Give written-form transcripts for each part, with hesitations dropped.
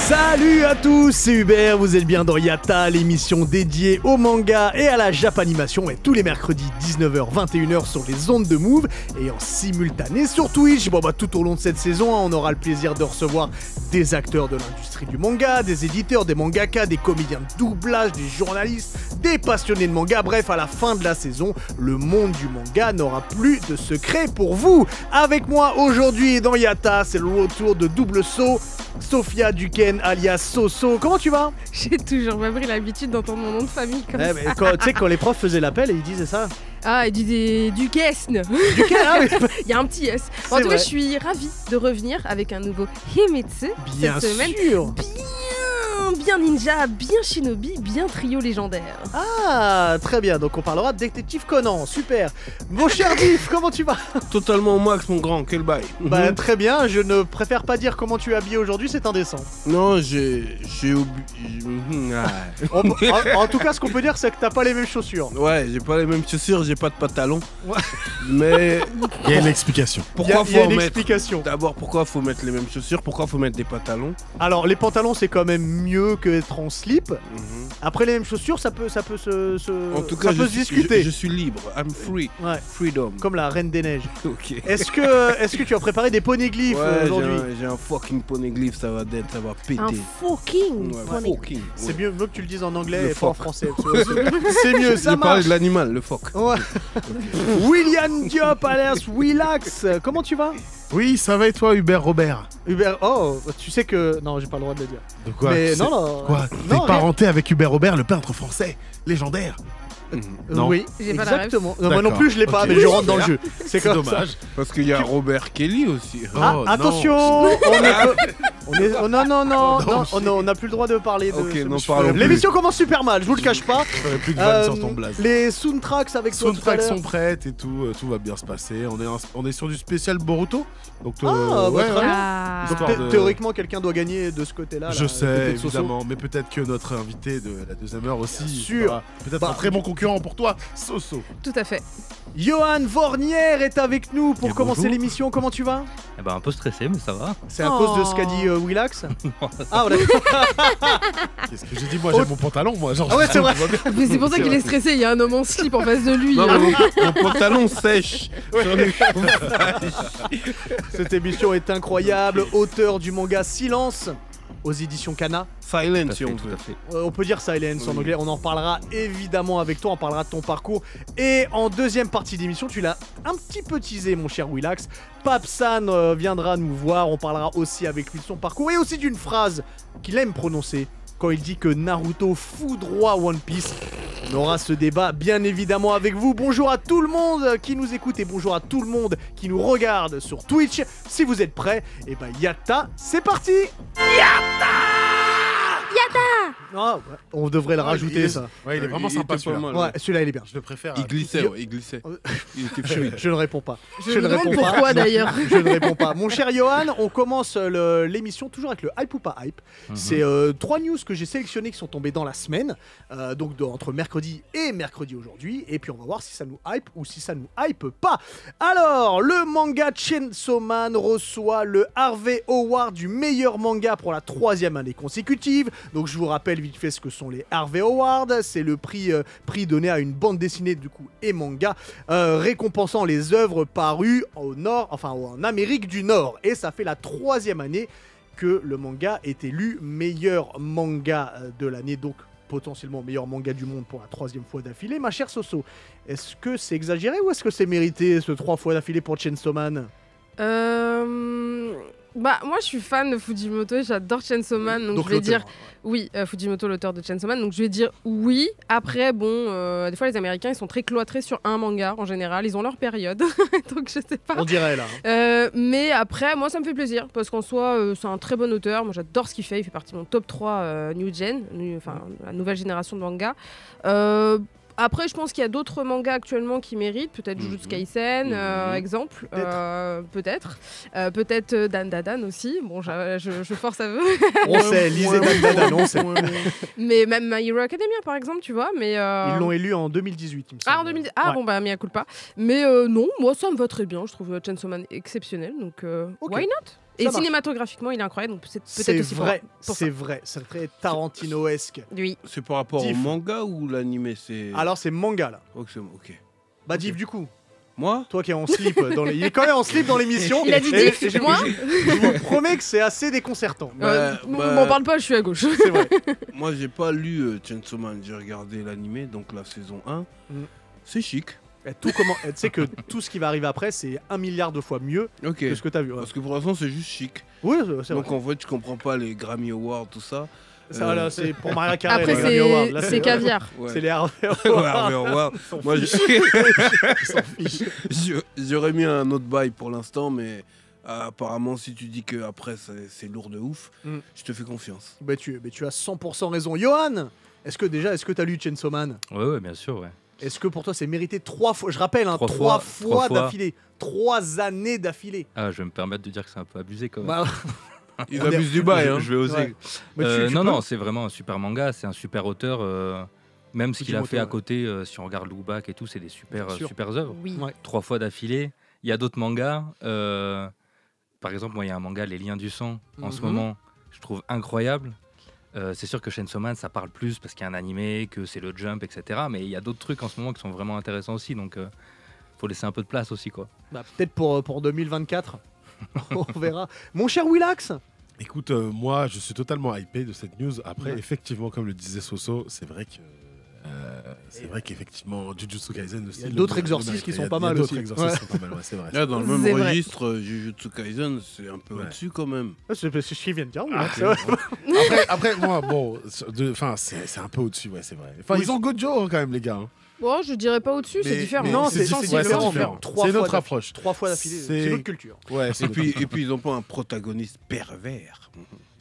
Salut à tous, c'est Hubert, vous êtes bien dans Yatta, l'émission dédiée au manga et à la Japanimation, et tous les mercredis 19h-21h sur les ondes de Move et en simultané sur Twitch. Tout au long de cette saison, on aura le plaisir de recevoir des acteurs de l'industrie du manga, des éditeurs, des mangakas, des comédiens de doublage, des journalistes, des passionnés de manga. Bref, à la fin de la saison, le monde du manga n'aura plus de secret pour vous. Avec moi aujourd'hui dans Yatta, c'est le retour de Double Saut, Sophia Duquesne alias Soso. Comment tu vas? J'ai toujours pas pris l'habitude d'entendre mon nom de famille comme ça. Mais tu sais, quand les profs faisaient l'appel et ils disaient ça. Ah, il disait Duquesne. Duquesne, ah oui. Il y a un petit S. En tout cas, je suis ravie de revenir avec un nouveau Himitsu Bien cette semaine. sûr. Bien ninja, bien shinobi, bien trio légendaire. Ah, très bien. Donc on parlera de Détective Conan. Super. Mon cher Diff, comment tu vas? Totalement au max, mon grand, quel bail. Très bien. Je ne préfère pas dire comment tu es habillé aujourd'hui, c'est indécent. Non, j'ai En tout cas, ce qu'on peut dire, c'est que t'as pas les mêmes chaussures. Ouais, j'ai pas les mêmes chaussures, j'ai pas de pantalon. Ouais. Mais il y a une explication. Il y a une explication. D'abord, pourquoi faut mettre les mêmes chaussures? Pourquoi faut mettre des pantalons? Alors, les pantalons, c'est quand même mieux que être en slip. Après, les mêmes chaussures, ça peut En tout cas, se discuter. Je suis libre. I'm free. Ouais. Freedom. Comme la Reine des Neiges. Ok. Est-ce que tu as préparé des poneglyphes aujourd'hui? J'ai un fucking poneglyph, ça va péter. Un fucking Fucking. C'est mieux que tu le dises en anglais Le et pas en phoque. français. C'est mieux, ça J'ai parlé marche. de l'animal, le phoque. Ouais. William Diop alias Willax, comment tu vas? Oui, ça va et toi, Hubert Robert? Hubert, oh, tu sais que... Non, j'ai pas le droit de le dire. De quoi? Mais non, non. Quoi? Non, T'es parenté avec Hubert Robert, le peintre français légendaire? Non. Oui, J'ai pas la exactement. Non, moi non D'accord. plus, je l'ai pas, Ok. mais je rentre dans le jeu. C'est C'est comme ça. dommage. Parce qu'il y a Robert Kelly aussi. Ah, Oh, attention, on n'a plus le droit de parler de... Ok, ce non, monsieur. parlons plus. L'émission commence super mal, je vous le cache pas. J'aurais plus de vannes sur ton blaze. Les soundtracks avec toi tout à Soundtracks l'heure. sont prêtes et tout va bien se passer. On est sur du spécial Boruto. Donc, Ah, bah, ouais, très bien. Ah. Histoire Thé- de- Théoriquement, quelqu'un doit gagner de ce côté-là. Je là, sais, côté de Soso. évidemment, mais peut-être que notre invité de la deuxième heure aussi sûr. sera peut-être Bah, un très bon concurrent pour toi, Soso. Tout à fait. Johan Vornier est avec nous pour Et commencer bonjour. l'émission. Comment tu vas? Eh ben un peu stressé mais ça va. C'est à cause de ce qu'a dit Willax? Ah, voilà. Qu'est-ce que j'ai dit? Moi, j'aime mon pantalon, moi. Genre, Ah ouais, c'est vrai. tout va bien. Mais c'est pour ça qu'il est stressé, il y a un homme en slip en face de lui. Non, hein. mais mon pantalon sèche. Sur les- Cette émission est incroyable. Auteur du manga Silence aux éditions Kana. Silent, Tout à si fait, on tout veut. à fait. On peut dire Silence en Oui. anglais. On en reparlera évidemment avec toi. On parlera de ton parcours. Et en deuxième partie d'émission, tu l'as un petit peu teasé, mon cher Willax. Papsan viendra nous voir. On parlera aussi avec lui de son parcours et aussi d'une phrase qu'il aime prononcer quand il dit que Naruto foudroie One Piece. On aura ce débat bien évidemment avec vous. Bonjour à tout le monde qui nous écoute et bonjour à tout le monde qui nous regarde sur Twitch. Si vous êtes prêts, et ben Yatta, c'est parti. Ah, ouais, on devrait le rajouter, il est- ça. Ouais, il est vraiment Il sympa était pas celui-là. mal. Ouais, celui-là il est bien. Je le préfère. Il glissait, ouais, il glissait. Il était fluide. Je ne réponds pas. Je me demande pourquoi d'ailleurs. Je ne réponds pas. Mon cher Johan, on commence l'émission toujours avec le hype ou pas hype. C'est 3 news que j'ai sélectionnées qui sont tombées dans la semaine, entre mercredi et mercredi aujourd'hui. Et puis on va voir si ça nous hype ou si ça nous hype pas. Alors, le manga Chainsaw Man reçoit le Harvey Award du meilleur manga pour la 3e année consécutive. Donc je vous rappelle vite fait ce que sont les Harvey Awards. C'est le prix donné à une bande dessinée du coup et manga, récompensant les œuvres parues au Nord, enfin en Amérique du Nord. Et ça fait la 3e année que le manga est élu meilleur manga de l'année, donc potentiellement meilleur manga du monde pour la 3e fois d'affilée. Ma chère Soso, est-ce que c'est exagéré ou est-ce que c'est mérité ce 3 fois d'affilée pour Chainsaw Man? Bah moi je suis fan de Fujimoto, j'adore Chainsaw Man, donc je vais l'auteur, dire oui, Fujimoto l'auteur de Chainsaw Man, donc je vais dire oui. Après bon, des fois les Américains ils sont très cloîtrés sur un manga en général, ils ont leur période, donc je sais pas. On dirait là. Mais après moi ça me fait plaisir parce qu'en soi c'est un très bon auteur, moi j'adore ce qu'il fait, il fait partie de mon top 3 New Gen, enfin la nouvelle génération de manga. Après, je pense qu'il y a d'autres mangas actuellement qui méritent, peut-être Jujutsu Kaisen, exemple, peut-être Dan Dadan aussi. Bon, je force à On sait, lisez Dan Dadan, on sait. Mais même My Hero Academia, par exemple, tu vois. Mais Ils l'ont élu en 2018, il me semble. Ah, en 2010. Ah Ouais. bon, bah, mea culpa. Mais non, moi, ça me va très bien. Je trouve Chainsaw Man exceptionnel. Donc, Ok. why not? Et Ça marche. cinématographiquement, il est incroyable, donc c'est C'est peut-être aussi vrai, pour c'est vrai. C'est très Tarantino-esque. Oui. C'est par rapport au Diff. manga ou l'animé c'est... Alors, c'est manga, là. Ok. Bah, Div, du coup, Moi toi qui es en slip, il est quand même en slip dans l'émission. Il a dit Et- Diff, et je- moi Je vous promets que c'est assez déconcertant. M'en parle pas, je suis à gauche. C'est vrai. Moi j'ai pas lu Chainsaw Man, j'ai regardé l'animé, donc la saison 1. Mm. C'est chic. Tu sais que tout ce qui va arriver après, c'est 1 milliard de fois mieux Ok. que ce que t'as vu. Ouais. Parce que pour l'instant c'est juste chic. Oui, c'est Donc vrai. en fait tu comprends pas les Grammy Awards, tout ça. Ça, là, c'est pour Maria Carey. Après, les Grammy Awards. Là, c'est caviar. Ouais. C'est les Harvey Ouais, Awards. Grammy Awards. Moi j'aurais mis un autre bail pour l'instant, mais apparemment si tu dis que après c'est lourd de ouf, Mm. je te fais confiance. Mais tu as 100% raison. Johan, est-ce que t'as lu Chainsaw Man? Ouais, bien sûr, ouais. Est-ce que pour toi c'est mérité 3 fois? Je rappelle, hein, 3 3 fois, fois 3 fois. d'affilée. 3 années d'affilée. Ah, je vais me permettre de dire que c'est un peu abusé quand même. Bah, Ils On est- abusent du bail, hein. Je vais oser. Ouais. mais tu Non, peux. non, c'est vraiment un super manga, c'est un super auteur. Même ce qu'il a Fujimoto, fait à ouais. côté, si on regarde Look Back et tout, c'est des Bien sûr. super œuvres. Oui. Ouais. 3 fois d'affilée. Il y a d'autres mangas. Par exemple, moi, il y a un manga, Les Liens du Sang, en ce Mhm. moment, je trouve incroyable. C'est sûr que Chainsaw Man, ça parle plus parce qu'il y a un animé, que c'est le jump, etc. Mais il y a d'autres trucs en ce moment qui sont vraiment intéressants aussi. Donc, faut laisser un peu de place aussi, quoi. Bah, peut-être pour 2024. On verra. Mon cher Willax. Écoute, moi, je suis totalement hypé de cette news. Après, Ouais. effectivement, comme le disait Soso, c'est vrai que. C'est vrai qu'effectivement, Jujutsu Kaisen aussi. Il y a d'autres exorcistes qui sont pas mal aussi. Il y a d'autres exorcistes qui sont pas mal, ouais, c'est vrai. Là, dans le même C'est vrai. registre, Jujutsu Kaisen, c'est un peu Ouais. au-dessus quand même. C'est ce qu'il vient de dire. Ah, Willax. après, moi, bon, c'est un peu au-dessus, ouais, c'est vrai. Enfin, Oui. ils ont Gojo hein, quand même, les gars. hein. Bon, je dirais pas au-dessus, c'est Mais- différent. mais Non, c'est c'est différent, différent. c'est différent. Trois C'est une fois autre d'affilée. approche. 3 fois d'affilée. C'est- C'est notre culture. Ouais, Et puis ils ont pas un protagoniste pervers.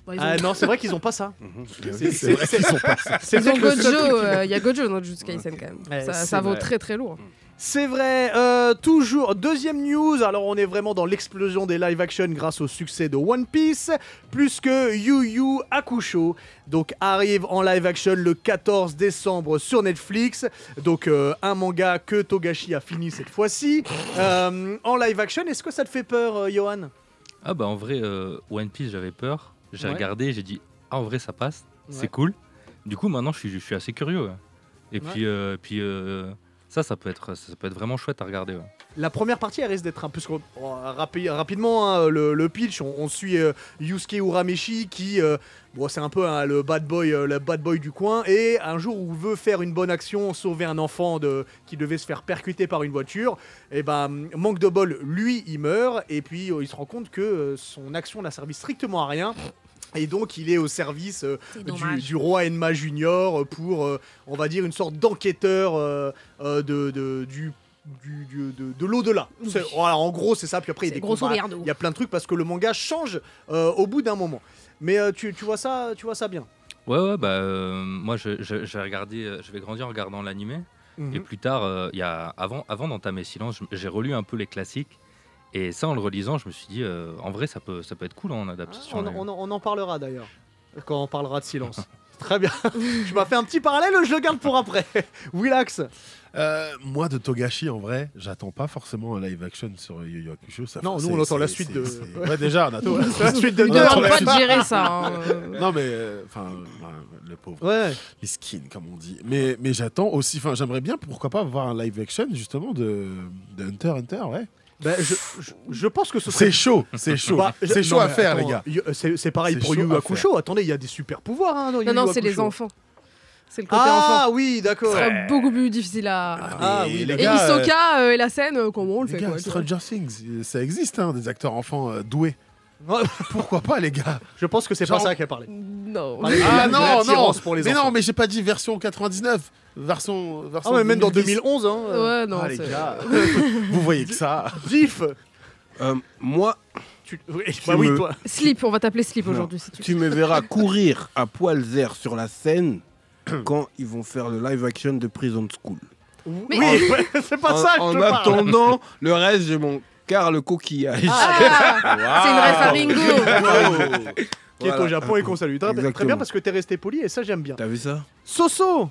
Bah, ils ont, Ah non, c'est vrai qu'ils ont pas ça. c'est vrai qu'ils sont pas ça. C'est ils ont peut-être le seul Gojo, truc il y a Gojo dans Jujutsu Kaisen quand même. Ouais, Ça c'est vaut vrai. très très lourd. C'est vrai, toujours deuxième news. Alors on est vraiment dans l'explosion des live action grâce au succès de One Piece, plus que Yu Yu Hakusho. Donc arrive en live action le 14 décembre sur Netflix. Donc un manga que Togashi a fini cette fois-ci. En live action, est-ce que ça te fait peur, Johan? Ah, bah en vrai, One Piece, j'avais peur. J'ai Ouais. regardé, j'ai dit, ah, en vrai, ça passe. Ouais. C'est cool. Du coup, maintenant, je suis assez curieux. Ouais. Et Ouais. puis, ça peut être vraiment chouette à regarder. Ouais. La première partie, elle risque d'être un peu... rapidement, hein, le pitch, on suit Yusuke Urameshi qui... bon, c'est un peu hein, le bad boy du coin. Et un jour où il veut faire une bonne action, sauver un enfant qui devait se faire percuter par une voiture, et ben, manque de bol, lui, il meurt. Et puis, il se rend compte que son action n'a servi strictement à rien. Et donc, il est au service C'est dommage. du roi Enma Junior pour, on va dire, une sorte d'enquêteur de l'au-delà. Voilà, en gros, c'est ça. Puis après, il y a C'est des grosso combats, merdo. il y a plein de trucs parce que le manga change au bout d'un moment. Mais tu vois ça bien. Ouais, bah, moi, je vais regarder, je vais grandir en regardant l'animé. Mhm. Et plus tard, avant d'entamer Silence, j'ai relu un peu les classiques. Et ça, en le relisant, je me suis dit, en vrai, ça peut être cool en adaptation. On en parlera d'ailleurs quand on parlera de Silence. Très bien. Je m'as fait un petit parallèle, je le garde pour après. Willax. Moi, de Togashi, en vrai, j'attends pas forcément un live action sur Yu Yu Hakusho. Non, nous, c'est- on attend la c'est- suite c'est- de- c'est- Ouais, déjà, on attend. La suite de Il ne Ouais, demande ouais. pas de gérer ça. hein. Non, mais enfin, le pauvre. Ouais. Miskin, comme on dit. Mais j'attends aussi, enfin, j'aimerais bien, pourquoi pas, voir un live action, justement, de Hunter x Hunter, ouais. Ben, je pense que ce serait... C'est chaud, c'est chaud. Bah, C'est chaud non, à mais faire, attends, les gars. C'est pareil C'est pour chaud Yu à Hakusho. Attendez, il y a des super pouvoirs hein, dans Yu Non, Yu c'est les Hakusho. enfants. C'est le côté Ah enfant. oui, d'accord. Ce sera beaucoup plus difficile à. Ah mais oui, les Et gars, Hisoka et la scène, comment on le les fait gars, quoi, tu vois. Stranger Things, ça existe, hein, des acteurs enfants doués. Ouais, Pourquoi pas, les gars? je pense que c'est pas Genre- ça qu'elle parlait. Non. Ah de non, non. l'attirance pour les Mais enfants. non, mais j'ai pas dit version 99, version Ah mais même dans 2010. 2011, hein. Ouais, non. Ah, les c'est- gars, vous voyez que ça. Diff. Moi, Oui, bah oui, me- toi. Slip, on va t'appeler Slip Non. aujourd'hui si tu tu me verras courir à poil zère sur la scène quand ils vont faire le live action de Prison School. Mais- Oui, ouais, c'est pas ça que En je te parle. attendant, le reste, j'ai mon car le coquillage. Ah, c'est une ref à Ringo. Qui est au Japon et qu'on salue. Très bien Exactement. parce que t'es resté poli et ça j'aime bien. T'as vu ça? Soso.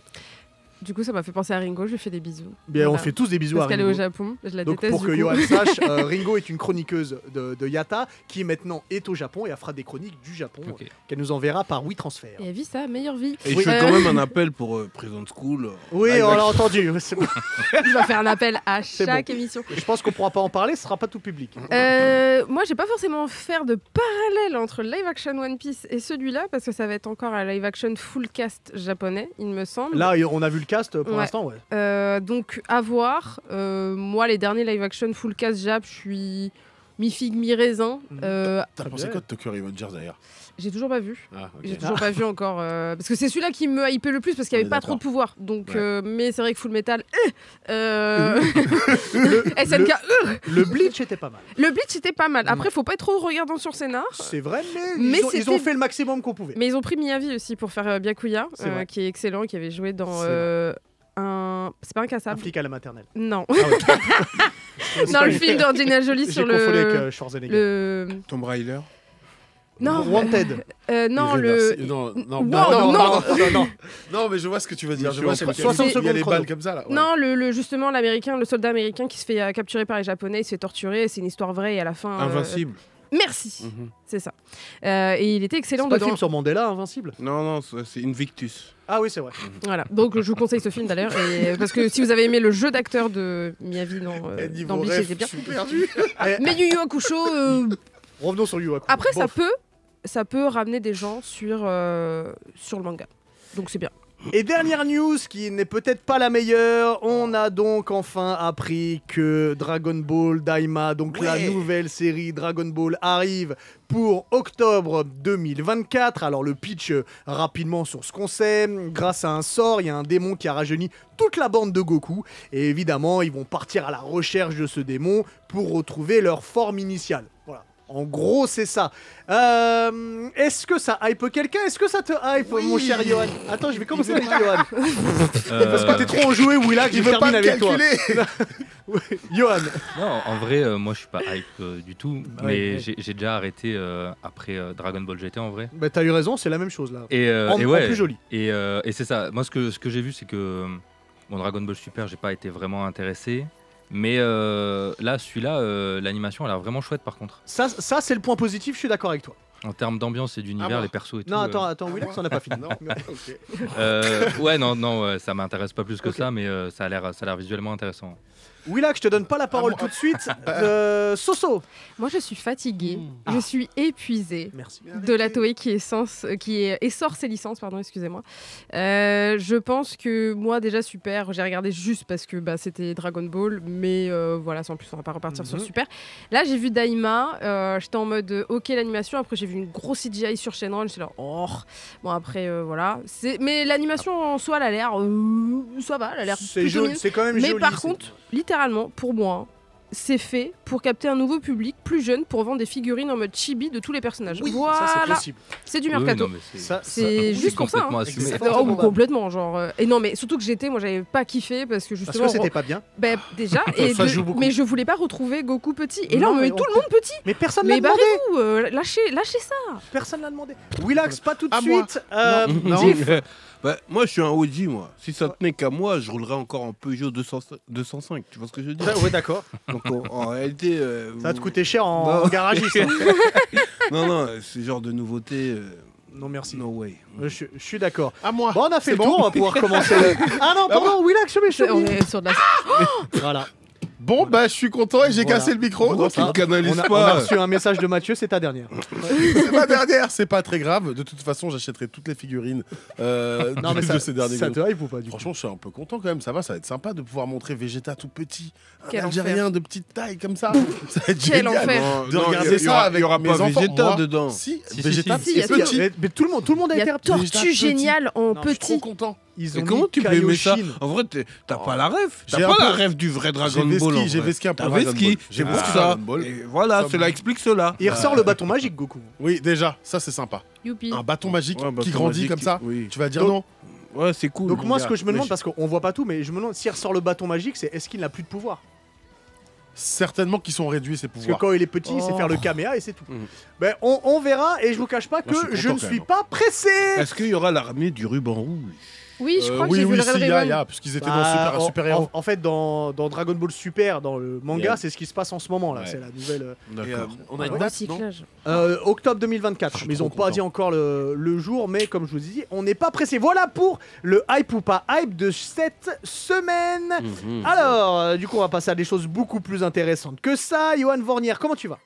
Du coup, ça m'a fait penser à Ringo, je lui fais des bisous. Bien, on Voilà. fait tous des bisous Parce à qu'elle est au Ringo. Japon, je la Donc déteste. pour que du coup. Johan sache, Ringo est une chroniqueuse de Yata qui maintenant est au Japon et elle fera des chroniques du Japon Ok. qu'elle nous enverra par WeTransfer. Et elle vit sa meilleure vie. Et Oui. je fais quand même un appel pour Prison School. Oui, Live on l'a action. entendu. C'est bon. Il va faire un appel à C'est chaque émission. Je pense qu'on pourra pas en parler, ce sera pas tout public. Moi, j'ai pas forcément faire de parallèle entre le live action One Piece et celui-là parce que ça va être encore un live action full cast japonais, il me semble. Là, on a vu le cast pour Ouais. l'instant, ouais. Donc à voir. Moi, les derniers live action full cast Jap, je suis mi-figue, mi-raisin. T'as pensé quoi de Tokyo Revengers d'ailleurs? J'ai toujours pas vu. Ah, ok. J'ai toujours pas vu encore. Parce que c'est celui-là qui me hypait le plus parce qu'il n'y On avait est pas d'accord. trop de pouvoir. Donc, Ouais. mais c'est vrai que Full Metal. Le, SNK. le Bleach était pas mal. Le Bleach était pas mal. Après, faut pas être trop regardant sur scénar. C'est vrai, mais, Mais ils ont c'était- fait le maximum qu'on pouvait. Mais ils ont pris Miyavi aussi pour faire Byakuya, C'est vrai. qui est excellent, qui avait joué dans C'est vrai. un. C'est pas un Un cassable. flic à la maternelle. Non. Ah ouais. Dans le film d'Angelina Jolie J'ai sur confondu avec le. Schwarzenegger. Tomb Raider. Non. Wanted. Non, le. Non, non, Wow, non, non. non. Non, mais je vois ce que tu veux dire. Mais Je vois c'est celui qui 60 il y a secondes les chrono. balles comme ça là. Ouais. Non, justement, l'américain, le soldat américain qui se fait capturer par les Japonais, il se fait torturer. C'est une histoire vraie et à la fin. Invincible. Merci, Mhm. c'est ça. Et il était excellent C'est pas le dedans. film sur Mandela, Invincible. Non, non, c'est Invictus. Ah oui, c'est vrai. Voilà. Donc je vous conseille ce film d'ailleurs, parce que si vous avez aimé le jeu d'acteur de Miyavi dans Bleach, c'était bien. Je suis perdu. Mais Yu Yu Hakusho, Revenons sur Yu Hakusho. après Bon, ça peut ramener des gens sur le manga. Donc c'est bien. Et dernière news qui n'est peut-être pas la meilleure, on a donc enfin appris que Dragon Ball Daima, donc la nouvelle série Dragon Ball, arrive pour octobre 2024. Alors le pitch rapidement sur ce qu'on sait, grâce à un sort, il y a un démon qui a rajeuni toute la bande de Goku. Et évidemment, ils vont partir à la recherche de ce démon pour retrouver leur forme initiale. Voilà. En gros, c'est ça. Est-ce que ça hype quelqu'un? Est-ce que ça te hype, mon cher Johan? Attends, je vais commencer avec Johan. Parce que t'es trop enjoué, Willa, que je Il veut pas termine me avec toi. calculer. Johan. Non, en vrai, moi je suis pas hype du tout, Bah mais ouais. j'ai déjà arrêté après Dragon Ball GT en vrai. Bah, t'as eu raison, c'est la même chose là. Et, En ouais, plus joli. Et c'est ça. Moi, ce que j'ai vu, c'est que bon, Dragon Ball Super, j'ai pas été vraiment intéressé. Mais là, celui-là, l'animation, elle a l'air vraiment chouette par contre. Ça c'est le point positif, je suis d'accord avec toi. En termes d'ambiance et d'univers, moi. les persos et tout. Non, attends, Willax, on n'a pas fini. Non, ok. Ouais, non, ouais, ça m'intéresse pas plus que Ok. ça, mais ça a l'air visuellement intéressant. Willax, je te donne pas la parole moi. tout de suite. Soso. Moi je suis fatiguée, je suis épuisée. Merci. De la Toei qui essore ses licences, pardon, excusez-moi. Je pense que moi déjà Super, j'ai regardé juste parce que c'était Dragon Ball, mais voilà, sans plus on va pas repartir sur Super. Là j'ai vu Daima, j'étais en mode ok l'animation, après j'ai vu une grosse CGI sur Shenron, j'étais là oh. Bon après voilà, mais l'animation en soi elle a l'air ça va, elle a l'air C'est plutôt joli, mignonne. c'est quand même Mais joli. par c'est- contre, littéralement, pour moi, c'est fait pour capter un nouveau public plus jeune pour vendre des figurines en mode chibi de tous les personnages. Oui, voilà, ça c'est possible. c'est du Oui, mercato. non, mais c'est Ça, C'est juste pour ça. complètement Hein. assumé. Exactement. Oh, complètement, genre. Et non, mais surtout que j'étais, moi, j'avais pas kiffé parce que Parce justement. que c'était pas bien. Déjà, et Ça joue beaucoup. mais je voulais pas retrouver Goku petit. Et là, Non, on met mais tout le monde petit. Mais personne l'a Mais demandé. barrez-vous, lâchez ça. Personne l'a demandé. Willax, pas tout de À moi. suite. Non. Diff. Bah, moi, je suis un OG, moi. Si ça tenait qu'à moi, je roulerais encore en Peugeot 205. Tu vois ce que je veux dire? Ouais, d'accord. Donc, en réalité. Ça va te coûter cher Non. en garagiste. hein. Non, ce genre de nouveauté. Non, merci. No way. Je suis d'accord. À moi. Bon, on a fait C'est le bon tour, on va pouvoir commencer. Ah non, pardon, Willax, je On m'ai est sur de la. Voilà. Bon, bah, je suis content et j'ai Voilà. cassé le micro. Pourquoi Donc, tu ne canalises On a pas reçu un message de Mathieu, c'est ta dernière. c'est ma dernière, c'est pas très grave. De toute façon, j'achèterai toutes les figurines Non, mais de ça, ces derniers ça gros. te hype ou pas du coup? Franchement, je suis un peu content quand même. Ça va être sympa de pouvoir montrer Vegeta tout petit, un Quel Algérien de petite taille comme ça. Ça va être Quel génial enfer. de regarder ça avec Il y aura mes pas enfants. Vegeta Moi, dedans. Si, Si, Vegeta si, si, est il y a- petit. Mais tout le monde a Il y été a repris. Vegeta Tortue petit. géniale en Non, je suis trop petit. content. Ils Mais ont comment mis tu peux aimer ça? Kaioshin. En vrai, t'as pas la ref. J'ai T'as un pas la peu- ref du vrai Dragon J'ai Ball. en J'ai vrai. vesqué un peu T'as Dragon vesqué, Ball. c'est J'ai pour vesqué ça. Dragon Ball. Et voilà, Ça cela me- explique cela. Il ressort le bâton magique, Goku. Oui, déjà, ça c'est sympa. Youpi. Un bâton magique Ouais, bâton qui grandit magique, comme ça. oui. Tu vas dire Donc- non. Ouais, c'est cool. Donc mon moi, gars. ce que je me demande, Mais parce qu'on voit pas tout, mais je me demande s'il ressort le bâton magique, c'est est-ce qu'il n'a plus de pouvoir? Certainement qu'ils sont réduits ces Parce que pouvoirs. quand il est petit, il sait Oh. faire le caméa et c'est tout. Mhm. Ben, on verra, et je vous cache pas que Moi, je suis je content ne quand suis même. pas pressé. Est-ce qu'il y aura l'armée du ruban rouge? Oui, je crois que oui, j'ai vu oui, le si, Red y a, Ribbon. puisqu'ils étaient dans Super Héros. En fait, dans Dragon Ball Super, dans le manga, Yeah. c'est ce qui se passe en ce moment là. Ouais. C'est la nouvelle. D'accord. On a une Ouais, date, non recyclage. Octobre 2024. Je suis Mais ils n'ont trop pas content. dit encore le jour, mais comme je vous ai dit, on n'est pas pressé. Voilà pour le hype ou pas hype de cette semaine. Alors, du coup, on va passer à des choses beaucoup plus intéressantes que ça. Johan Vornier, comment tu vas?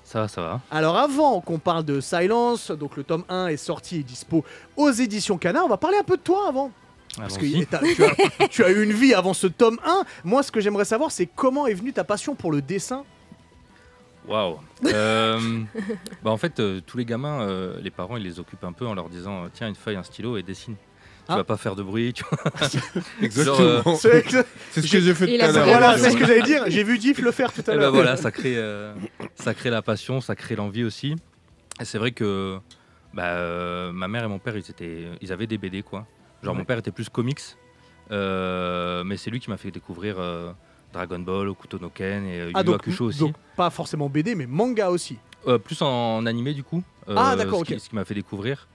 Ça va. Alors avant qu'on parle de Silence, donc le tome 1 est sorti et dispo aux éditions Kana, on va parler un peu de toi avant. Parce que Allons-y. tu as eu une vie avant ce tome 1. Moi, ce que j'aimerais savoir, c'est comment est venue ta passion pour le dessin. Waouh. Bah en fait, tous les gamins, les parents, ils les occupent un peu en leur disant tiens, une feuille, un stylo et dessine. Tu Ah. vas pas faire de bruit. Tu vois. Exactement. C'est C'est ce que j'ai fait Il tout a à l'heure. vraiment voilà, fait. c'est ce que j'allais dire. J'ai vu Diff le faire tout à Et ben l'heure. voilà, ça crée la passion, ça crée l'envie aussi. Et c'est vrai que ma mère et mon père, ils avaient des BD quoi. Genre Ouais. mon père était plus comics, mais c'est lui qui m'a fait découvrir Dragon Ball, Hokuto no Ken et Yu Yu Hakusho aussi. donc pas forcément BD, mais manga aussi. Plus en animé du coup. Ah, d'accord, ce qui- ok. Ce qui m'a fait découvrir.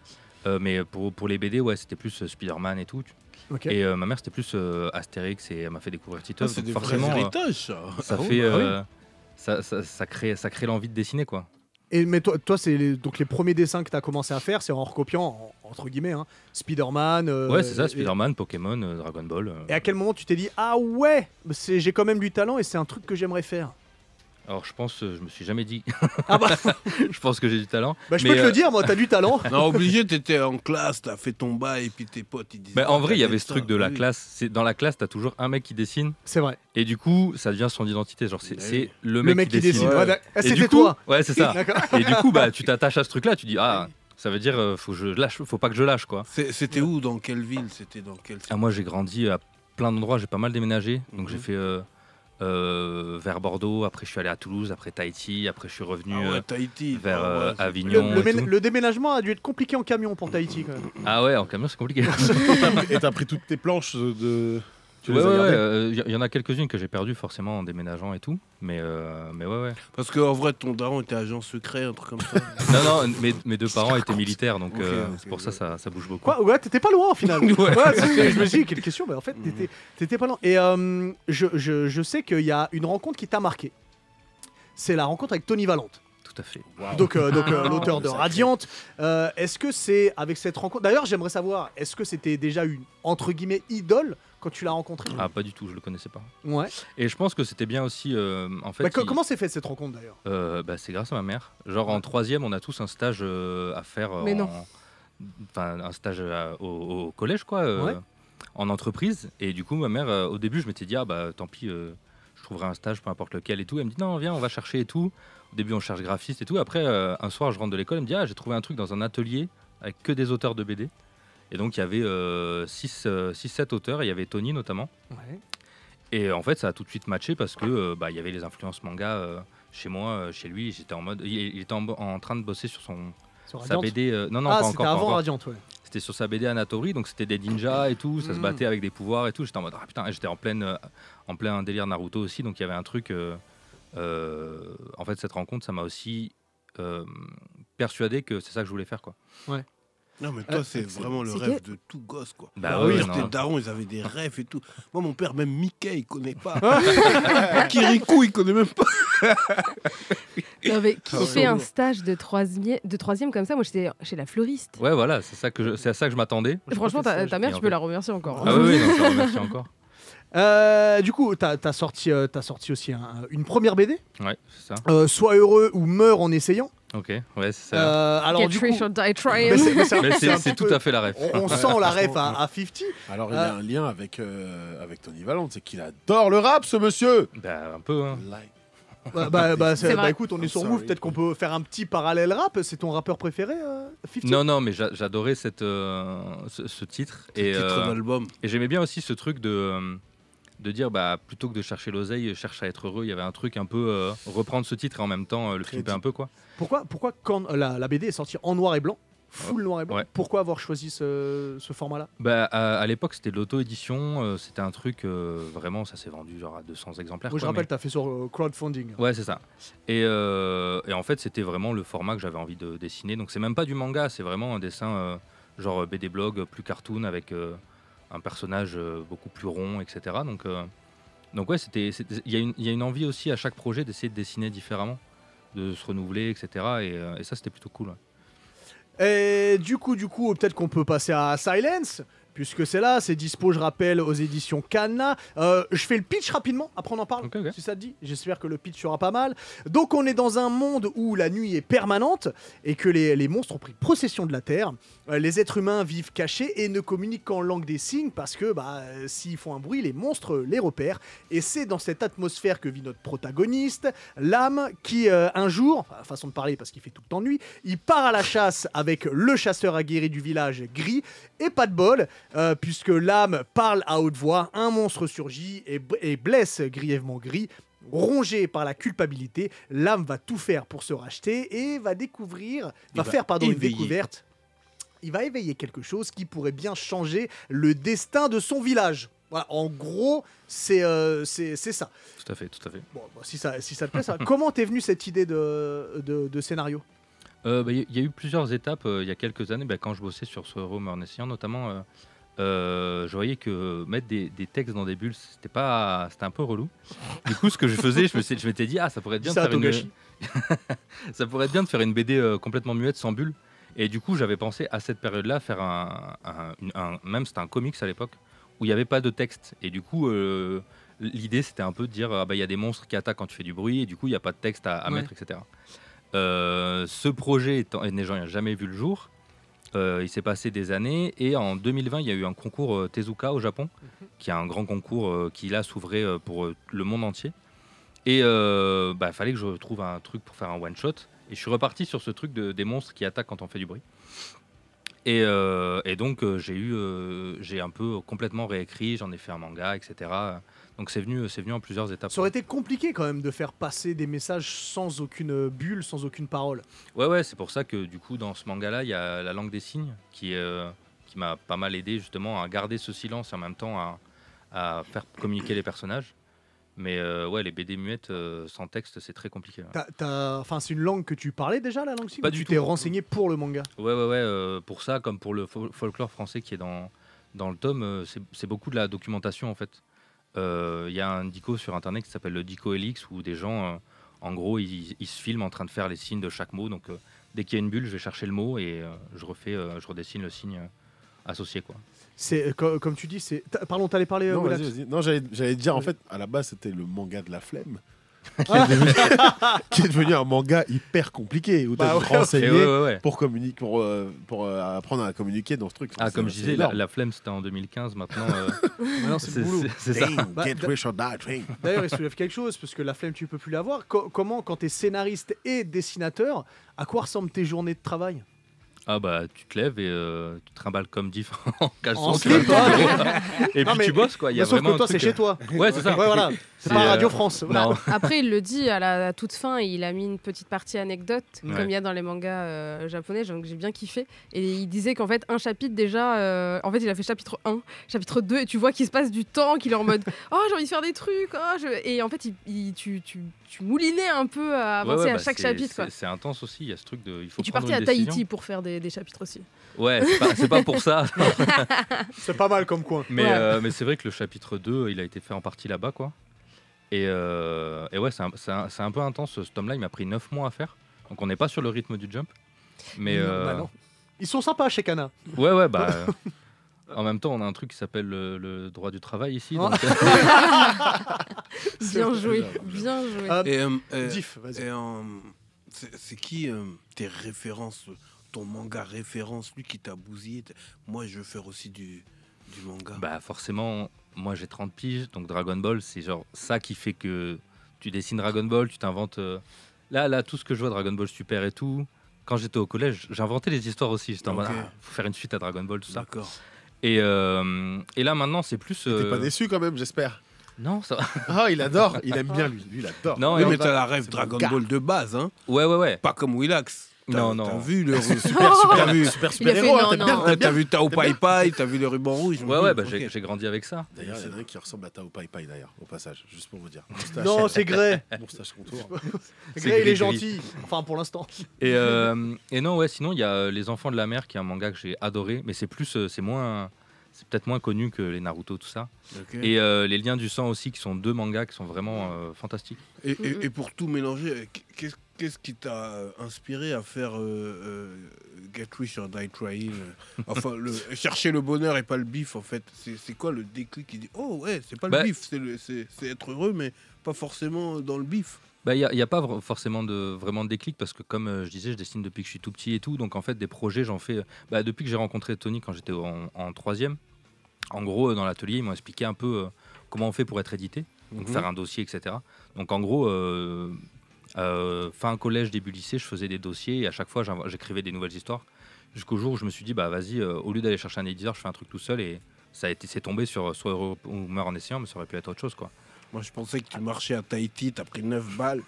Mais pour les BD, ouais, c'était plus Spider-Man et tout. Ok. Et ma mère, c'était plus Astérix et elle m'a fait découvrir Ah, Titeuf. c'est donc des forcément, vrais héritages, ça. ça Ah fait, ouais, ça crée l'envie de dessiner quoi. Mais toi c'est donc les premiers dessins que tu as commencé à faire, c'est en recopiant, entre guillemets, hein, Spider-Man. Ouais, c'est ça, et- Spider-Man, Pokémon, Dragon Ball. Et à quel moment tu t'es dit, ah ouais, j'ai quand même du talent et c'est un truc que j'aimerais faire? Alors je pense, je me suis jamais dit. Ah bah, Je pense que j'ai du talent. bah je Mais, peux te le dire, moi, t'as du talent. Non, obligé, t'étais en classe, t'as fait ton bail, et puis tes potes, ils disaient. Bah, en ah, vrai, il y t'as avait fait ce truc ça. de la Oui. classe. Dans la classe, t'as toujours un mec qui dessine. C'est vrai. Et du coup, ça devient son identité. Genre, Ouais. c'est le Le mec qui dessine. Ouais. Ouais, ah, Et c'était du coup, toi. ouais, c'est ça. D'accord. Et du coup, tu t'attaches à ce truc-là. Tu dis, ah, ça veut dire, faut pas que je lâche, quoi. C'était où, dans quelle ville? C'était dans quelle. Ah, moi, j'ai grandi à plein d'endroits. J'ai pas mal déménagé. Donc, Mhm. j'ai fait vers Bordeaux. Après, je suis allé à Toulouse. Après, Tahiti. Après, je suis revenu Ah ouais, Tahiti. vers Ah ouais, c'est- Avignon. et tout. Le déménagement a dû être compliqué en camion pour Tahiti, quand même. Ah ouais, en camion, c'est compliqué. Et t'as pris toutes tes planches de. Tu Ouais, les as ouais, gardées y en a quelques-unes que j'ai perdues forcément en déménageant et tout. Mais ouais. Parce qu'en vrai, ton daron était agent secret, un truc comme ça. Non, mes deux parents étaient militaires, donc Ok, c'est pour ok. ça bouge beaucoup. Quoi? Ouais, t'étais pas loin, au final. Ouais. Je me suis dit, quelle question, mais en fait, t'étais pas loin. Et je sais qu'il y a une rencontre qui t'a marqué. C'est la rencontre avec Tony Valente. Tout à fait. Donc, Ah. l'auteur de Sacré. Radiant. Est-ce que c'est avec cette rencontre... D'ailleurs, j'aimerais savoir, est-ce que c'était déjà une, entre guillemets, idole quand tu l'as rencontré? Ah, pas du tout, je le connaissais pas. Ouais. Et je pense que c'était bien aussi, en fait. Bah, comment s'est fait cette rencontre, d'ailleurs? C'est grâce à ma mère. Genre en troisième, on a tous un stage à faire. Mais non. Enfin, un stage au collège, quoi, Ouais. en entreprise. Et du coup, ma mère, au début, je m'étais dit, ah bah tant pis, je trouverai un stage, peu importe lequel et tout. Elle me dit, non, viens, on va chercher et tout. Au début, on cherche graphiste et tout. Après, un soir, je rentre de l'école, elle me dit, ah, j'ai trouvé un truc dans un atelier avec que des auteurs de BD. Et donc, il y avait 6-7 auteurs, et il y avait Tony notamment. Ouais. Et en fait, ça a tout de suite matché parce que il y avait les influences manga chez moi, chez lui. J'étais en mode, il était en train de bosser sur Sur sa Radiant? BD. Non, Ah, pas c'était encore. pas avant encore. Radiant, ouais. C'était sur sa BD Anatori, donc c'était des ninjas et tout. Ça se Mm. battait avec des pouvoirs et tout. J'étais en mode, ah putain, et j'étais en plein délire Naruto aussi. Donc il y avait un truc. En fait, cette rencontre, ça m'a aussi persuadé que c'est ça que je voulais faire, quoi. Non, mais toi, c'est vraiment le c'est rêve de tout gosse, quoi. Bah oui, ouais, tes non. darons, ils avaient des rêves et tout. Moi, mon père, même Mickey, il connaît pas. Kirikou, il connaît même pas. Non, mais qui Ah ouais. fait un stage de troisième comme ça? Moi, j'étais chez la fleuriste. Ouais, voilà, c'est à ça que je m'attendais. Franchement, ta mère, Et tu en peux fait- la remercier encore. Ah oui, non, je la remercie encore. Du coup, t'as sorti aussi une première BD, Ouais, c'est ça. Sois heureux ou meurs en essayant. Ok, ouais, c'est ça. Alors, Get du coup, rich or die mais trying. Mais c'est un c'est petit tout peu- à fait la ref. On sent la ref à 50. Alors, il y a un lien avec Tony Valente, c'est qu'il adore le rap, ce monsieur. Bah, un peu, hein. C'est vrai. Écoute, on est sur I'm Move, sorry. peut-être qu'on peut faire un petit parallèle rap. C'est ton rappeur préféré, 50? Non, mais j'adorais ce titre. Et, Titre d'album. et j'aimais bien aussi ce truc de dire, bah, plutôt que de chercher l'oseille, cherche à être heureux. Il y avait un truc un peu reprendre ce titre et en même temps le Très flipper un peu, quoi. Pourquoi quand la BD est sortie en noir et blanc, full noir et blanc, Ouais. pourquoi avoir choisi ce format-là? Bah, à l'époque, c'était de l'auto-édition. C'était un truc, vraiment, ça s'est vendu genre à 200 exemplaires. Moi, je quoi, rappelle, t'as fait sur crowdfunding. Ouais, c'est ça. Et en fait, c'était vraiment le format que j'avais envie de dessiner. Donc, c'est même pas du manga, c'est vraiment un dessin genre BD blog, plus cartoon, avec un personnage beaucoup plus rond, etc. Donc ouais, il y a une envie aussi à chaque projet d'essayer de dessiner différemment, de se renouveler, etc. Et ça, c'était plutôt cool. Ouais. Et du coup, peut-être qu'on peut passer à Silence, puisque c'est dispo, je rappelle, aux éditions Kana. Je fais le pitch rapidement, après on en parle, Ok. si ça te dit. J'espère que le pitch sera pas mal. Donc on est dans un monde où la nuit est permanente et que les monstres ont pris possession de la Terre. Les êtres humains vivent cachés et ne communiquent qu'en langue des signes parce que s'ils font un bruit, les monstres les repèrent. Et c'est dans cette atmosphère que vit notre protagoniste, l'âme, qui un jour, façon de parler parce qu'il fait tout le temps nuit, il part à la chasse avec le chasseur aguerri du village, Gris, et pas de bol, puisque l'âme parle à haute voix, un monstre surgit et blesse grièvement Gris. Rongé par la culpabilité, l'âme va tout faire pour se racheter et va faire une découverte. Il va éveiller quelque chose qui pourrait bien changer le destin de son village. Voilà, en gros, c'est ça. Tout à fait. Bon, si ça te plaît, ça. Comment t'es venue cette idée de scénario ? Il y a eu plusieurs étapes il y a quelques années, quand je bossais sur ce Home Omniscient notamment. Je voyais que mettre des textes dans des bulles, c'était un peu relou. Du coup, ce que je faisais, je m'étais dit, ça pourrait être bien de faire ça pourrait être bien de faire une BD complètement muette sans bulles. Et du coup, j'avais pensé à cette période-là faire même c'était un comics à l'époque où il n'y avait pas de texte. Et du coup, l'idée c'était un peu de dire, il y a des monstres qui attaquent quand tu fais du bruit et du coup, il n'y a pas de texte à mettre, etc. Ce projet il n'a jamais vu le jour. Il s'est passé des années et en 2020 il y a eu un concours Tezuka au Japon qui est un grand concours qui là s'ouvrait pour le monde entier et fallait que je trouve un truc pour faire un one shot et je suis reparti sur ce truc des monstres qui attaquent quand on fait du bruit et donc j'ai un peu complètement réécrit, j'en ai fait un manga, etc. Donc c'est venu en plusieurs étapes. Ça aurait été compliqué quand même de faire passer des messages sans aucune bulle, sans aucune parole. Ouais, c'est pour ça que du coup dans ce manga-là, il y a la langue des signes qui m'a pas mal aidé justement à garder ce silence et en même temps à faire communiquer les personnages. Mais les BD muettes sans texte, c'est très compliqué. Ouais. C'est une langue que tu parlais déjà, la langue signe ? Pas du tu tout. t'es renseigné pour le manga ? Ouais, pour ça, comme pour le folklore français qui est dans le tome, c'est beaucoup de la documentation en fait. Il y a un dico sur internet qui s'appelle le Dico Helix où des gens, en gros, ils se filment en train de faire les signes de chaque mot. Donc, dès qu'il y a une bulle, je vais chercher le mot et je redessine le signe associé, quoi. C'est comme tu dis, pardon, t'allais parler. Non, Willax. vas-y. Non, j'allais dire, en fait, à la base, c'était le manga de la flemme. Qui est devenu un manga hyper compliqué où tu as dû te renseigner pour communiquer, pour apprendre à communiquer dans ce truc. Comme je disais, la flemme c'était en 2015, maintenant Maintenant, c'est le boulot. c'est ça. Get rich or die trying. D'ailleurs, il soulève quelque chose, parce que la flemme, tu peux plus l'avoir. Comment, quand t'es scénariste et dessinateur, à quoi ressemblent tes journées de travail ? Tu te lèves et tu te trimbales comme Diff en caleçon. En slip, et puis tu bosses, quoi. Il y a sauf vraiment que toi, un truc, c'est chez toi. Ouais, c'est ça. Ouais, voilà. C'est pas Radio France. Non. Après, il le dit à la toute fin, il a mis une petite partie anecdote, Ouais. comme il y a dans les mangas japonais, donc j'ai bien kiffé. Et il disait qu'en fait, un chapitre déjà, en fait, il a fait chapitre 1, chapitre 2, et tu vois qu'il se passe du temps, qu'il est en mode « Oh, j'ai envie de faire des trucs Et en fait, tu moulinais un peu à avancer à chaque chapitre. Quoi. C'est intense aussi, il y a ce truc de... Il faut Et tu prendre partais une à Tahiti décision. pour faire des chapitres aussi. Ouais, c'est pas pour ça. C'est pas mal comme coin. Mais c'est vrai que le chapitre 2, il a été fait en partie là-bas, quoi. Et ouais, c'est un peu intense, ce tome-là, il m'a pris 9 mois à faire. Donc on n'est pas sur le rythme du Jump. Mais Non. Ils sont sympas chez Kana. Ouais, en même temps, on a un truc qui s'appelle le droit du travail ici. Donc... Bien joué, bien joué. Diff, vas-y. C'est qui tes références, ton manga référence, lui qui t'a bousillé Moi, je veux faire aussi du manga. Forcément, moi j'ai 30 piges, donc Dragon Ball, c'est genre ça qui fait que tu dessines Dragon Ball, tu t'inventes... Là, tout ce que je vois, Dragon Ball Super et tout, quand j'étais au collège, j'inventais les histoires aussi. J'étais en mode, faut faire une suite à Dragon Ball, tout ça. D'accord. Et là, maintenant, c'est plus... T'es pas déçu quand même, j'espère. Non, ça... Il adore, il aime bien lui il adore. Non, Oui, mais t'as la rêve Dragon Ball de base, hein. Ouais. Pas comme Willax. Non. T'as vu le Super super-héros, non, t'aimes bien. T'as vu Tao Pai Pai, t'as vu le ruban rouge. Ouais, j'ai grandi avec ça. D'ailleurs, il y en a un qui ressemble à Tao Pai Pai d'ailleurs, au passage, juste pour vous dire. Non, c'est Grey. Moustache contour. Grey, il est gris. gentil. Enfin, pour l'instant. Et non, sinon, il y a Les Enfants de la Mer, qui est un manga que j'ai adoré, mais c'est c'est peut-être moins connu que les Naruto, tout ça. Ok. Et les Liens du sang aussi, qui sont 2 mangas qui sont vraiment fantastiques. Et pour tout mélanger, qu'est-ce qui t'a inspiré à faire Get Rich or Die Trying Enfin, chercher le bonheur et pas le bif, en fait. C'est quoi le déclic qui dit oh ouais, c'est pas le bif, c'est être heureux, mais pas forcément dans le bif. Il n'y a pas forcément vraiment de déclic parce que, comme je disais, je dessine depuis que je suis tout petit et tout. Donc, en fait, des projets, j'en fais depuis que j'ai rencontré Tony quand j'étais en 3e. En gros, dans l'atelier, ils m'ont expliqué un peu comment on fait pour être édité, donc faire un dossier, etc. Donc, en gros, fin collège, début lycée, je faisais des dossiers et à chaque fois, j'écrivais des nouvelles histoires. Jusqu'au jour où je me suis dit, bah vas-y, au lieu d'aller chercher un éditeur, je fais un truc tout seul et c'est tombé sur Soit heureux ou meurt en essayant, mais ça aurait pu être autre chose, quoi. Moi, je pensais que tu marchais à Tahiti, t'as pris 9 balles.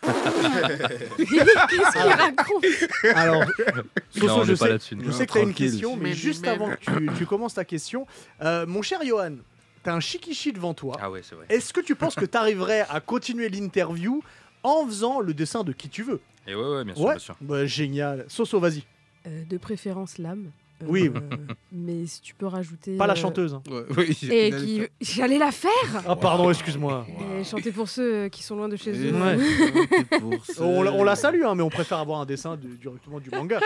Qu'est-ce qu'il raconte? Alors, Non, Soso, on je n'est pas sais, là-dessus. je sais que tu as une Tranquille. question, mais juste avant que tu commences ta question, mon cher Johan, tu as un shikishi devant toi. Ah ouais, c'est vrai. Est-ce que tu penses que tu arriverais à continuer l'interview en faisant le dessin de qui tu veux? Et ouais, bien sûr, Ouais, bien sûr. bah, génial. Soso, vas-y. De préférence l'âme. Oui. Mais si tu peux rajouter. Pas la chanteuse. Hein. Ouais, oui, Et il allait qui. faire- J'allais la faire. Ah, pardon, excuse-moi. Et chanter pour ceux qui sont loin de chez eux. Ouais. Pour ça. On la salue, hein, mais on préfère avoir un dessin directement du manga.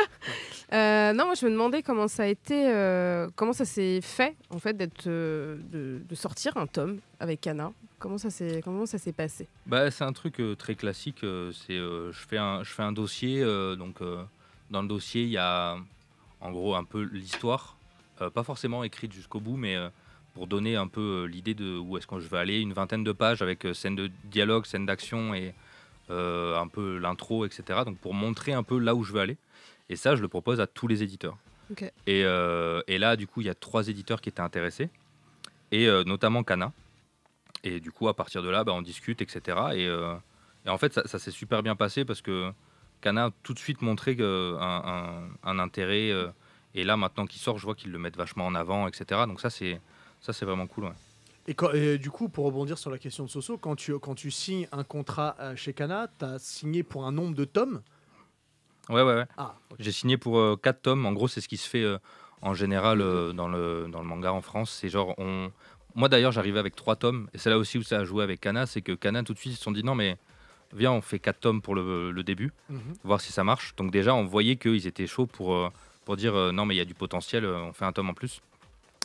Non, moi je me demandais comment ça a été, comment ça s'est fait en fait de sortir un tome avec Kana. Comment ça s'est passé? C'est un truc très classique. Je fais un dossier. Dans le dossier, il y a en gros un peu l'histoire, pas forcément écrite jusqu'au bout, mais pour donner un peu l'idée de où est-ce que je veux aller. Une 20aine de pages avec scènes de dialogue, scènes d'action et un peu l'intro, etc. Donc pour montrer un peu là où je veux aller. Et ça, je le propose à tous les éditeurs. Ok. Et là, du coup, il y a 3 éditeurs qui étaient intéressés, et notamment Kana. Et du coup, à partir de là, on discute, etc. Et en fait, ça s'est super bien passé parce que Kana a tout de suite montré un intérêt. Et là, maintenant qu'il sort, je vois qu'ils le mettent vachement en avant, etc. Donc ça, c'est vraiment cool. Ouais. Et du coup, pour rebondir sur la question de Soso, quand tu signes un contrat chez Kana, tu as signé pour un nombre de tomes? Ouais. Ah, ok. J'ai signé pour 4 tomes. En gros, c'est ce qui se fait en général dans le manga en France. C'est genre, moi d'ailleurs, j'arrivais avec 3 tomes. Et c'est là aussi où ça a joué avec Kana. C'est que Kana, tout de suite, ils se sont dit non, mais viens, on fait 4 tomes pour le début, voir si ça marche. Donc déjà, on voyait qu'ils étaient chauds pour dire non, mais il y a du potentiel, on fait un tome en plus.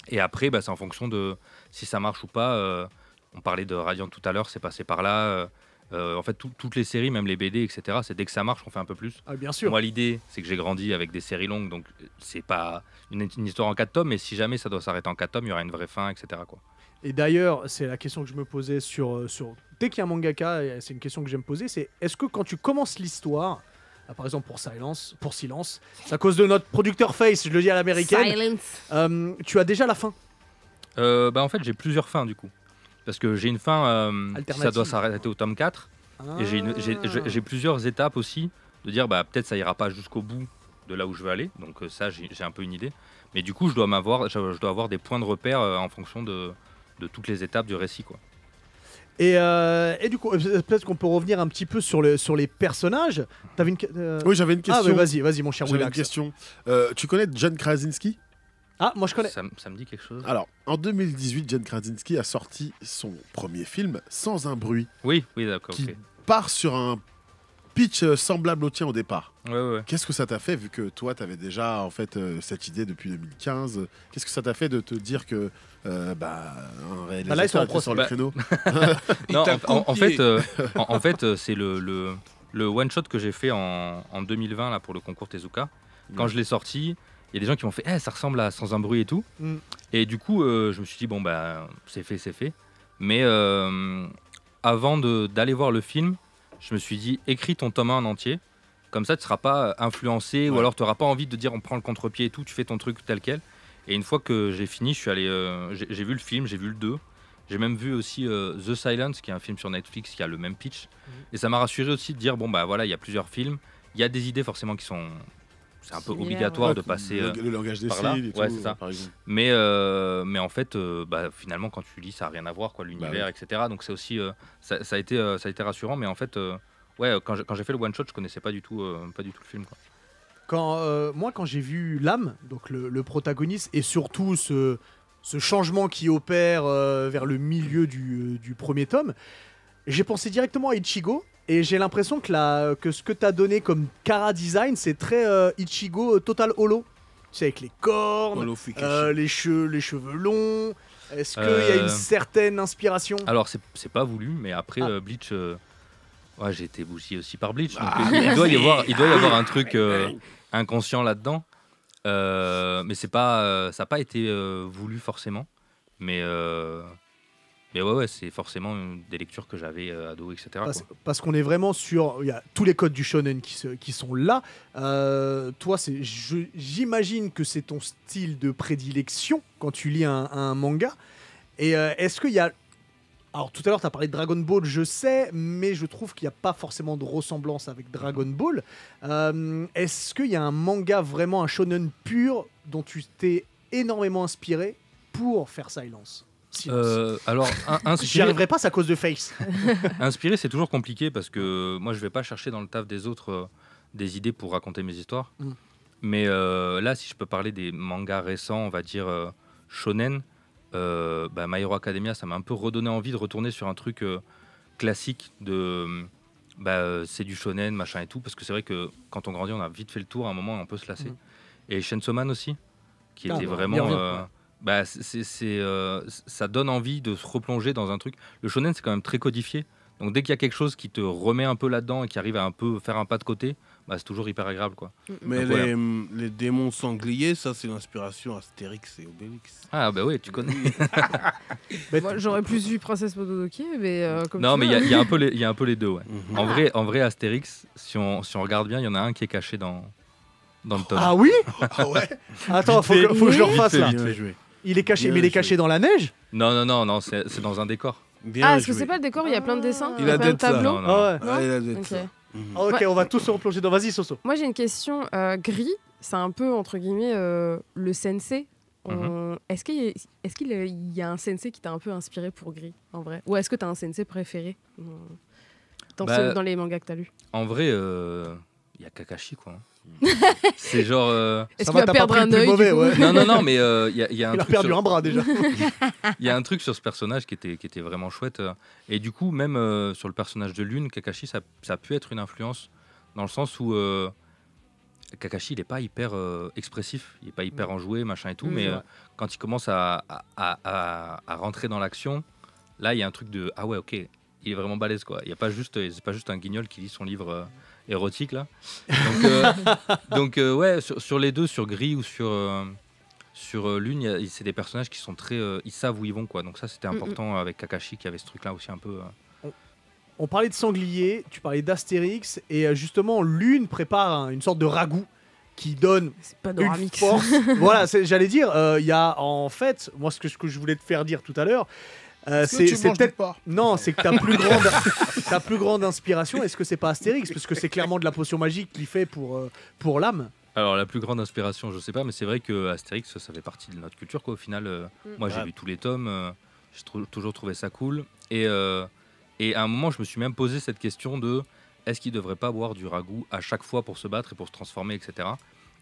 Et après, c'est en fonction de si ça marche ou pas. On parlait de Radiant tout à l'heure, c'est passé par là. En fait, toutes les séries, même les BD, etc., c'est dès que ça marche, on fait un peu plus. Ah, bien sûr. Moi, l'idée, c'est que j'ai grandi avec des séries longues, donc c'est pas une histoire en 4 tomes, mais si jamais ça doit s'arrêter en 4 tomes, il y aura une vraie fin, etc., quoi. Et d'ailleurs, c'est la question que je me posais sur dès qu'il y a un mangaka, et c'est une question que j'aime poser, c'est est-ce que quand tu commences l'histoire, par exemple pour Silence, c'est à cause de notre producteur Face, je le dis à l'américaine, Silence. tu as déjà la fin. En fait, j'ai plusieurs fins, du coup. Parce que j'ai une fin, ça doit Alternative. s'arrêter au tome 4, et j'ai plusieurs étapes aussi, de dire, peut-être ça ira pas jusqu'au bout de là où je veux aller, donc ça, j'ai un peu une idée. Mais du coup, je dois avoir des points de repère en fonction de toutes les étapes du récit, quoi. Et du coup, peut-être qu'on peut revenir un petit peu sur les personnages. T'avais Oui, j'avais une question. Ah, vas-y, mon cher J'avais une Willax. question. Tu connais John Krasinski? Ah, moi je connais. Ça me dit quelque chose. Alors, en 2018, John Krasinski a sorti son premier film, Sans un bruit, Oui, d'accord, qui ok. part sur un pitch semblable au tien au départ. Ouais. Qu'est-ce que ça t'a fait, vu que toi, tu avais déjà en fait cette idée depuis 2015? Qu'est-ce que ça t'a fait de te dire que un réalisateur là, ils sont en était sur le procès. créneau? Non, t'a en copié. fait, en fait, c'est le one shot que j'ai fait en 2020 là pour le concours Tezuka. Quand je l'ai sorti, il y a des gens qui m'ont fait ça ressemble à Sans un bruit et tout. Mm. Et du coup, je me suis dit c'est fait. Mais avant d'aller voir le film, je me suis dit écris ton tome 1 en entier. Comme ça, tu ne seras pas influencé, ou Ouais. alors tu n'auras pas envie de dire on prend le contre-pied et tout, tu fais ton truc tel quel. Et une fois que j'ai fini, je suis allé, j'ai vu le film, j'ai vu le 2. J'ai même vu aussi The Silence, qui est un film sur Netflix qui a le même pitch. Et ça m'a rassuré aussi de dire voilà, il y a plusieurs films, il y a des idées forcément qui sont. C'est un peu Similaires, obligatoire Ouais, de passer. le langage des par là. signes et tout, Ouais, c'est ça. par exemple. Mais en fait, finalement, quand tu lis, ça n'a rien à voir, quoi, l'univers, oui. etc. Donc c'est aussi, ça a été rassurant. Mais en fait, quand j'ai fait le one shot, je connaissais pas du tout le film, quoi. Quand j'ai vu l'âme, donc le protagoniste, et surtout ce ce changement qui opère vers le milieu du premier tome, j'ai pensé directement à Ichigo. Et j'ai l'impression que ce que tu as donné comme Kara design, c'est très Ichigo Total Holo. Tu sais, avec les cornes, les cheveux longs. Est-ce qu'il y a une certaine inspiration? Alors, c'est pas voulu, mais après Bleach, ouais, j'ai été bousillé aussi par Bleach. Donc, il doit y avoir un truc inconscient là-dedans. Mais ça n'a pas été voulu forcément. Mais ouais, c'est forcément des lectures que j'avais ado, etc. Parce qu'on est vraiment sur... Il y a tous les codes du shonen qui sont là. Toi, j'imagine que c'est ton style de prédilection quand tu lis un manga. Et est-ce qu'il y a... Alors tout à l'heure, tu as parlé de Dragon Ball, je sais, mais je trouve qu'il n'y a pas forcément de ressemblance avec Dragon Ball. Est-ce qu'il y a un manga, vraiment un shonen pur, dont tu t'es énormément inspiré pour faire Silence? Alors, j'y arriverai pas, c'est à cause de Face. Inspiré, c'est toujours compliqué parce que moi, je vais pas chercher dans le taf des autres des idées pour raconter mes histoires. Mais là, si je peux parler des mangas récents, on va dire shonen, My Hero Academia, ça m'a un peu redonné envie de retourner sur un truc classique de c'est du shonen, machin et tout, parce que c'est vrai que quand on grandit, on a vite fait le tour, à un moment, on peut se lasser. Et Chainsaw Man aussi, qui était vraiment... ça donne envie de se replonger dans un truc. Le shonen, c'est quand même très codifié. Donc dès qu'il y a quelque chose qui te remet un peu là-dedans et qui arrive à un peu faire un pas de côté, c'est toujours hyper agréable, quoi. Mais donc, les démons sangliers, ça c'est l'inspiration Astérix et Obélix. Ah bah oui, tu connais. Moi, j'aurais plus vu Princesse Mononoke, mais comme non, mais il y a un peu les deux, ouais. En vrai, Astérix, si on regarde bien, il y en a un qui est caché dans le tome. Ah oui? Ah ouais. Attends, faut que je le refasse là. Il est caché, mais il est caché dans la neige? Non, c'est dans un décor. Est-ce que c'est pas le décor? Il y a plein de dessins, il a plein de tableaux. Ok, on va tous se replonger dans. Vas-y, Soso. Moi, j'ai une question. Gris, c'est un peu entre guillemets le sensei. Est-ce qu'il y a un sensei qui t'a un peu inspiré pour Gris, en vrai? Ou est-ce que t'as un sensei préféré dans les mangas que t'as lus? En vrai, il y a Kakashi, quoi. C'est genre. Est-ce qu'il va perdre un œil? Non, mais il y a un il a truc perdu un bras déjà. Il y a un truc sur ce personnage qui était vraiment chouette. Et du coup, même sur le personnage de Lune, Kakashi, ça a pu être une influence dans le sens où Kakashi, il n'est pas hyper expressif, il n'est pas hyper enjoué, machin et tout, mais quand il commence à rentrer dans l'action, là, il y a un truc de ah ouais, ok, il est vraiment balèze, quoi. C'est pas juste un guignol qui lit son livre érotique là. Donc ouais, sur les deux, sur Gris ou sur Lune, c'est des personnages qui sont très, ils savent où ils vont, quoi. Donc ça, c'était important avec Kakashi qui avait ce truc là aussi un peu. On parlait de sanglier, tu parlais d'Astérix, et justement, Lune prépare une sorte de ragoût qui donne une force. Voilà, j'allais dire, il y a en fait, moi ce que je voulais te faire dire tout à l'heure, c'est peut-être non, c'est que ta plus grande inspiration, est-ce que c'est pas Astérix, parce que c'est clairement de la potion magique qu'il fait pour l'âme. Alors la plus grande inspiration, je sais pas, mais c'est vrai que Astérix, ça fait partie de notre culture, quoi. Au final, moi j'ai lu tous les tomes, j'ai toujours trouvé ça cool, et à un moment, je me suis même posé cette question de est-ce qu'il ne devrait pas boire du ragoût à chaque fois pour se battre et pour se transformer, etc.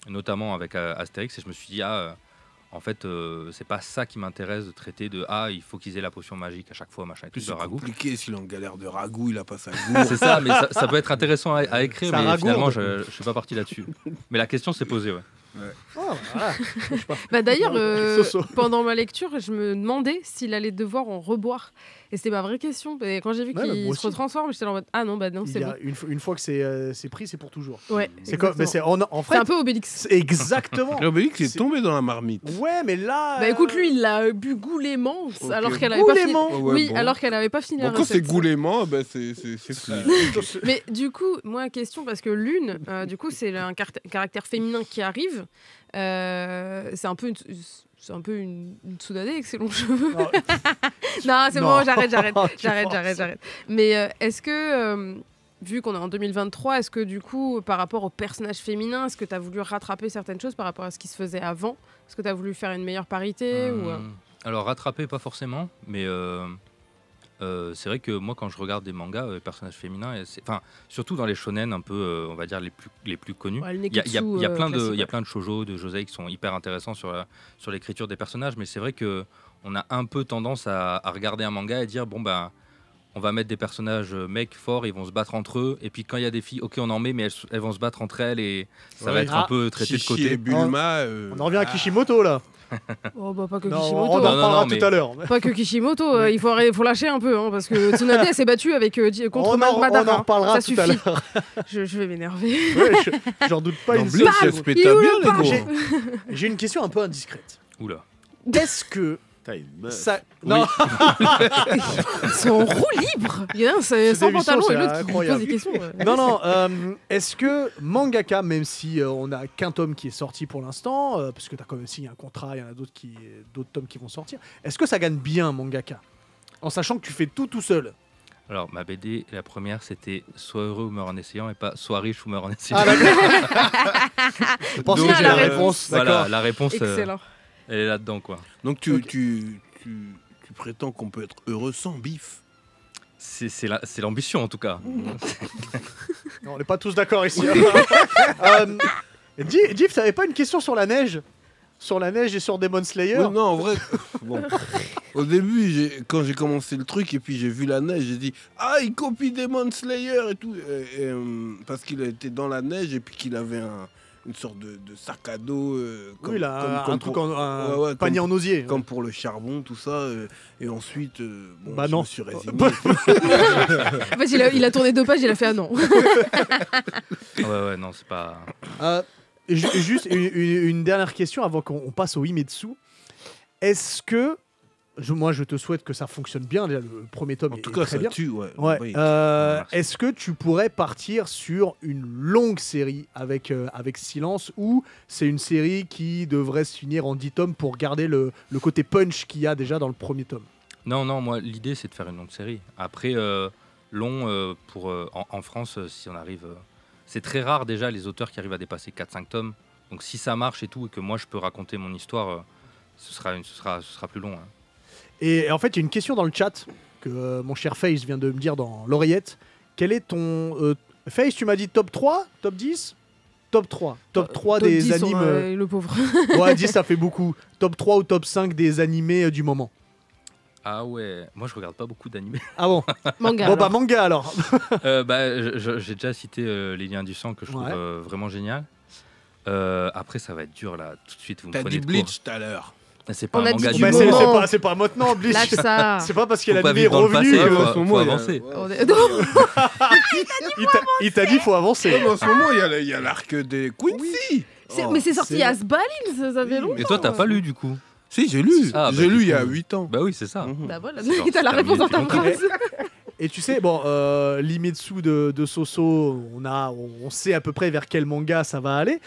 Notamment avec Astérix. Et je me suis dit, en fait, c'est pas ça qui m'intéresse de traiter de il faut qu'ils aient la potion magique à chaque fois, machin. C'est compliqué, s'il est en galère de ragoût, il a pas sa goût. C'est ça, mais ça peut être intéressant à écrire, mais ragoût, finalement, je suis pas parti là-dessus. Mais la question s'est posée, ouais. Oh, voilà. D'ailleurs, pendant ma lecture, je me demandais s'il allait devoir en reboire. Et c'était ma vraie question. Et quand j'ai vu qu'il se retransforme, j'étais en mode non, c'est bon. Une fois que c'est pris, c'est pour toujours. Ouais. C'est en fait, c'est un peu Obélix. Exactement. Obélix est tombé dans la marmite. Ouais, mais là. Écoute, lui, il l'a bu goulément, alors qu'elle avait pas fini. Oui, alors qu'elle avait pas fini. Quand c'est goulément, c'est. Mais du coup, moi, question, parce que Lune, du coup, c'est un caractère féminin qui arrive. C'est un peu une Tsunade avec ses longs cheveux. Non, c'est bon, j'arrête. Mais est-ce que, vu qu'on est en 2023, est-ce que du coup, par rapport au personnage féminin, est-ce que tu as voulu rattraper certaines choses par rapport à ce qui se faisait avant? Est-ce que tu as voulu faire une meilleure parité Alors, rattraper, pas forcément, mais c'est vrai que moi, quand je regarde des mangas, personnages féminins, enfin, surtout dans les shonen un peu, on va dire les plus connus, Ouais, le il y a neketsu, plein de, classique, il y a ouais. plein de shoujo, de josei qui sont hyper intéressants sur l'écriture des personnages, mais c'est vrai que on a un peu tendance à regarder un manga et dire bon ben, on va mettre des personnages mecs forts, ils vont se battre entre eux, et puis quand il y a des filles, ok, on en met, mais elles vont se battre entre elles et ça va être un peu traité de Chichi côté. et Bulma. On en revient à Kishimoto là. Oh, bah, pas que Non, Kishimoto. on en Non, reparlera mais- tout à l'heure. Pas que Kishimoto, il faut lâcher un peu, hein, parce que Tsunade elle s'est battue avec, contre On en Madara. reparlera Ça tout à suffit. l'heure. Je vais m'énerver. Ouais, j'en doute pas une D'emblée, seule ça seconde. se péta Il bien, est où, les le gros. J'ai une question un peu indiscrète. Oula. Est-ce que T'as une meuf. ça... Oui. Non, Ils sont en roue libre. Il y en a un, c'est Cette sans émission, pantalon c'est et l'autre qui pose incroyable. des questions. non, est-ce que mangaka, même si on n'a qu'un tome qui est sorti pour l'instant, parce que tu as quand même signé un contrat, il y en a d'autres tomes qui vont sortir, est-ce que ça gagne bien mangaka en sachant que tu fais tout seul? Alors, ma BD, la première, c'était Sois heureux ou meurs en essayant, et pas Sois riche ou meurs en essayant. Ah d'accord. Je pense Donc, que j'ai la la réponse. réponse. Voilà, D'accord. la réponse, Excellent. elle est là-dedans, quoi. Donc Ok. tu prétends qu'on peut être heureux sans bif. C'est l'ambition, en tout cas. Non, on n'est pas tous d'accord ici. Div, t'avais pas une question sur la neige? Sur la neige et sur Demon Slayer? Oui, non, en vrai, bon. Au début, quand j'ai commencé le truc et puis j'ai vu la neige, j'ai dit ah, il copie Demon Slayer et tout, parce qu'il était dans la neige et puis qu'il avait une sorte de sac à dos, Oui, là, un truc un ouais, panier en osier. comme pour le charbon, tout ça. Et ensuite, bon, Bah je non. me suis résigné. En fait, il a tourné 2 pages, il a fait ah non. Ouais, non, c'est pas. Juste une dernière question avant qu'on passe au Himetsu. Est-ce que, moi je te souhaite que ça fonctionne bien, déjà, le premier tome En est tout cas, très ça bien. tue, ouais. Ouais. Oui. Merci. Est-ce que tu pourrais partir sur une longue série avec Silence, ou c'est une série qui devrait se finir en 10 tomes pour garder le côté punch qu'il y a déjà dans le premier tome? Non, moi, l'idée, c'est de faire une longue série. Après, long, en France, si on arrive. C'est très rare déjà les auteurs qui arrivent à dépasser 4-5 tomes. Donc si ça marche et tout, et que moi je peux raconter mon histoire, ce sera plus long. Hein. Et en fait, il y a une question dans le chat que mon cher Face vient de me dire dans l'oreillette. Quel est ton... Face, tu m'as dit top 3? Top 10? Top 3. Top 3 Top des 10, animes... le pauvre. Ouais, 10, ça fait beaucoup. Top 3 ou top 5 des animés du moment? Ah ouais, moi je regarde pas beaucoup d'animés. Ah bon? Manga. Bon, alors. bah manga alors. J'ai déjà cité Les Liens du Sang que je trouve Ouais. vraiment génial. Après ça va être dur là, tout de suite vous me T'as prenez dit de court. Bleach tout à l'heure. C'est pas On un a manga dit du du Mais moment. c'est pas maintenant, Bleach. Lâche ça. C'est pas parce qu'il y a Faut pas l'animé vivre dans le revenu passé, que... en ce moment, faut il y a- avancer. Il t'a dit faut avancer. Comme en ce moment, il y a l'arc des Quincy. Oh. Mais c'est sorti c'est- à Asbalin, ça fait longtemps. Et toi t'as pas lu du coup? Si, j'ai lu. Ah, bah, j'ai lu du il y a coup. 8 ans. Bah oui, c'est ça. Mhm. Bah voilà, C'est t'as la terminé réponse dans ta depuis longtemps. phrase. Et tu sais, bon, l'Himetsu de Soso, on sait à peu près vers quel manga ça va aller.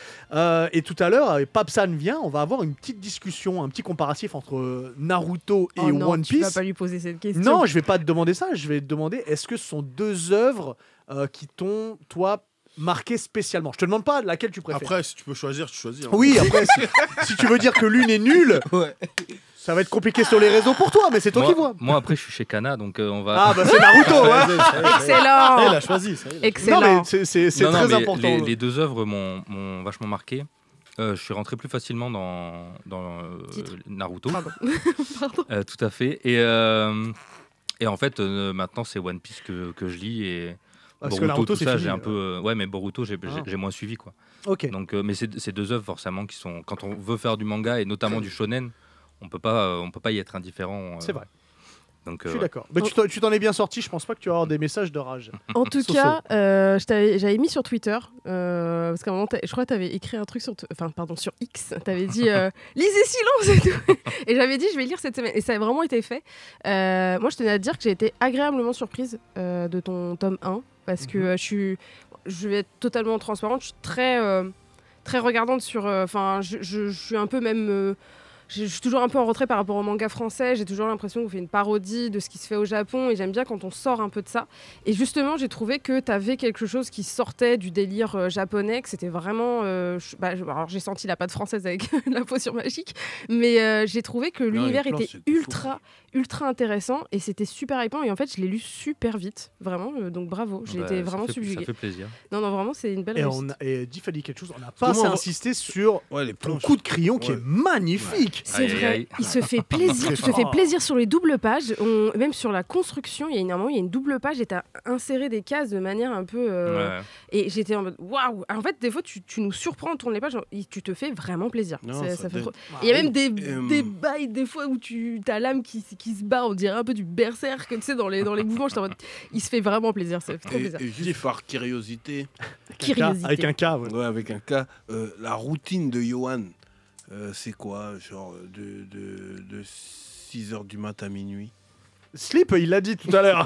Et tout à l'heure, avec Papsan vient, on va avoir une petite discussion, un petit comparatif entre Naruto et Oh non, One tu vas Piece. pas lui poser cette question. Non, je vais pas te demander ça. Je vais te demander, est-ce que ce sont deux œuvres qui t'ont, toi, marqué spécialement? Je te demande pas laquelle tu préfères. Après, si tu peux choisir, tu choisis. hein. Oui, après, si tu veux dire que l'une est nulle, Ouais. ça va être compliqué sur les réseaux pour toi, mais c'est toi qui vois. Moi après je suis chez Kana donc on va. Ah, bah c'est Naruto, hein. Elle Excellent. a choisi. ça y est. Non, Excellent. mais c'est Non, très mais important. Les deux œuvres m'ont vachement marqué. Je suis rentré plus facilement dans Titre. Naruto. Pardon. Tout à fait. Et en fait, maintenant, c'est One Piece que je lis. Et Parce que Boruto, Naruto, tout c'est ça, fini, j'ai un peu. Ouais, mais Boruto, j'ai Ah. moins suivi. Quoi. Ok. Donc, mais c'est deux œuvres, forcément, qui sont. Quand on veut faire du manga, et notamment du shonen, on peut pas y être indifférent. C'est vrai. Donc, Je suis ouais. d'accord. Mais tu t'en es bien sorti, je pense pas que tu vas avoir des messages de rage. En tout Soso. cas, j'avais mis sur Twitter, parce qu'à un moment, je crois que tu avais écrit un truc sur X. Tu avais dit lisez Silence et tout. Et j'avais dit je vais lire cette semaine. Et ça a vraiment été fait. Moi, je tenais à te dire que j'ai été agréablement surprise de ton tome 1. Parce que je vais être totalement transparente. Je suis très regardante sur. Enfin, je suis un peu même. je suis toujours un peu en retrait par rapport au manga français. J'ai toujours l'impression qu'on fait une parodie de ce qui se fait au Japon et j'aime bien quand on sort un peu de ça. Et justement, j'ai trouvé que tu avais quelque chose qui sortait du délire japonais, que c'était vraiment... alors, j'ai senti la patte française avec la potion magique, mais j'ai trouvé que l'univers était ultra intéressant et c'était super hypant. Et en fait, je l'ai lu super vite, vraiment. Donc bravo, j'ai été vraiment subjuguée. Ça fait plaisir. Non, vraiment, c'est une belle réussite. Et Diff a dit quelque chose, on n'a pas assez insisté sur ton coup de crayon qui est magnifique. C'est vrai, il se fait plaisir. Tu te fais plaisir sur les doubles pages, même sur la construction. Il y a une double page et tu as inséré des cases de manière un peu. Et j'étais en mode waouh! En fait, des fois, tu nous surprends, on tourne les pages, tu te fais vraiment plaisir. Ça fait trop... Il y a même des bails, des fois, où tu as l'âme qui se bat, on dirait un peu du berserk, tu sais, dans les mouvements. En mode, il se fait vraiment plaisir, ça fait trop plaisir. Et juste par curiosité. Avec un K, ouais, avec un K. La routine de Johan, c'est quoi? Genre de 6h du matin à minuit? Sleep, il l'a dit tout à l'heure.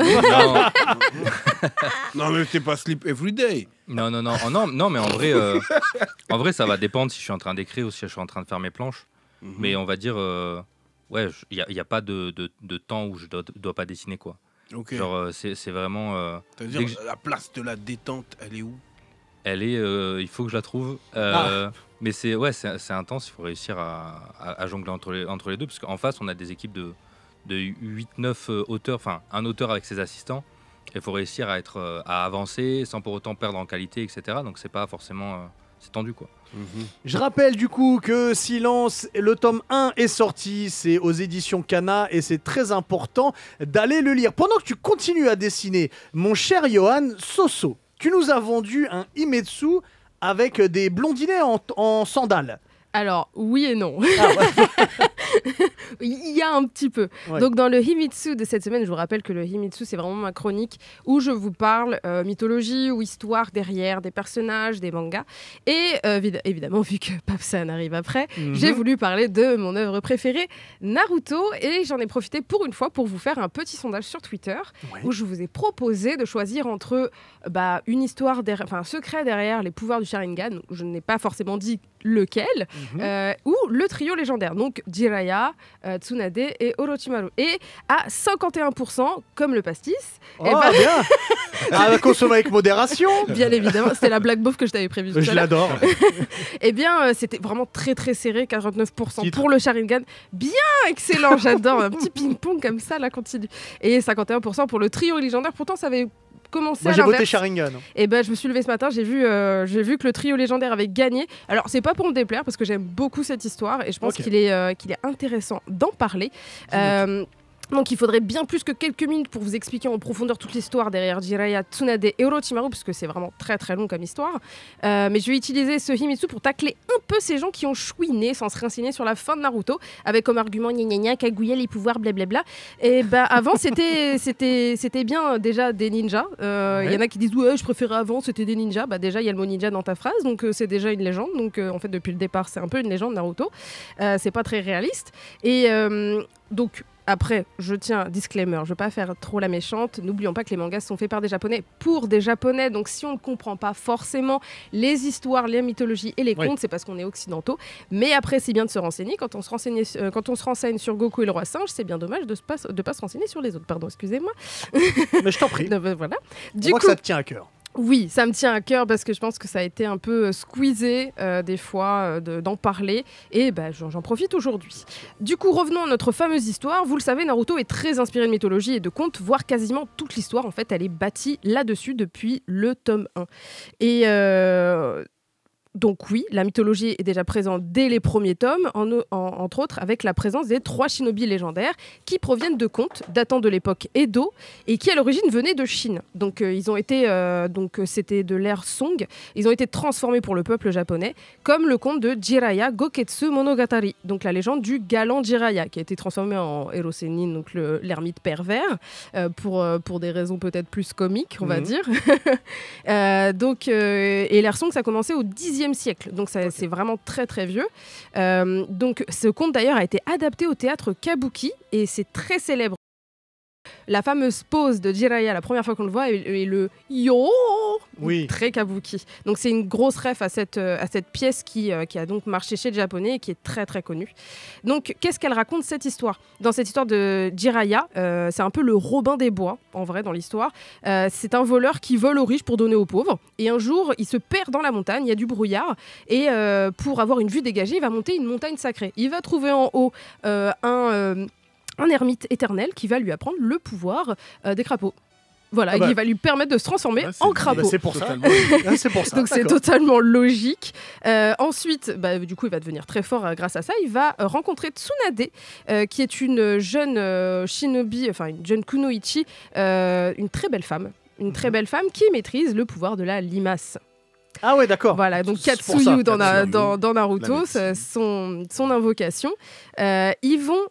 Non, mais c'est pas sleep every day. Non, mais en vrai, ça va dépendre si je suis en train d'écrire ou si je suis en train de faire mes planches. Mais on va dire, il n'y a pas de temps où je dois pas dessiner, quoi. Okay. Genre, c'est vraiment... C'est-à-dire, la place de la détente, elle est où? Elle est, il faut que je la trouve. Mais c'est intense, il faut réussir à jongler entre les deux, parce qu'en face, on a des équipes de 8-9 auteurs, enfin un auteur avec ses assistants. Il faut réussir à avancer sans pour autant perdre en qualité, etc. Donc c'est pas forcément... c'est tendu, quoi. Je rappelle du coup que Silence, le tome 1 est sorti, c'est aux éditions Kana et c'est très important d'aller le lire. Pendant que tu continues à dessiner, mon cher Johan, Soso, tu nous as vendu un Himetsu avec des blondinets en sandales. Alors, oui et non. Il y a un petit peu. Ouais. Donc, dans le Himitsu de cette semaine, je vous rappelle que le Himitsu, c'est vraiment ma chronique où je vous parle mythologie ou histoire derrière des personnages, des mangas. Et évidemment, vu que Papsan arrive après, j'ai voulu parler de mon œuvre préférée, Naruto. Et j'en ai profité pour une fois pour vous faire un petit sondage sur Twitter où je vous ai proposé de choisir entre une histoire, un secret derrière les pouvoirs du Sharingan. Je n'ai pas forcément dit lequel, ou le trio légendaire, donc Jiraiya, Tsunade et Orochimaru. Et à 51%, comme le pastis... bien à consommer avec modération. Bien évidemment, c'était la blague beauf que je t'avais prévue. Je l'adore. Eh bien, c'était vraiment très très serré, 49% pour le Sharingan. Bien excellent, j'adore. Un petit ping-pong comme ça, là, continue. Et 51% pour le trio légendaire. Pourtant, ça avait... Moi j'ai voté Sharingan. Et je me suis levée ce matin, j'ai vu que le trio légendaire avait gagné. Alors c'est pas pour me déplaire parce que j'aime beaucoup cette histoire et je pense qu'il est intéressant d'en parler. Donc il faudrait bien plus que quelques minutes pour vous expliquer en profondeur toute l'histoire derrière Jiraiya, Tsunade et Orochimaru, parce que c'est vraiment très très long comme histoire. Mais je vais utiliser ce Himitsu pour tacler un peu ces gens qui ont chouiné sans se renseigner sur la fin de Naruto, avec comme argument gna gna gna, Kaguya, les pouvoirs, blablabla. Et avant c'était bien déjà des ninjas. Y en a qui disent ouais, je préférais avant, c'était des ninjas. Déjà il y a le mot ninja dans ta phrase, donc c'est déjà une légende. Donc en fait depuis le départ c'est un peu une légende Naruto. C'est pas très réaliste. Et donc après, je tiens, disclaimer, je ne veux pas faire trop la méchante. N'oublions pas que les mangas sont faits par des Japonais pour des Japonais. Donc si on ne comprend pas forcément les histoires, les mythologies et les contes, c'est parce qu'on est occidentaux. Mais après, c'est bien de se renseigner. Quand on se renseigne sur Goku et le roi singe, c'est bien dommage de ne pas se renseigner sur les autres. Pardon, excusez-moi. Mais je t'en prie. Voilà. On voit que ça te tient à cœur. Oui, ça me tient à cœur parce que je pense que ça a été un peu squeezé des fois d'en parler et j'en profite aujourd'hui. Du coup, revenons à notre fameuse histoire. Vous le savez, Naruto est très inspiré de mythologie et de contes, voire quasiment toute l'histoire. En fait, elle est bâtie là-dessus depuis le tome 1. Et... donc oui, la mythologie est déjà présente dès les premiers tomes, entre autres avec la présence des 3 shinobi légendaires qui proviennent de contes datant de l'époque Edo et qui à l'origine venaient de Chine. Donc ils ont été, c'était de l'ère Song, ils ont été transformés pour le peuple japonais comme le conte de Jiraiya Goketsu Monogatari, donc la légende du galant Jiraiya qui a été transformé en héros sénine, donc l'ermite pervers, pour des raisons peut-être plus comiques, on va dire. Et l'ère Song, ça a commencé au 10e siècle, donc c'est vraiment très très vieux. Donc ce conte d'ailleurs a été adapté au théâtre Kabuki et c'est très célèbre. la fameuse pose de Jiraiya, la première fois qu'on le voit, et le yo, très kabuki. Donc c'est une grosse ref à cette pièce qui a donc marché chez le japonais et qui est très très connue. Donc qu'est-ce qu'elle raconte cette histoire ? Dans cette histoire de Jiraiya, c'est un peu le Robin des Bois, en vrai, dans l'histoire. C'est un voleur qui vole aux riches pour donner aux pauvres. Et un jour, il se perd dans la montagne, il y a du brouillard. Et pour avoir une vue dégagée, il va monter une montagne sacrée. Il va trouver en haut un ermite éternel qui va lui apprendre le pouvoir des crapauds. Voilà, il va lui permettre de se transformer en crapaud. C'est pour ça. C'est pour ça. Donc c'est totalement logique. Ensuite, du coup, il va devenir très fort grâce à ça. Il va rencontrer Tsunade, qui est une jeune shinobi, enfin une jeune kunoichi, une très belle femme. Une très belle femme qui maîtrise le pouvoir de la limace. Ah ouais, d'accord. Voilà, donc Katsuyu dans Naruto, c'est son invocation. Ils vont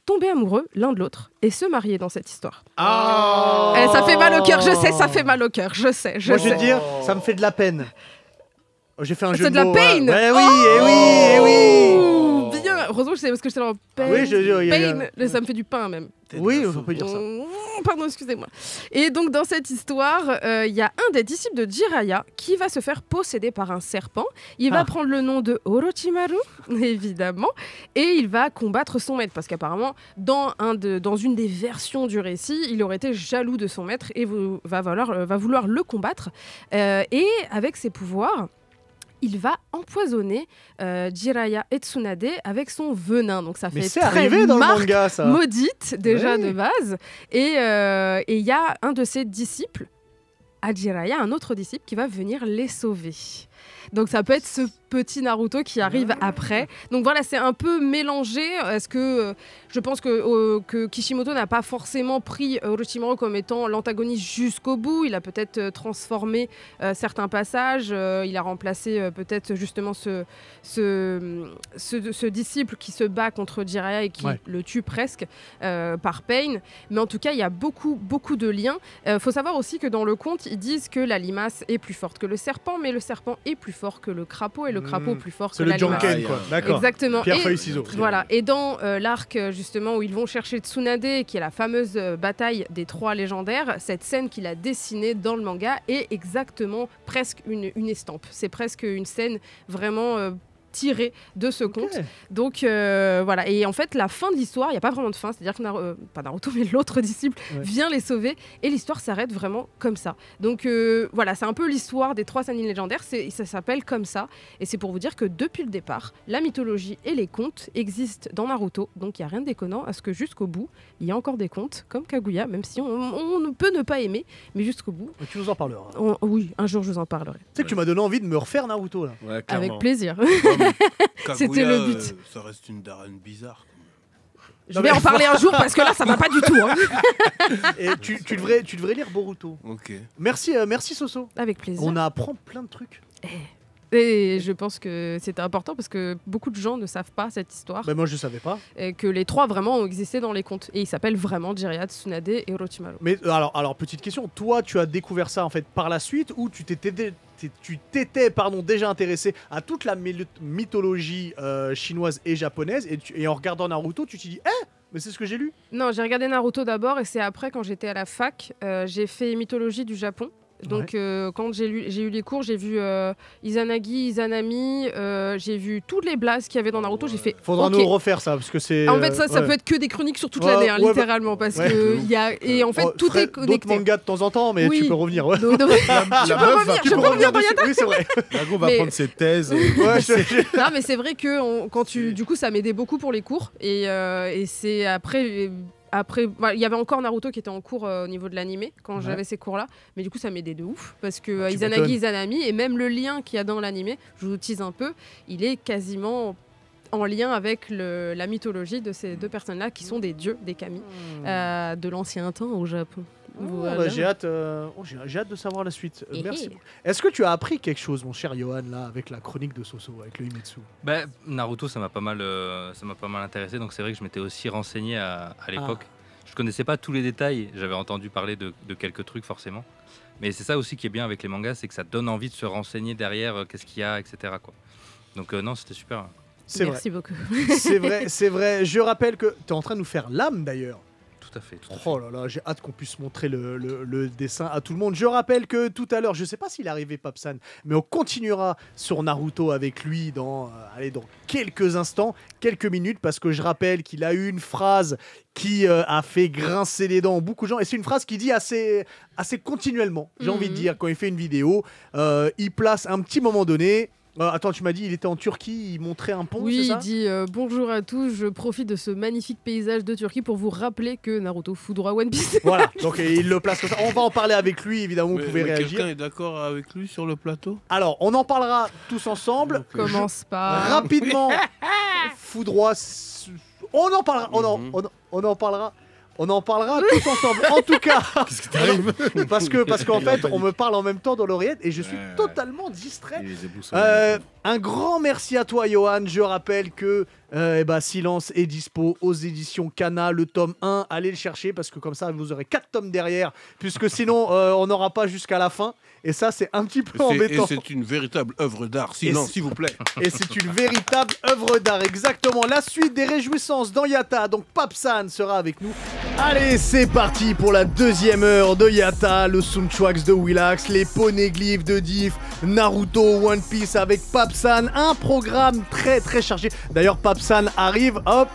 tomber amoureux l'un de l'autre et se marier dans cette histoire. Ça fait mal au cœur, je sais, ça fait mal au cœur, je sais. Moi, je vais te dire, ça me fait de la peine. J'ai fait un jeu de mots. C'est de la peine. Oui. Bien. Heureusement, je sais parce que j'étais en pain. Oui, pain. Ça me fait du pain même. Oui, on peut dire ça. Pardon, excusez-moi. Et donc, dans cette histoire, il y a un des disciples de Jiraiya qui va se faire posséder par un serpent. Il va prendre le nom de Orochimaru, évidemment, et il va combattre son maître. Parce qu'apparemment, dans une des versions du récit, il aurait été jaloux de son maître et va vouloir le combattre. Et avec ses pouvoirs, il va empoisonner Jiraiya et Tsunade avec son venin. Donc ça fait c'est très arrivé dans marque le manga, ça. Maudite déjà de base. Et il y a un de ses disciples, à Jiraiya, un autre disciple qui va venir les sauver. Donc ça peut être ce petit Naruto qui arrive après. Donc voilà, c'est un peu mélangé. Est-ce que je pense que Kishimoto n'a pas forcément pris Orochimaru comme étant l'antagoniste jusqu'au bout. Il a peut-être transformé certains passages. Il a remplacé peut-être justement ce disciple qui se bat contre Jiraiya et qui le tue presque par Pain. Mais en tout cas, il y a beaucoup de liens. Faut savoir aussi que dans le conte, ils disent que la limace est plus forte que le serpent, mais le serpent est plus fort que le crapaud et le crapaud plus fort que la limace. C'est le Jonken, quoi. D'accord. Exactement. Pierre, feuille, ciseaux. Voilà. Et dans l'arc justement où ils vont chercher Tsunade, qui est la fameuse bataille des 3 légendaires, cette scène qu'il a dessinée dans le manga est exactement presque une estampe. C'est presque une scène vraiment tiré de ce conte. Donc voilà, et en fait la fin de l'histoire, il n'y a pas vraiment de fin, c'est-à-dire que pas Naruto mais l'autre disciple vient les sauver et l'histoire s'arrête vraiment comme ça. Donc voilà, c'est un peu l'histoire des 3 Sannin légendaires, ça s'appelle comme ça, et c'est pour vous dire que depuis le départ, la mythologie et les contes existent dans Naruto, donc il n'y a rien de déconnant à ce que jusqu'au bout, il y a encore des contes comme Kaguya, même si on peut ne pas aimer, mais jusqu'au bout. Et tu nous en parleras. Oui, un jour je vous en parlerai. Tu sais que tu m'as donné envie de me refaire Naruto là. Ouais, avec plaisir. C'était le but. Ça reste une Darren bizarre. Je vais en parler un jour parce que là ça va pas du tout. Hein. Et tu devrais lire Boruto. Ok. Merci Soso. Avec plaisir. On apprend plein de trucs. Et je pense que c'était important parce que beaucoup de gens ne savent pas cette histoire. Moi je savais pas. Et que les 3 vraiment ont existé dans les contes. Et ils s'appellent vraiment Jiraiya, Tsunade et Orochimaru. Mais alors petite question, toi tu as découvert ça en fait par la suite ou tu t'étais déjà intéressé à toute la mythologie chinoise et japonaise et en regardant Naruto tu t'es dit mais c'est ce que j'ai lu? Non, j'ai regardé Naruto d'abord et c'est après quand j'étais à la fac, j'ai fait mythologie du Japon. Donc quand j'ai eu les cours, j'ai vu Izanagi, Izanami, j'ai vu toutes les blases qu'il y avait dans Naruto. J'ai fait. Faudra nous refaire ça parce que c'est. En fait ça peut être que des chroniques sur toute l'année, littéralement, parce que il y a et en fait tout est connecté. D'autres mangas de temps en temps, mais tu peux revenir. Je peux revenir dans Yata. Oui, c'est vrai. Lago va prendre ses thèses. Non, mais c'est vrai que du coup, ça m'aidait beaucoup pour les cours et c'est après, il y avait encore Naruto qui était en cours au niveau de l'animé quand j'avais ces cours-là, mais du coup ça m'aidait de ouf parce que Izanagi, Izanami et même le lien qu'il y a dans l'animé, je vous tease un peu, il est quasiment en lien avec la mythologie de ces 2 personnes-là qui sont des dieux, des kami, de l'ancien temps au Japon. Voilà. J'ai hâte de savoir la suite. Merci. Est-ce que tu as appris quelque chose, mon cher Johan, là, avec la chronique de Soso, avec le Himetsu? Naruto, ça m'a pas mal intéressé, donc c'est vrai que je m'étais aussi renseigné à l'époque. Je connaissais pas tous les détails, j'avais entendu parler de quelques trucs forcément. Mais c'est ça aussi qui est bien avec les mangas, c'est que ça donne envie de se renseigner derrière qu'est-ce qu'il y a, etc. quoi. Donc non, c'était super. Merci beaucoup. C'est vrai. Je rappelle que tu es en train de nous faire l'âme d'ailleurs. tout à fait. Oh là là, j'ai hâte qu'on puisse montrer le dessin à tout le monde. Je rappelle que tout à l'heure, je sais pas s'il est arrivé Papsan, mais on continuera sur Naruto avec lui dans quelques instants, quelques minutes, parce que je rappelle qu'il a eu une phrase qui a fait grincer les dents beaucoup de gens, et c'est une phrase qu'il dit assez continuellement, j'ai envie de dire, quand il fait une vidéo, il place un petit moment donné. Attends, tu m'as dit il était en Turquie, il montrait un pont, oui, c'est ça? il dit bonjour à tous, je profite de ce magnifique paysage de Turquie pour vous rappeler que Naruto foudroie One Piece. Voilà, donc il le place comme ça. On va en parler avec lui, évidemment, vous pouvez réagir. Quelqu'un est d'accord avec lui sur le plateau? Alors, on en parlera tous ensemble. Commence par... Rapidement, foudroie. On en parlera. On en parlera tous ensemble. En tout cas, Qu'est-ce qui t'arrive? parce qu'en fait, on me parle en même temps dans l'oreillette et je suis totalement distrait. Il est déboussolé. Un grand merci à toi, Johan. Je rappelle que Silence est dispo aux éditions Kana, le tome 1. Allez le chercher parce que comme ça, vous aurez 4 tomes derrière, puisque sinon, on n'aura pas jusqu'à la fin. Et ça, c'est un petit peu embêtant. Et c'est une véritable œuvre d'art. Sinon, s'il vous plaît. Et c'est une véritable œuvre d'art, exactement. La suite des réjouissances dans Yatta. Donc Papsan sera avec nous. Allez, c'est parti pour la deuxième heure de Yatta. Le Soundtracks de Willax, les poneglyphes de Diff, Naruto, One Piece avec Papsan. Un programme très très chargé. D'ailleurs, Papsan arrive, hop.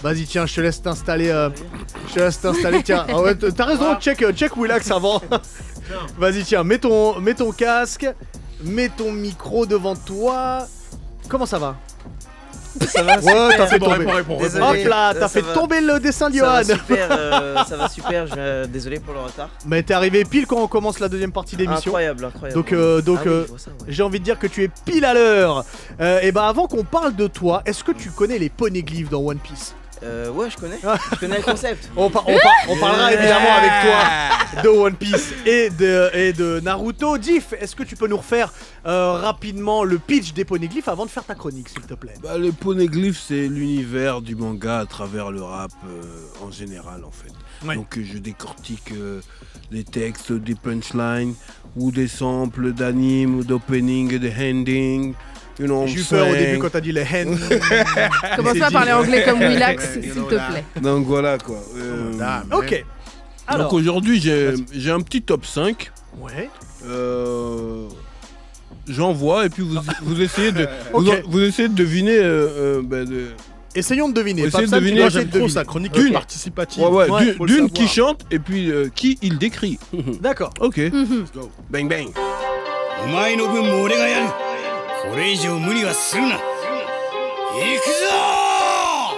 Vas-y, tiens, je te laisse t'installer. Tiens, ah ouais, t'as raison, check Willax avant. Vas-y, tiens, mets ton casque, mets ton micro devant toi. Comment ça va? Ça va super. Ouais, t'as fait tomber. Désolé, Hop là, t'as fait va. tomber le dessin de Ça va Johan. super, ça va super, désolé pour le retard. Mais t'es arrivé pile quand on commence la deuxième partie d'émission. Incroyable. Donc, Ah oui, je vois ça, ouais. j'ai envie de dire que tu es pile à l'heure. Et bah avant qu'on parle de toi, est-ce que tu connais les poneglyphes dans One Piece? Ouais, je connais le concept. On parlera évidemment avec toi de One Piece et de Naruto. Diff, est-ce que tu peux nous refaire rapidement le pitch des poneglyphes avant de faire ta chronique, s'il te plaît? Les poneglyphes, c'est l'univers du manga à travers le rap en général, en fait. Ouais. Donc je décortique des textes, des punchlines ou des samples d'animes, d'opening, de ending. J'ai eu peur au début quand t'as dit les hen. Commence pas à parler anglais comme Willax, s'il te plaît. Donc voilà quoi. Ok. Alors, donc aujourd'hui j'ai un petit top 5. ouais. J'envoie et puis vous essayez de Ok. vous essayez de deviner Essayons de deviner. Essayez de Papsan, tu deviner. dois Moi, essayer j'aime de trop deviner. sa chronique D'une. participative. ouais, Ouais, faut le d'une qui savoir. chante et puis qui il décrit. D'accord. Ok. Mhm. Bang bang. お前の分も俺がやるこれ以上無理はするな行くぞ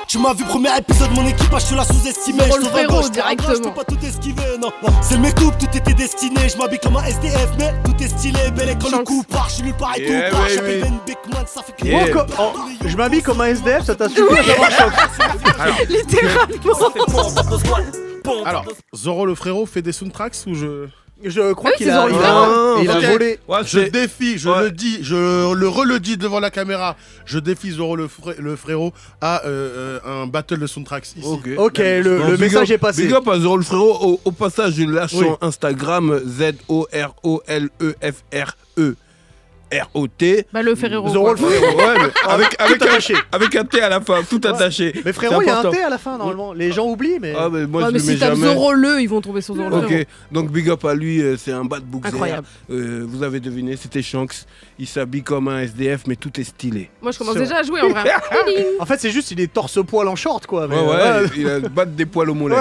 Tu m'as vu premier épisode, mon équipage je te la sous-estimais. Zoro Je le te frérot, je te rabat, je directement. peux pas tout esquiver, non, non. C'est le mec tout était destiné. Je m'habille comme un SDF, mais tout est stylé. Belle école, le Shanks. coup part, je suis nulle part et Yeah, tout part. baby. J'appelle Ben Big Man, ça fait que Yeah. Je m'habille comme un SDF, ça t'a suffi à savoir choc. Littéralement. Alors, Zoro le frérot fait des soundtracks ou je... Je crois Oui, qu'il c'est a, Zoro le il a- frérot. il a Ok. volé. Ouais, Je défie, je Ouais. le dis, je le redis devant la caméra, je défie Zoro le frérot à un battle de soundtracks ici. Ok. Ok, le Bon, big message up- est passé. Big up à Zoro le frérot. Au passage, je lâche Oui. son Instagram ZOROLEFRE. R-O-T. Bah le Ferrero. Zoro quoi. le frérot. Ouais, mais avec attaché. avec un T à la fin, tout attaché. Mais frérot, C'est il y a un important. T à la fin normalement. Les gens oublient, mais. Ah, mais moi Ouais, je mais le mets si tapes jamais. Zoro le, ils vont tomber sur Zoro le frérot. Ok, donc big up à lui, c'est un bad book. Incroyable. Vous avez deviné, c'était Shanks. Il s'habille comme un SDF, mais tout est stylé. Moi je commence C'est déjà à jouer en vrai. En fait, c'est juste il est torse-poil en short quoi. mais, Il a battre des poils au mollet.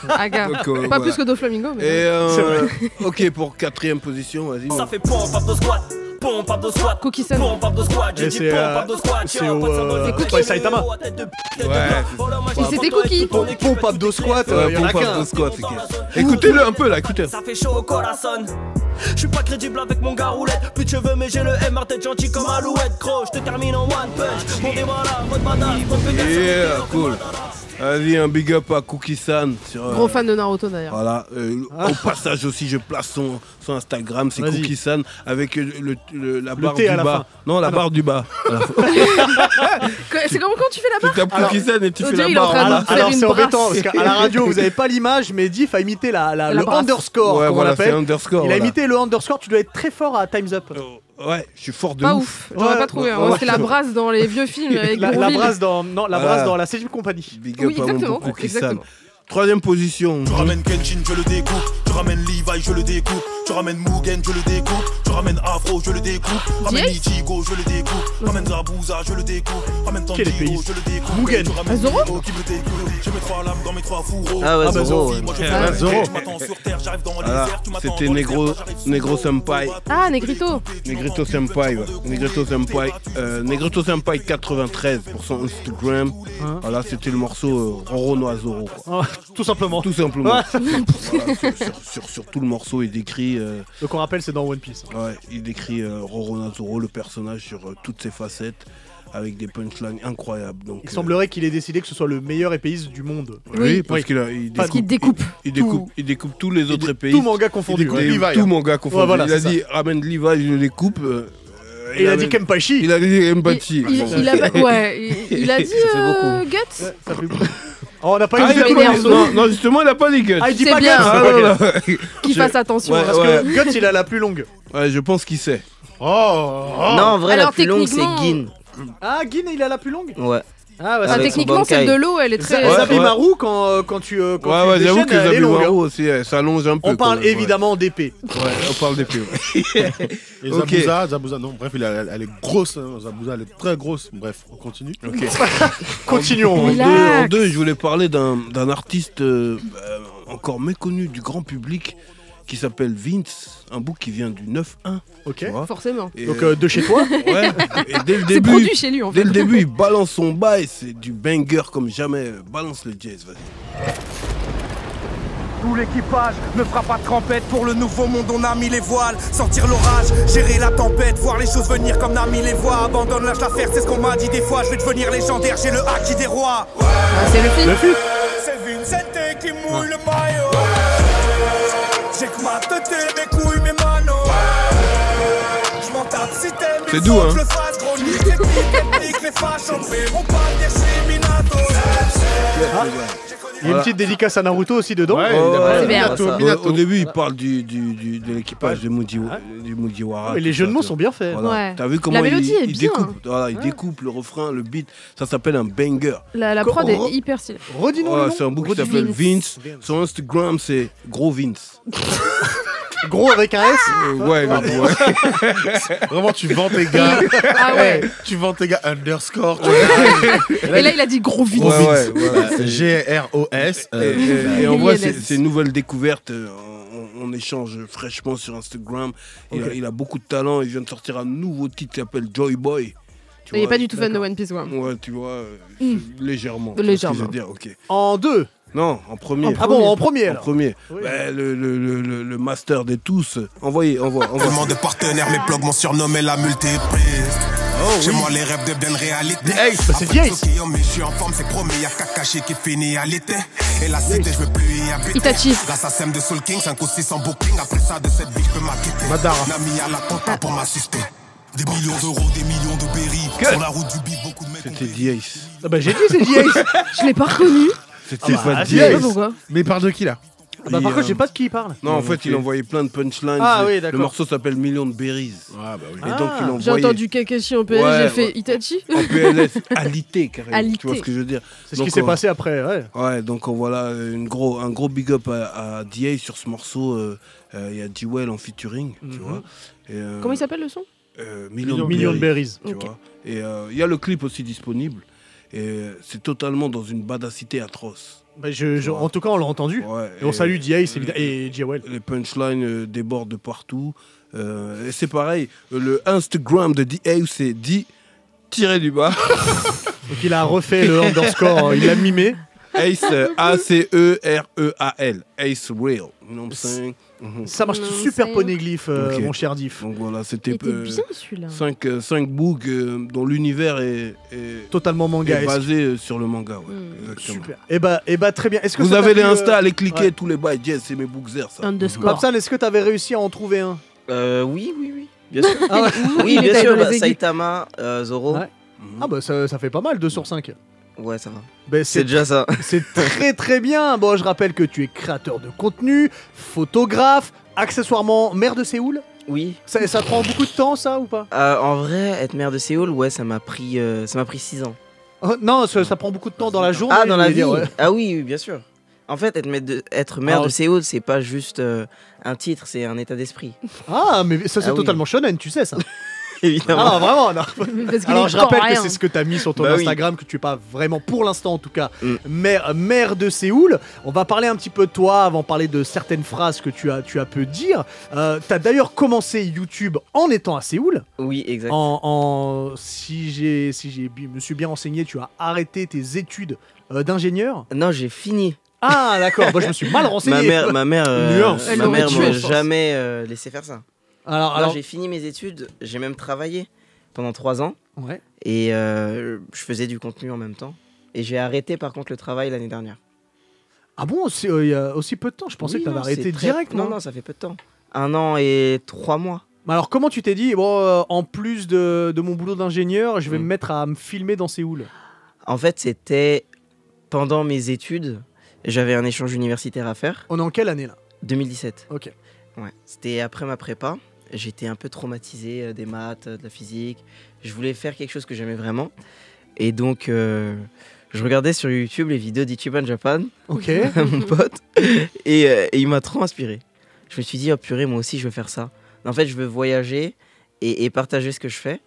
Ah gars. Donc, Pas voilà. plus que Doflamingo. Mais... Et C'est vrai. ok, pour 4ème position, vas-y. Ça fait pompe, up de squat. Pompe, up de squat. Cookie-san. Pompe, up de squat. Et J'ai dit c'est, pompe, up de squat. c'est au, C'est ouais, Saitama. Et c'était Cookie. Pompe abdo squat, il y en a qu'un. Écoutez-le un peu là, écoutez. Ça fait chaud au corazon. Je suis pas crédible avec mon gars roulette. Plus de cheveux, mais j'ai le MR tête gentil comme Alouette. Gros, je te termine en one punch. Bon, démarrage, mode badass. Yeah, cool. Vas-y, un big up à Cookie-san. Gros fan de Naruto d'ailleurs. Voilà, au passage aussi, je place son Instagram, c'est Vas-y. Cookie-san avec la barre T du à la bas. fin. Non, la barre du bas. C'est comment quand tu fais la Tu tapes Cookie-san et tu on fais dirait la il est en barre. train de Voilà. faire Alors une c'est embêtant brasse. parce qu'à la radio vous avez pas l'image, mais Diff a imité le brasse. underscore, Ouais, comme voilà, on c'est l'appelle. underscore. Il a voilà. imité le underscore. Tu dois être très fort à Times Up. Ouais, je suis fort de Pas ouf. ouf. J'aurais Ouais, pas trouvé. hein. ouais, Moi, c'est la ouais. brasse dans les vieux films avec La Bourvil. brasse dans Voilà. brasse dans la 7ème compagnie. Big up Oui, à mon exactement. bon Cookie-san. Exactement. Troisième position. Tu ramènes Kenshin, je le découpe. Tu ramènes Levi, je le découpe. Tu ramènes Mugen, je le découpe. Tu ramènes Afro, je le découpe. Ramène Ichigo, je le découpe. Ramène Zabuza, je le découpe. Ramène Tanjiro, je le découpe. Mugen. Tu ramènes Zoro qui me découpe. Je mets 3 lames dans mes 3 fourreaux. Ah ouais, Zoro. Moi je Ah, Zoro. Tu m'attends sur terre, j'arrive dans les Voilà, airs. Tu m'attends c'était dans les airs, Negro, j'arrive sur Negro terre. Senpai. Ah, Negrito. Negrito Senpai, ouais. Negrito Senpai 93 pour son Instagram. Hein Voilà, c'était le morceau Roro no Azoro. Ah, tout simplement. Tout simplement. Ouais. Voilà, sur tout le morceau, il décrit, Donc on rappelle, c'est dans One Piece. il décrit Roro no Azoro, le personnage, sur toutes ses facettes, avec des punchlines incroyables. Donc, Il semblerait qu'il ait décidé que ce soit le meilleur épéiste du monde. oui, parce Oui. Parce qu'il découpe. il découpe tous les autres pays. Tout manga confondu. découpe ouais. Levi, Tout hein. manga confondu. Ouais, voilà, il a c'est dit ramène Levi, je les coupe. Et il a dit Kenpachi. Il a dit Mbachi. Il a, ouais, il a dit Guts. Ça fait beaucoup. Oh, on n'a pas Ah, eu il a de pas m'énerve. dit- non, non, justement, il a pas dit Guts. Ah, il dit C'est pas bien. Guts. Ah, Ok. non, non. Qu'il fasse attention. Ouais, Parce que Guts, il a la plus longue. Ouais, je pense qu'il sait. Oh, Non, en vrai, Alors, la plus longue, c'est techniquement- Gin. Ah, Gin, il a la plus longue. Ouais. Ah, ouais, Ah, Avec son techniquement, celle Bankai. de l'eau, elle est très. Ouais, Zabimaru, quand tu Ouais, tu ouais, j'avoue déchaînes, que elle est longue, Zabimaru hein. aussi, ça allonge un peu. On parle quand même, évidemment d'épée. Ouais, on parle d'épée. Ouais. Et Ok. Zabuza, non, bref, elle est grosse, hein, Zabuza, elle est très grosse. Bref, on continue. Ok. Continuons. Relax. En deux, je voulais parler d'un artiste encore méconnu du grand public qui s'appelle Vince, un bouc qui vient du 9-1. Ok. tu vois. Forcément. Et, Donc de chez toi. ouais, et dès le C'est début, produit chez lui, en fait. dès le début, il balance son bail, c'est du banger comme jamais. Balance le jazz, vas-y. Tout l'équipage ne fera pas de trempette. Pour le nouveau monde, on a mis les voiles. Sortir l'orage, gérer la tempête, voir les choses venir comme n'a mis les voix. Abandonne, lâche l'affaire, c'est ce qu'on m'a dit des fois. Je vais devenir légendaire, j'ai le acquis des rois. Ah, c'est le film. Le fut. C'est Vincente qui mouille le maillot. J'ai que ma tête, mes couilles, mes manos. Je m'en tape si t'aimes. C'est doux, hein. Je le fasse, gros, nique les piques, nique les fâches. On fait mon pas dire chez Minato. Il y a une petite dédicace à Naruto aussi dedans. Ouais, Oh, il a ouais, pas- c'est bien. Minato, Minato. Au début, il parle de l'équipage de Mugiwara. Et les tout jeux de ça, mots tu sont vois. bien faits. Voilà. Ouais. T'as vu comment La mélodie est il bien. découpe, voilà, il découpe le refrain, le beat. Ça s'appelle un banger. La prod est hyper stylée. Redis-nous le Ouais, nom. c'est un bouc qui Redis- s'appelle Vince. Vince. Son Instagram, c'est Gros Vince. Gros avec un S. Ouais, ouais. Vraiment, tu vends tes gars. Ah ouais. Tu vends tes gars underscore. Et là, il a dit gros vide. Ouais, ouais, ouais. G-R-O-S. Et en vrai, Lionel. c'est une nouvelle découverte. On échange fraîchement sur Instagram. Il a beaucoup de talent. Il vient de sortir un nouveau titre qui s'appelle Joy Boy. Tu Il est vois, pas du tout fan de One Piece, ouais. Ouais, tu vois, légèrement. Légèrement. C'est ce que je veux dire, ok. En deux. Non, en premier. Ah bon, en premier. En alors. premier. Oui. Bah, le master des tous. Envoyez. Tellement de partenaires, mes blogs m'ont surnommé la multiprise. Chez moi, les rêves deviennent réalité. Hey, bah, c'est Diaz. Mais je suis en forme, c'est promis, y'a Kakashi qui finit à l'été. Et la cité, je veux plus y habiter. Itachi. L'assassin de Soul King, 5 ou 6 en booking. Après ça, de cette vie, je peux m'acquitter. Madara. Nami à la compta pour m'assister. Des millions d'euros, des millions de berries. Sur la route du beat, beaucoup de mecs. C'était Diaz. Ah bah j'ai dit c'est Diaz. Je l'ai pas reconnu. C'était Ah bah, pas ah, Je sais pas Diaz. pourquoi. Mais il parle de qui là? Bah par contre j'ai pas de qui il parle. Non, en fait, il envoyait plein de punchlines. Ah oui, Le d'accord. morceau s'appelle Million de Berries. Ah bah oui. Et donc, il J'ai envoyait entendu Kakashi en PL, Ouais, j'ai fait ouais. Itachi. en PLS, alité carrément. Alité. Tu vois ce que je veux dire? C'est ce qui Donc, s'est on- passé après. Ouais. Ouais, donc voilà un gros big up à DA sur ce morceau. Il y a D-Well en featuring, tu vois. Et, Comment il s'appelle le son? Million de berries. tu Ok. vois. Et il y a le clip aussi disponible. Et c'est totalement dans une badacité atroce. Bah, en tout cas on l'a entendu. Ouais, Et on salue Diaz et Jawel. Les punchlines débordent de partout. Et c'est pareil, le Instagram de DA, c'est D tiré du bas. Donc il a refait le underscore, il l'a mimé. Ace, A-C-E-R-E-A-L. Ace Real. You know what I'm saying? Mhm. Ça marche Non, super c'est- poneglyph, Ok. mon cher Diff. Donc voilà, Il c'était était bien celui-là. 5 books dont l'univers est Totalement manga. basé sur le manga. Ouais. Mm. Exactement. Super. Et bah très bien. Est-ce que Vous ça avez t'a les plu, Insta, allez cliquer ouais. tous les bails. Yes, c'est mes bookzers, ça. Underscore. Babsan, est-ce que t'avais réussi à en trouver un? Oui. Bien sûr. Ah ouais. Oui, Il bien est sûr. dans les Bah, aigus. Saitama, Zoro. Ouais. Ah bah ça fait pas mal, 2 sur 5. Ouais, ça va. Ben, C'est déjà ça. C'est très très bien. Bon, je rappelle que tu es créateur de contenu, photographe, accessoirement maire de Séoul. Oui. Ça prend beaucoup de temps, ça, ou pas? En vrai, être maire de Séoul, ouais, ça m'a pris 6 ans. Oh, non, ça prend beaucoup de temps dans la journée. Ah, dans je la voulais vie dire, ouais. Ah oui, bien sûr. En fait, être maire de Séoul, c'est pas juste un titre, c'est un état d'esprit. Ah, mais ça, c'est totalement shonen, tu sais ça. Évidemment. Ah, vraiment, non. Alors, je rappelle que c'est ce que tu as mis sur ton Instagram, que tu es pas vraiment, pour l'instant en tout cas, maire de Séoul. On va parler un petit peu de toi avant de parler de certaines phrases que tu as pu dire. Tu as d'ailleurs commencé YouTube en étant à Séoul. Oui, exact. Si je me suis bien renseigné, tu as arrêté tes études d'ingénieur. Non, j'ai fini. Ah, d'accord, moi je me suis mal renseigné. Ma mère m'a jamais laissé faire ça. Alors j'ai fini mes études, j'ai même travaillé pendant 3 ans. Ouais. Et je faisais du contenu en même temps. Et j'ai arrêté par contre le travail l'année dernière. Ah bon, il y a aussi peu de temps, je pensais que tu avais arrêté direct. Non, ça fait peu de temps. 1 an et 3 mois. Alors comment tu t'es dit, en plus de mon boulot d'ingénieur, je vais me mettre à me filmer dans Séoul? En fait, c'était pendant mes études. J'avais un échange universitaire à faire. On est en quelle année là? 2017. Ok. Ouais. C'était après ma prépa. J'étais un peu traumatisé des maths, de la physique. Je voulais faire quelque chose que j'aimais vraiment. Et donc, je regardais sur YouTube les vidéos d'Ichiban Japan. Ok. Mon pote. Et il m'a trop inspiré. Je me suis dit, oh purée, moi aussi, je veux faire ça. En fait, je veux voyager et partager ce que je fais.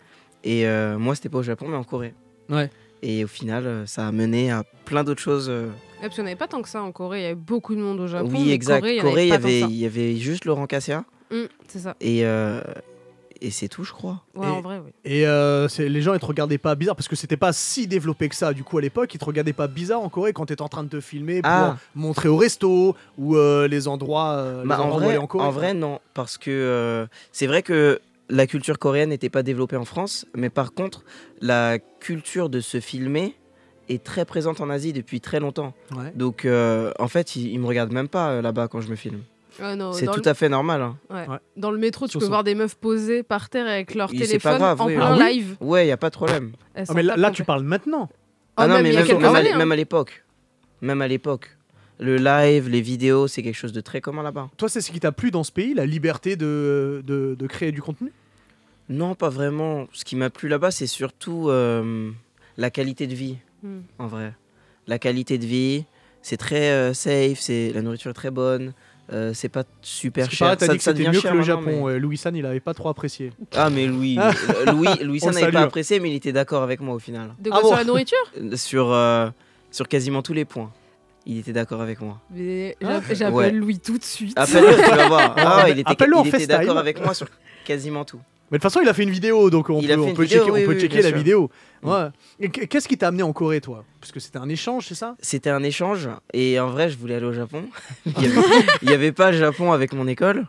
Et moi, c'était pas au Japon, mais en Corée. Ouais. Et au final, ça a mené à plein d'autres choses. Parce qu'il n'y en avait pas tant que ça en Corée. Il y avait beaucoup de monde au Japon. Oui, exact. Corée, il y avait juste Laurent Cassia. C'est ça. Et c'est tout, je crois. Ouais, en vrai, oui. Et les gens, ils te regardaient pas bizarre parce que c'était pas si développé que ça. Du coup, à l'époque, ils te regardaient pas bizarre en Corée quand t'étais en train de te filmer pour montrer au resto ou les endroits, où aller en Corée. En vrai, non. Parce que c'est vrai que la culture coréenne n'était pas développée en France. Mais par contre, la culture de se filmer est très présente en Asie depuis très longtemps. Ouais. Donc, en fait, ils me regardent même pas là-bas quand je me filme. Non, c'est tout à fait normal. Hein. Ouais. Dans le métro, tu peux voir des meufs posées par terre avec leur téléphone grave, en plein live. Ouais, y a pas de problème. Mais là tu parles maintenant. Non, mais même à l'époque. Même à l'époque. Le live, les vidéos, c'est quelque chose de très commun là-bas. Toi, c'est ce qui t'a plu dans ce pays, la liberté de créer du contenu? Non, pas vraiment. Ce qui m'a plu là-bas, c'est surtout la qualité de vie, en vrai. La qualité de vie, c'est très safe, la nourriture est très bonne. C'est pas super cher. T'as dit que c'était mieux que le Japon. Mais... Louis San, il avait pas trop apprécié. Ah, mais Louis San n'avait pas apprécié, mais il était d'accord avec moi au final. De quoi, sur la nourriture? Sur quasiment tous les points. Il était d'accord avec moi. J'appelle Louis tout de suite. Appelle-le, tu vas voir. Il était d'accord avec moi sur quasiment tout. Mais de toute façon, il a fait une vidéo, donc on peut checker la vidéo. Ouais. Qu'est-ce qui t'a amené en Corée, toi? Parce que c'était un échange, c'est ça? C'était un échange, et en vrai, je voulais aller au Japon. Il n'y avait pas le Japon avec mon école,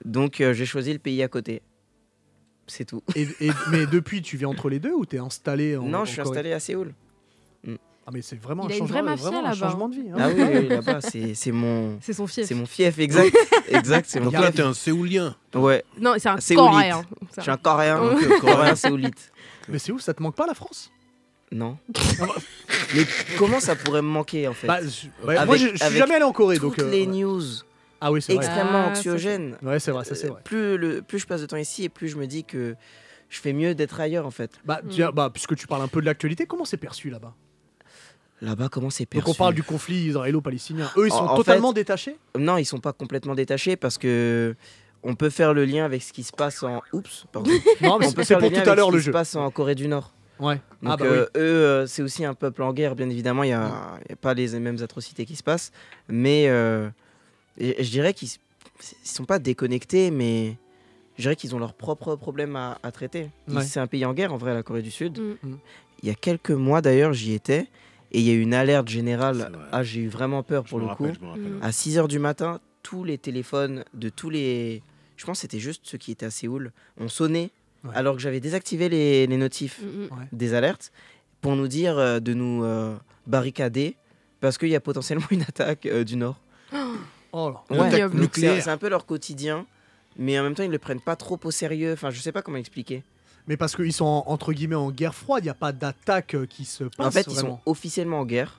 donc j'ai choisi le pays à côté. C'est tout. Mais depuis, tu vis entre les deux ou t'es installé en Non, je suis installé à Séoul. Ah mais c'est vraiment, un changement de vie. Hein. Ah oui, là-bas, c'est mon... C'est son fief. C'est mon fief, exact. C'est mon donc là, t'es un Séoulien. Ouais. Non, c'est un Coréen. Je suis un Coréen, Coréen séoulite. Mais c'est où? Ça te manque pas la France? Non. Mais comment ça pourrait me manquer en fait? Moi, je suis jamais allé en Corée, donc. Toutes les news. Ah oui, c'est vrai. Extrêmement anxiogènes. Ouais, c'est vrai, ça c'est vrai. Plus je passe de temps ici et plus je me dis que je fais mieux d'être ailleurs en fait. Puisque tu parles un peu de l'actualité, comment c'est perçu là-bas? Là-bas, comment c'est perçu? Donc on parle du conflit israélo-palestinien. Eux, ils sont totalement détachés? Non, ils sont pas complètement détachés parce que on peut faire le lien avec ce qui se passe en... Oups, pardon. Non, mais c'est pour tout à l'heure le jeu. Ce qui se passe en Corée du Nord. Ouais. Donc eux, c'est aussi un peuple en guerre, bien évidemment. Il y a pas les mêmes atrocités qui se passent, mais je dirais qu'ils sont pas déconnectés, mais je dirais qu'ils ont leurs propres problèmes à traiter. C'est un pays en guerre, en vrai, la Corée du Sud. Il y a quelques mois, d'ailleurs, j'y étais. Et il y a eu une alerte générale. Ah, j'ai eu vraiment peur pour le coup. À 6h du matin, tous les téléphones de tous les... Je pense que c'était juste ceux qui étaient à Séoul, ont sonné alors que j'avais désactivé les notifs des alertes pour nous dire de nous barricader parce qu'il y a potentiellement une attaque du Nord. C'est un peu leur quotidien, mais en même temps, ils ne le prennent pas trop au sérieux. Enfin, je ne sais pas comment expliquer. Mais parce qu'ils sont entre guillemets en guerre froide, il n'y a pas d'attaque qui se passe. En fait, vraiment. Ils sont officiellement en guerre,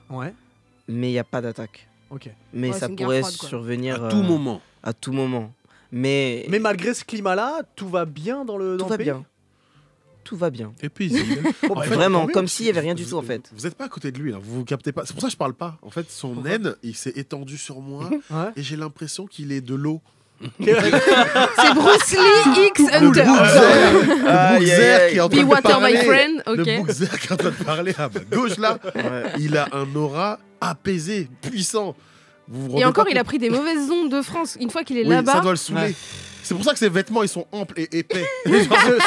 mais il n'y a pas d'attaque. Ok. Mais ça pourrait survenir à tout moment. À tout moment. Mais malgré ce climat-là, tout va bien dans le pays. Tout va bien. tout va bien. Et puis, En fait, Vraiment, comme s'il n'y avait rien du tout en fait. Vous n'êtes pas à côté de lui, là. Vous captez pas. C'est pour ça que je parle pas. En fait, son naine, il s'est étendu sur moi Ouais. et j'ai l'impression qu'il est de l'eau. C'est Bruce Lee X Hunter. Le Bookzer qui est en train Be de water parler. my friend. Le Ok. Bookzer qui est en train de parler à ma gauche, là. Il a un aura apaisé, puissant. Vous vous rendez Et encore, pas il a compte pris des mauvaises ondes de France. Une fois qu'il est Oui, ça là-bas. doit le saouler. Ouais. C'est pour ça que ses vêtements, ils sont amples et épais.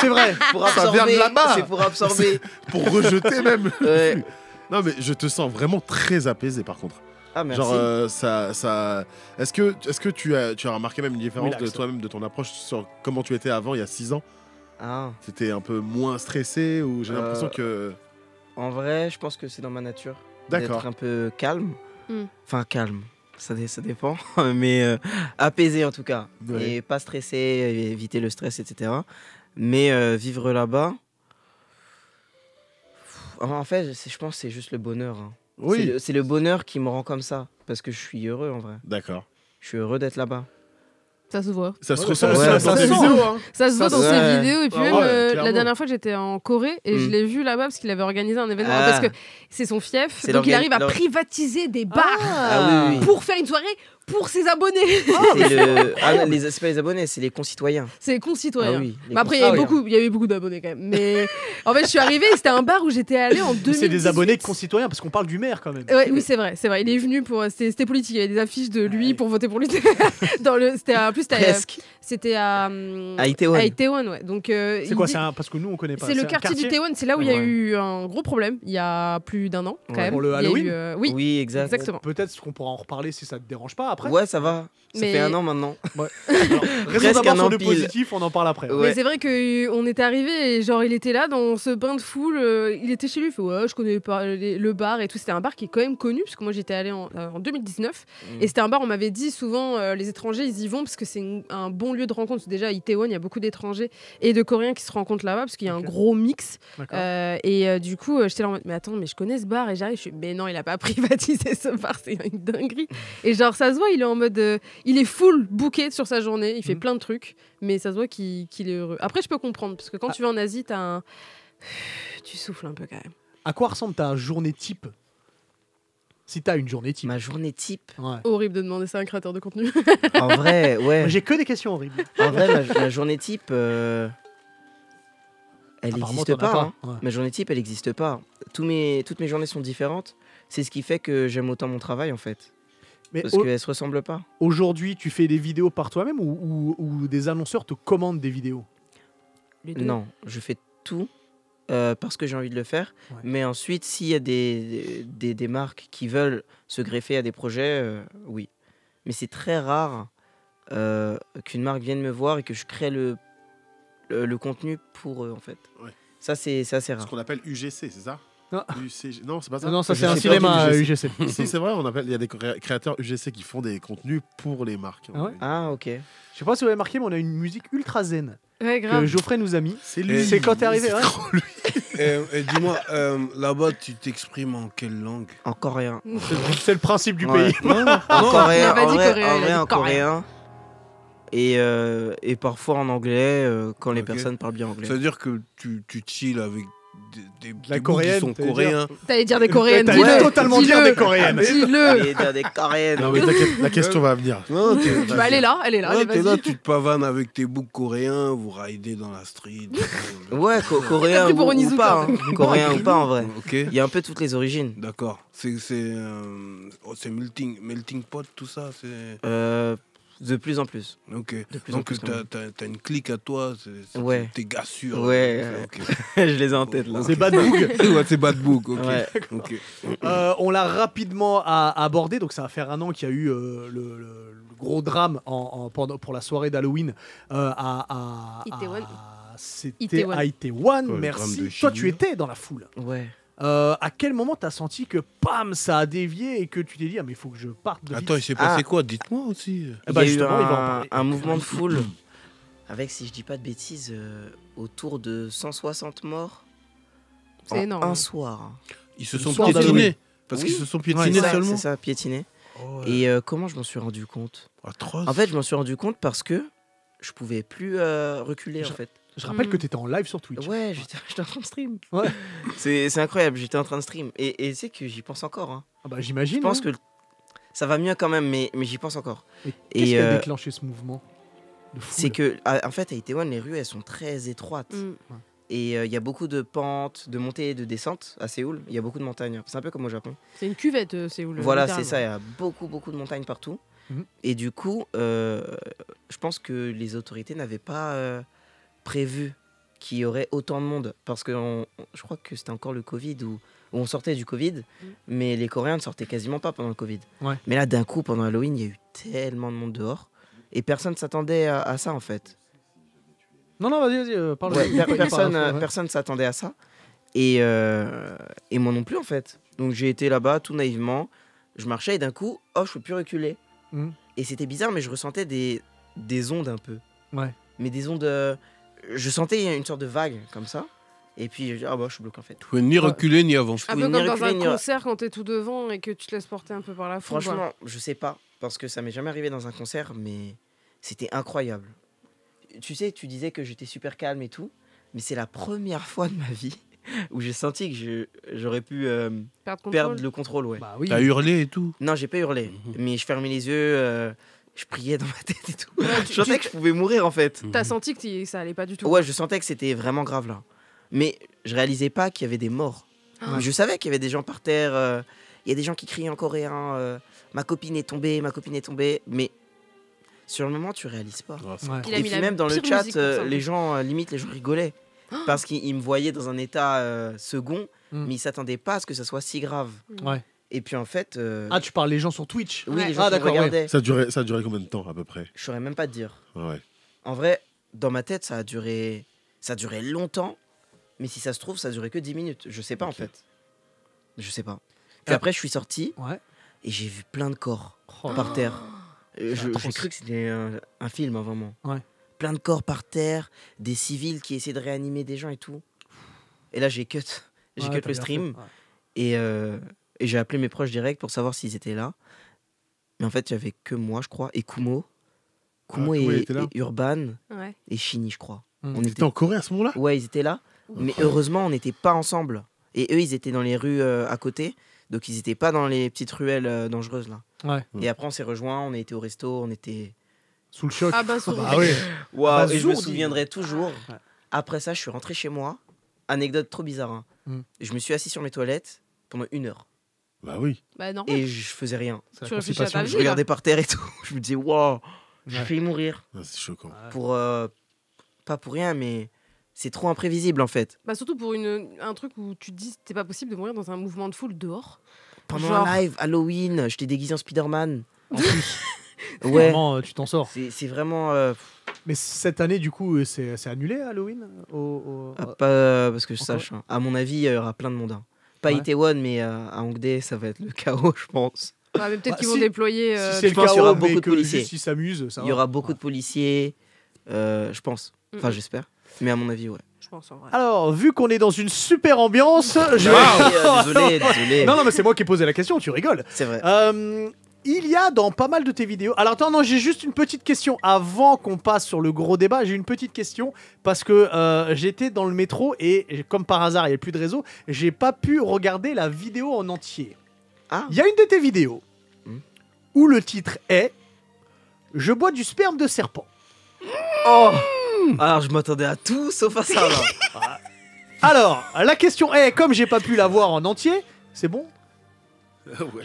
C'est vrai. Pour Ça vient de là-bas. C'est pour absorber. Pour rejeter même. Ouais. Non, mais je te sens vraiment très apaisé, par contre. Ah, merci. Genre, ça... Est-ce que tu as remarqué même une différence Relax. de toi-même, de ton approche sur comment tu étais avant, il y a 6 ans? Ah. C'était un peu moins stressé ou j'ai l'impression que... En vrai, je pense que c'est dans ma nature. D'accord. D'être un peu calme. Hmm. Enfin, calme. Ça dépend. Mais apaisé en tout cas. Ouais. Et pas stressé, éviter le stress, etc. Mais vivre là-bas. En fait, je pense que c'est juste le bonheur. Hein. Oui. C'est le bonheur qui me rend comme ça. Parce que je suis heureux en vrai. D'accord. Je suis heureux d'être là-bas. Ça se voit. Ça se Ouais, ressent ça- aussi ça- dans ça tes se sent. vidéos, hein. Ça se voit dans Ouais. ses vidéos. Et puis Ah même, ouais, la clairement. dernière fois, j'étais en Corée et je l'ai vu là-bas parce qu'il avait organisé un événement. Ah. Parce que c'est son fief. C'est Donc il l'organ- arrive à l'or- privatiser des bars Ah oui, oui. pour faire une soirée pour ses abonnés. C'est pas les abonnés, c'est les concitoyens. C'est les concitoyens. Ah oui, les Mais après, il y avait beaucoup d'abonnés quand même. Mais en fait, je suis arrivée, c'était un bar où j'étais allée en 2018. C'est des abonnés de concitoyens parce qu'on parle du maire quand même. Ouais, oui, c'est vrai. Il est venu pour. C'était politique. Il y avait des affiches de lui pour voter pour lui. En plus, Presque. c'était à Itaewon. à Itaewon, ouais. Donc, C'est quoi parce que nous on connaît pas. C'est le un quartier d'Itaewon. C'est là où il y a Ouais. eu un gros problème. Il y a plus d'1 an, quand Ouais. même. Pour le Il y a Halloween eu, oui, Oui, exact. exactement. Peut-être qu'on pourra en reparler si ça te dérange pas après. Ouais, ça va. Ça Mais- fait 1 an maintenant. Alors, Presque restons d'abord un sur an le pile. positif, on en parle après. Ouais. Mais c'est vrai qu'on était arrivé et genre il était là dans ce bain de foule. Il était chez lui, il fait ouais, je connais pas le bar et tout. C'était un bar qui est quand même connu parce que moi j'étais allée en 2019 et c'était un bar. On m'avait dit souvent les étrangers ils y vont parce que c'est un bon lieu de rencontre. Déjà à Itaewon il y a beaucoup d'étrangers et de Coréens qui se rencontrent là-bas parce qu'il y a un gros mix. D'accord. Du coup j'étais là en mode mais attends mais je connais ce bar et j'arrive je suis mais non il a pas privatisé ce bar c'est une dinguerie et genre ça se voit il est en mode il est full booké sur sa journée il fait plein de trucs mais ça se voit qu'il est heureux. Après je peux comprendre parce que quand tu vas en Asie tu souffles un peu quand même. À quoi ressemble ta journée type? Si t'as une journée type. Ma journée type. Ouais. Horrible de demander ça à un créateur de contenu. En vrai, ouais. Moi, j'ai que des questions horribles. En vrai, ma journée type, elle Apparemment, n'existe t'en as pas. pas. Hein. Ouais. Ma journée type, elle n'existe pas. Toutes mes journées sont différentes. C'est ce qui fait que j'aime autant mon travail, en fait. Mais Parce qu'elles se ressemblent pas. aujourd'hui, tu fais des vidéos par toi-même ou des annonceurs te commandent des vidéos? Les deux. Non, je fais tout parce que j'ai envie de le faire. Ouais. Mais ensuite, s'il y a des marques qui veulent se greffer à des projets, oui. Mais c'est très rare qu'une marque vienne me voir et que je crée le contenu pour eux, en fait. Ouais. Ça, c'est assez Ce rare. qu'on appelle UGC, c'est ça? Non. UCG. Non, c'est pas ça. Non, ça Je c'est un sais pas cinéma du UGC. Si, c'est vrai, il y a des créateurs UGC qui font des contenus pour les marques. Ah ouais Ah, ok. Je sais pas si vous avez marqué, mais on a une musique ultra zen Ouais, que grave. Geoffrey nous a mis. C'est lui. C'est quand t'es arrivé, C'est ouais. trop lui. Et dis-moi, là-bas, tu t'exprimes en quelle langue? En coréen. C'est le principe du Ouais. pays. En coréen, Il a pas en dit vrai, coréen, en il a vrai, dit en coréen. Et parfois en anglais quand les Ok. personnes parlent bien anglais. Ça veut dire que tu chill avec des La boucs coréenne, qui sont t'allais coréens. T'allais dire des coréennes. T'allais Dis-le. totalement dire des coréennes. Dis-le. Et dans des coréennes. Non, mais t'inquiète, la question va venir. Non, t'es Bah, elle est là. Elle est là. ouais, allez, t'es là, vas-y. tu te pavanes avec tes boucs coréens, vous ridez dans la street. Ouais, coréen pris pour ou Onizuka. pas. Hein. Coréen ou pas en vrai. Ok, Il y a un peu toutes les origines. d'accord. C'est melting pot, tout ça. C'est De plus en plus. ok. De plus en Donc plus, quand même. t'as une clique à toi. Ouais. T'es gars sûrs. Ouais, Ok. Je les ai en tête là. C'est Bad Boog. Ouais, c'est bad book. Ok. Ouais. Ok. On l'a rapidement abordé, donc ça va faire 1 an qu'il y a eu le gros drame pour la soirée d'Halloween Itaewon. c'était Itaewon. à Itaewon. Ouais, le drame Merci. de Toi, tu Shibuya. étais dans la foule. Ouais. À quel moment t'as senti que bam, ça a dévié et que tu t'es dit ah mais il faut que je parte de Attends, il vite. s'est passé Ah. quoi? Dites-moi aussi. Eh ben, Il y a eu justement, il va en parler. un mouvement de foule avec, si je dis pas de bêtises, autour de 160 morts. C'est en énorme. un soir. Ils se sont soir piétinés. d'Halloween. Parce Oui. qu'ils se sont C'est piétinés ça, seulement. c'est ça, piétiné. Oh, ouais. Et comment je m'en suis rendu compte? Atroce. En fait, je m'en suis rendu compte parce que je pouvais plus reculer en fait. Je rappelle que t'étais en live sur Twitch. Ouais, j'étais en train de stream. Ouais. C'est incroyable, j'étais en train de stream. Et c'est que j'y pense encore. Hein. Ah bah j'imagine. Je pense que ça va mieux quand même, mais j'y pense encore. Et qu'est-ce qui a déclenché ce mouvement de foule? C'est que, en fait, à Itaewon, les rues, elles sont très étroites. Et il y a beaucoup de pentes, de montées et de descentes à Séoul. Il y a beaucoup de montagnes. C'est un peu comme au Japon. C'est une cuvette, Séoul. Voilà, c'est ça. Il y a beaucoup de montagnes partout. Et du coup, je pense que les autorités n'avaient pas prévu qu'il y aurait autant de monde. Parce que je crois que c'était encore le Covid où on sortait du Covid, mais les Coréens ne sortaient quasiment pas pendant le Covid. Ouais. Mais là, d'un coup, pendant Halloween, il y a eu tellement de monde dehors. Et personne ne s'attendait à ça, en fait. Non, vas-y, parle. Ouais, personne ne s'attendait à ça. Et moi non plus, en fait. Donc j'ai été là-bas, tout naïvement. Je marchais et d'un coup, je peux plus reculer. Et c'était bizarre, mais je ressentais des ondes un peu. Ouais. Mais des ondes... je sentais une sorte de vague, comme ça. Et puis, je suis bloqué, en fait. Tu pouvais ni reculer, ni avancer. Un peu comme dans un concert, quand t'es tout devant et que tu te laisses porter un peu par la foule. Franchement, je sais pas. Parce que ça m'est jamais arrivé dans un concert, mais c'était incroyable. Tu sais, tu disais que j'étais super calme et tout, mais c'est la première fois de ma vie où j'ai senti que j'aurais pu perdre le contrôle. Ouais. Bah oui. T'as hurlé et tout? Non, j'ai pas hurlé, mais je fermais les yeux, je priais dans ma tête et tout. Je sentais que je pouvais mourir en fait. T'as senti que ça allait pas du tout? Ouais, je sentais que c'était vraiment grave là. Mais je réalisais pas qu'il y avait des morts. Je savais qu'il y avait des gens par terre, il y a des gens qui criaient en coréen, ma copine est tombée, mais... Sur le moment, tu réalises pas. Ouais. Et puis même dans le chat, les gens rigolaient. Parce qu'ils me voyaient dans un état second, mais ils s'attendaient pas à ce que ça soit si grave. Ouais. Et puis en fait... Ah, tu parles les gens sur Twitch? Oui, les gens qui regardaient. Ça a duré combien de temps à peu près? Je saurais même pas te dire. Ouais. En vrai, dans ma tête, ça a duré longtemps, mais si ça se trouve, ça a duré que 10 minutes. Je sais pas en fait. Je sais pas. Puis après, je suis sorti et j'ai vu plein de corps par terre. J'ai cru que c'était un film, hein, vraiment. Ouais. Plein de corps par terre, des civils qui essaient de réanimer des gens et tout. Et là, j'ai cut le stream. Et j'ai appelé mes proches directs pour savoir s'ils étaient là. Mais en fait, il n'y avait que moi, je crois, et Kumo. Kumo et Urban et Shini, je crois. On était en Corée à ce moment-là? Ouais, ils étaient là. Mais heureusement, on n'était pas ensemble. Et eux, ils étaient dans les rues à côté. Donc, ils n'étaient pas dans les petites ruelles dangereuses, là. Ouais. Et après, on s'est rejoints, on a été au resto, on était... Sous le choc. Ah bah, oui. Waouh, et je me souviendrai toujours. Ouais. Après ça, je suis rentré chez moi. Anecdote trop bizarre. Hein. Je me suis assis sur mes toilettes pendant 1 heure. Bah oui. Bah non. Et je faisais rien. Tu réfléchis à ta vie, je regardais par terre et tout. Je me disais, waouh, j'ai failli mourir. Ah, c'est choquant. Pas pour rien, mais c'est trop imprévisible en fait. Bah surtout pour un truc où tu te dis c'était pas possible de mourir dans un mouvement de foule dehors. Pendant un live Halloween, j'étais déguisé en Spider-Man. En plus. Ouais. Vraiment, tu t'en sors. C'est vraiment. Mais cette année, du coup, c'est annulé Halloween Pas parce que je sache. Hein. À mon avis, il y aura plein de monde. Hein. Pas Itaewon, mais à Hongdae, ça va être le chaos, je pense. Ouais, mais peut-être qu'ils vont déployer. Si c'est le chaos, il y aura beaucoup de policiers. S'ils s'amusent, ça va. Il y aura beaucoup de policiers, je pense. Enfin, j'espère. Mais à mon avis, ouais. Je pense en vrai. Alors, vu qu'on est dans une super ambiance, désolé. Non, mais c'est moi qui ai posé la question, tu rigoles. C'est vrai. Il y a dans pas mal de tes vidéos... Alors attends, non, j'ai juste une petite question. Avant qu'on passe sur le gros débat, j'ai une petite question. Parce que j'étais dans le métro et comme par hasard, il n'y a plus de réseau. J'ai pas pu regarder la vidéo en entier. Il y a une de tes vidéos où le titre est « Je bois du sperme de serpent ». Oh. Alors je m'attendais à tout sauf à ça là. Alors, la question est, comme j'ai pas pu la voir en entier, c'est bon?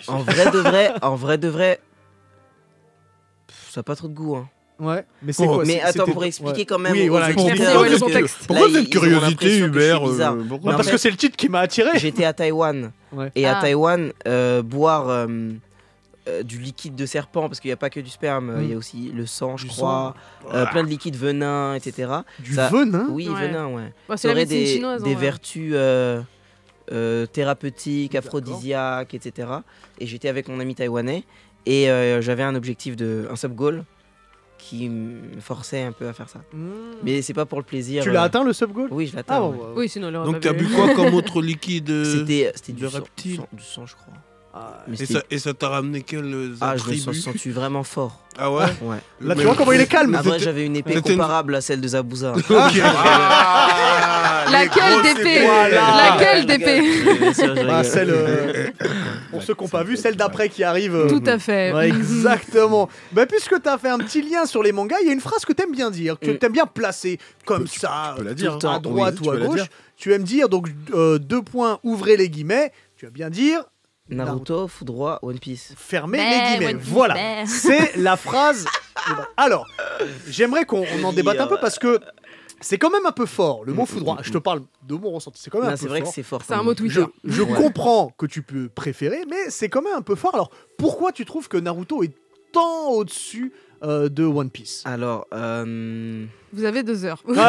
En vrai de vrai, ça n'a pas trop de goût. Hein. Ouais, mais c'est quoi? Mais attends, pour expliquer quand même. Oui, voilà, pourquoi cette curiosité, Hubert? Parce que c'est le titre qui m'a attiré. J'étais à Taïwan. Et à Taïwan, boire du liquide de serpent, parce qu'il n'y a pas que du sperme, il y a aussi le sang, je crois, plein de liquides venin, etc. Venin? Oui, venin, ouais. Bah, ça aurait des vertus thérapeutiques, aphrodisiaques, etc. Et j'étais avec mon ami taïwanais et j'avais un objectif un sub-goal qui me forçait un peu à faire ça. Mais c'est pas pour le plaisir. Tu l'as atteint le sub-goal? Oui, je l'ai atteint. Oui, sinon, donc t'as bu quoi comme autre liquide? C'était du reptile. Du sang, je crois. Et ça t'a ramené quelles je me attributs sens vraiment fort. Ah ouais, Ouais. Là, tu vois comment il est calme. Après, j'avais une épée comparable à celle de Zabuza. Laquelle d'épée Laquelle d'épée Celle, pour ceux qui n'ont pas vu, celle d'après qui arrive. Tout à fait. Ouais, exactement. Puisque tu as fait un petit lien sur les mangas, il y a une phrase que tu aimes bien dire, que tu aimes bien placer comme ça, peux la dire, à droite ou à gauche. Tu aimes dire, donc 2 points, ouvrez les guillemets, tu vas bien dire... Naruto, Foudroie, One Piece. Fermez les guillemets. Voilà, c'est la phrase. Alors, j'aimerais qu'on en débatte un peu parce que c'est quand même un peu fort, le mot foudroie. Je te parle de mon ressenti, c'est quand même un peu fort. C'est vrai que c'est fort. C'est un mot Twitter. Je comprends que tu peux préférer, mais c'est quand même un peu fort. Alors, pourquoi tu trouves que Naruto est tant au-dessus de One Piece? Alors, vous avez 2 heures. non,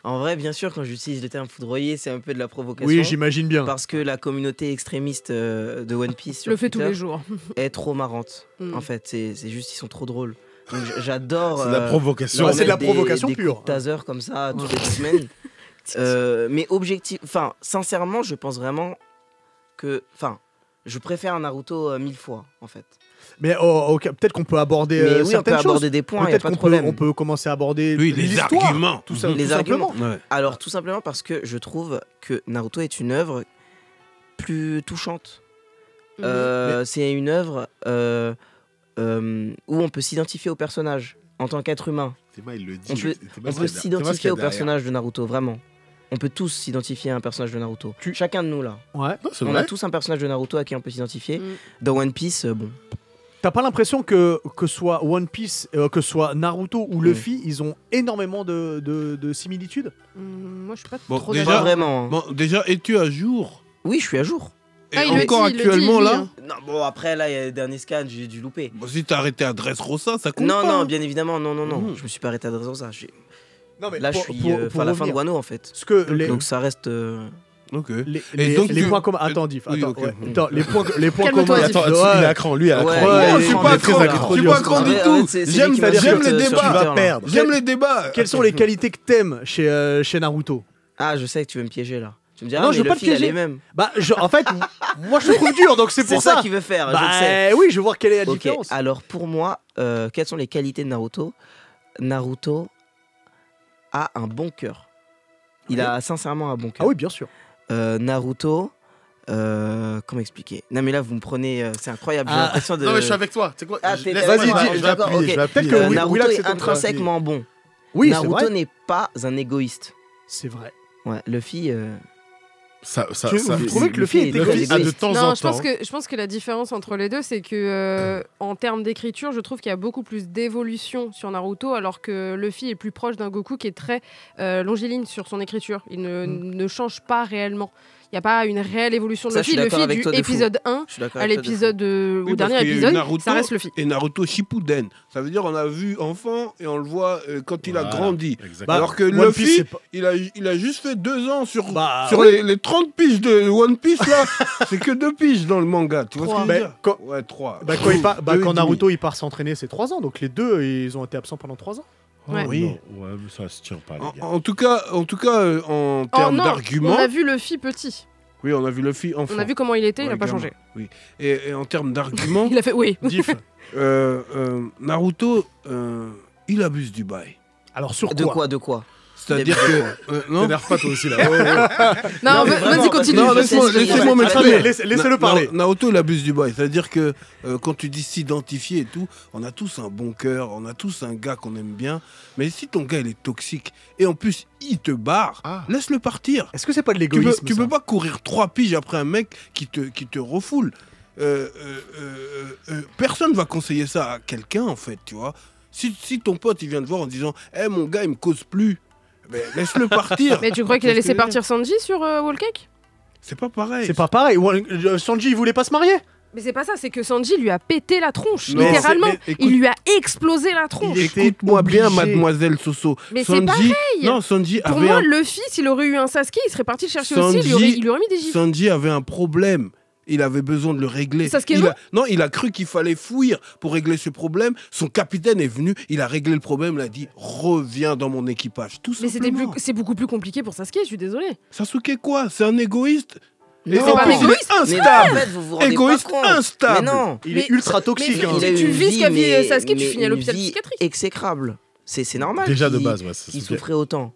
en vrai, bien sûr, quand j'utilise le terme foudroyer, c'est un peu de la provocation. Oui, j'imagine bien. Parce que la communauté extrémiste de One Piece sur le fait tous Twitter les jours. est trop marrante. En fait, c'est juste, ils sont trop drôles. Donc, j'adore. C'est de la provocation. Ouais, c'est de la provocation des pure. Coups de taser comme ça toutes les 2 semaines. Mais sincèrement, je pense vraiment que, je préfère Naruto 1000 fois en fait. Mais peut-être qu'on peut aborder Mais oui, certaines on peut choses. aborder des points, Peut-être y a pas de qu'on problème. on peut commencer à aborder les l'histoire, arguments. tout ça, Les tout arguments. simplement. Ouais. Alors tout simplement parce que je trouve que Naruto est une œuvre plus touchante. C'est une œuvre où on peut s'identifier au personnage en tant qu'être humain. Théma, il le dit. On peut s'identifier au personnage de Naruto, vraiment. On peut tous s'identifier à un personnage de Naruto. Chacun de nous là. Ouais. On a tous un personnage de Naruto à qui on peut s'identifier. Dans One Piece, bon. T'as pas l'impression que soit One Piece, que soit Naruto ou Luffy, ils ont énormément de similitudes? Moi, je suis pas trop déjà, d'accord. Vraiment. Bon, déjà, es-tu à jour? Oui, je suis à jour. Et il le encore dit, actuellement lui, là hein. Non, bon, après, là, il y a le dernier scan, j'ai dû louper. Bon, si t'as arrêté à Dressrosa, ça compte pas. Non, bien évidemment, non. Je me suis pas arrêté à Dressrosa. Non, mais Là, je suis à la fin de Wano, en fait. Parce que Donc, ça reste... Ok. Les points communs. Attends, Diff. Oui, Attends, ok. ouais. Attends, les points Calme-toi, communs. Diff. Attends, il est à cran, lui, à Ouais, cran. ouais, Je suis ouais, pas ouais, accro, ouais, je suis pas accro du tout. J'aime J'aime les débats. perdre. J'aime les débats. Quelles sont les qualités que t'aimes chez Naruto? Ah, je sais que tu veux me piéger, là. Tu me diras, Non, mais je veux pas te Luffy, il a piéger. les mêmes. En fait, moi je te trouve dur, donc c'est C'est pour ça ça. qu'il veut faire, je le sais. Oui, je veux voir quelle est la Ok, différence. alors pour moi, quelles sont les qualités de Naruto? Naruto a un bon cœur. Il a sincèrement un bon cœur. Ah oui, bien sûr. Naruto, comment expliquer? Non mais là vous me prenez, c'est incroyable. J'ai l'impression de. Non, mais je suis avec toi. C'est quoi? Vas-y, dis, je vais d'accord, appuyer. ok. Peut-être que Naruto Willax, est c'est ton intrinsèquement bon. Oui, c'est Naruto vrai. n'est pas un égoïste. C'est vrai. Ouais, Luffy. Vous trouvez que Luffy est égoïste? de temps Non, en je temps. pense que la différence entre les deux, c'est que en termes d'écriture, je trouve qu'il y a beaucoup plus d'évolution sur Naruto, alors que Luffy est plus proche d'un Goku qui est très longiligne sur son écriture. Il ne change pas réellement. Il n'y a pas une réelle évolution de Ça, je Luffy. suis d'accord Luffy avec du toi de fou. épisode 1 Je suis d'accord à avec toi de l'épisode au Oui, dernier parce qu'il y a eu épisode, Naruto ça reste Luffy. Et Naruto Shippuden. Ça veut dire on a vu enfant et on le voit quand il a grandi. Exactement. Alors que One Piece, Luffy, c'est pas- il a juste fait 2 ans sur oui. les 30 piges de One Piece là. C'est que 2 piges dans le manga. Tu vois ce que je veux Mais dire? quand- Ouais, 3. Quand Naruto il part s'entraîner, c'est 3 ans. Donc les deux, ils ont été absents pendant 3 ans. Ouais. Oui. Ouais, mais ça se tient pas, les gars. En tout cas, en termes non, d'arguments. on a vu Luffy petit. Oui, on a vu Luffy enfant. On a vu comment il était, il Ouais, n'a pas gamin. changé. Oui. Et en termes d'arguments, Il a fait oui. Diff. Naruto, il abuse du bail. Alors sur De quoi? quoi? C'est-à-dire Il abuse que. Non, T'énerve pas toi aussi là. Non, mais vraiment, vas-y, continue. Non, je sais, laisse-moi je sais. laissez-moi Attendez, m'exprimer. laissez-le parler. Naruto, il abuse du bail. C'est-à-dire que quand tu dis s'identifier et tout, on a tous un bon cœur, on a tous un gars qu'on aime bien. Mais si ton gars, il est toxique et en plus, il te barre, laisse-le partir. Est-ce que c'est pas de Tu l'égoïsme? peux pas courir 3 piges après un mec qui te refoule. Personne va conseiller ça à quelqu'un, en fait, tu vois. Si ton pote, il vient te voir en disant « Eh, mon gars, il me cause plus », mais laisse-le partir. Mais tu crois qu'il a Tu vois ce laissé que je veux dire? partir Sanji sur Whole Cake? C'est pas pareil. C'est pas pareil. Sanji, il voulait pas se marier. Mais c'est pas ça, c'est que Sanji lui a pété la tronche, Non, littéralement. mais écoute- Il lui a explosé la tronche. Écoute-moi bien, obligé. mademoiselle Soso. Mais c'est pareil. Non, Sanji Pour avait moi, un... Luffy, s'il aurait eu un Sasuke, il serait parti le chercher Sanji- aussi, il lui aurait mis des gifs. Sanji avait un problème. Il avait besoin de le régler. Sasuke, Non, il a cru qu'il fallait fuir pour régler ce problème. Son capitaine est venu, il a réglé le problème, il a dit « Reviens dans mon équipage ». Tout Mais simplement. c'est beaucoup plus compliqué pour Sasuke, je suis désolée. Sasuke quoi? C'est un égoïste. Et c'est pas égoïste. instable. En fait, vous vous rendez Égoïste, pas compte. instable. Mais non. Il est ultra toxique. mais- hein. tu vis ce qu'a vu Sasuke, tu finis à l'hôpital une vie psychiatrique. exécrable. C'est normal. Déjà de qu'il- base, ouais. qu'il souffrait autant.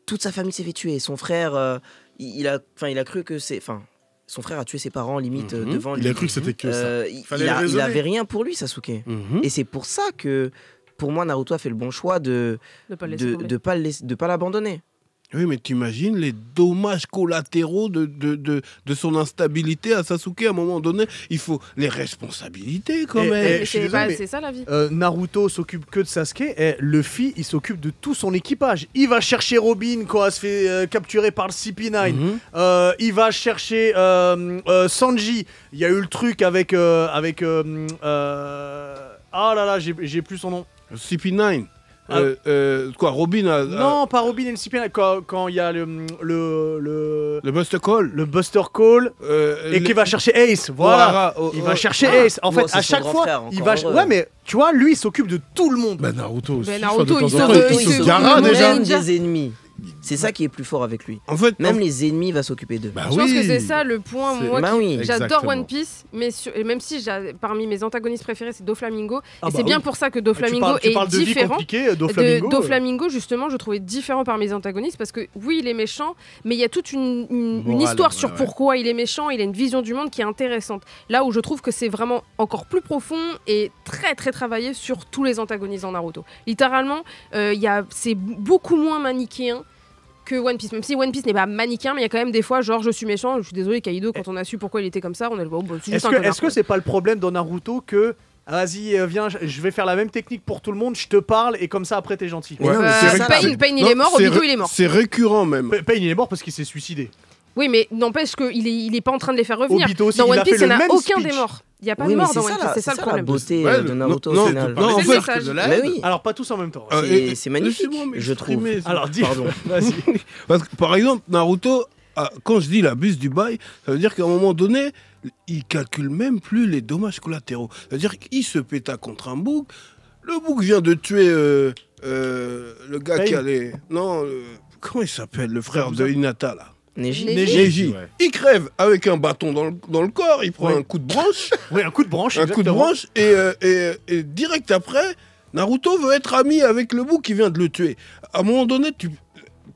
Toute sa famille s'est fait tuer. Son frère, il a cru que c'est. Enfin, son frère a tué ses parents limite devant lui. Il a cru que c'était que ça. Il avait rien pour lui, Sasuke. Et c'est pour ça que, pour moi, Naruto a fait le bon choix de pas l'abandonner. Oui, mais t'imagines les dommages collatéraux de son instabilité à Sasuke à un moment donné. Il faut les responsabilités quand même. je suis Mais désolé, mais c'est ça la vie. Naruto s'occupe que de Sasuke et Luffy il s'occupe de tout son équipage. Il va chercher Robin quand elle se fait capturer par le CP9. Il va chercher Sanji. Il y a eu le truc avec ah là là, j'ai plus son nom. CP9. Quoi, Robin a... Non, pas Robin et le CP9. Quand il y a le Buster Call. Le Buster Call et qu'il va chercher Ace. Voilà. Il va chercher Ace. En fait, à chaque fois, il va. Ouais, mais tu vois, lui, il s'occupe de tout le monde. Bah Naruto aussi. Naruto, il se Gaara déjà. Même des ennemis. C'est ça qui est plus fort avec lui. En fait, même les ennemis, il va s'occuper d'eux. Je pense que c'est ça le point. Moi, j'adore exactement. One Piece, mais même si parmi mes antagonistes préférés, c'est Doflamingo. Ah et bah c'est bien oui. pour ça que Doflamingo tu est parles de vie différent. compliquée, Doflamingo. Doflamingo, justement, je trouvais différent par mes antagonistes parce que oui, il est méchant, mais il y a toute une histoire sur pourquoi il est méchant. Il a une vision du monde qui est intéressante. Là où je trouve que c'est vraiment encore plus profond et très très travaillé sur tous les antagonistes en Naruto. Littéralement, c'est beaucoup moins manichéen que One Piece, même si One Piece n'est pas manichéen, mais il y a quand même des fois, genre je suis méchant, je suis désolé Kaido, quand on a su pourquoi il était comme ça, on a le Est-ce que c'est pas le problème dans Naruto que vas-y, viens, je vais faire la même technique pour tout le monde, je te parle et comme ça après t'es gentil. Ouais, Pain il est mort, Obito il est mort. C'est récurrent même. Pain il est mort parce qu'il s'est suicidé. Oui, mais n'empêche qu'il est pas en train de les faire revenir. Obito aussi, dans One il a Piece, fait il n'y en le a même aucun speech. des morts. Il n'y a pas Oui, de mais mort dans One Piece, c'est ça le la problème. beauté de Naruto non, au final. non, en C'est fait, le message. Mais oui. Alors pas tous en même temps. C'est magnifique, je trouve. Alors dis, Pardon. vas-y. Parce que par exemple, Naruto, quand je dis l'abus du bail, ça veut dire qu'à un moment donné, il calcule même plus les dommages collatéraux. C'est-à-dire qu'il se péta contre un bouc. Le bouc vient de tuer le gars qui allait. Non, comment il s'appelle, le frère de Hinata là. Neji. Ouais. Il crève avec un bâton dans le corps, il prend un coup de branche. Oui, un coup de branche. Un coup de branche et direct après, Naruto veut être ami avec le bouc qui vient de le tuer. À un moment donné, tu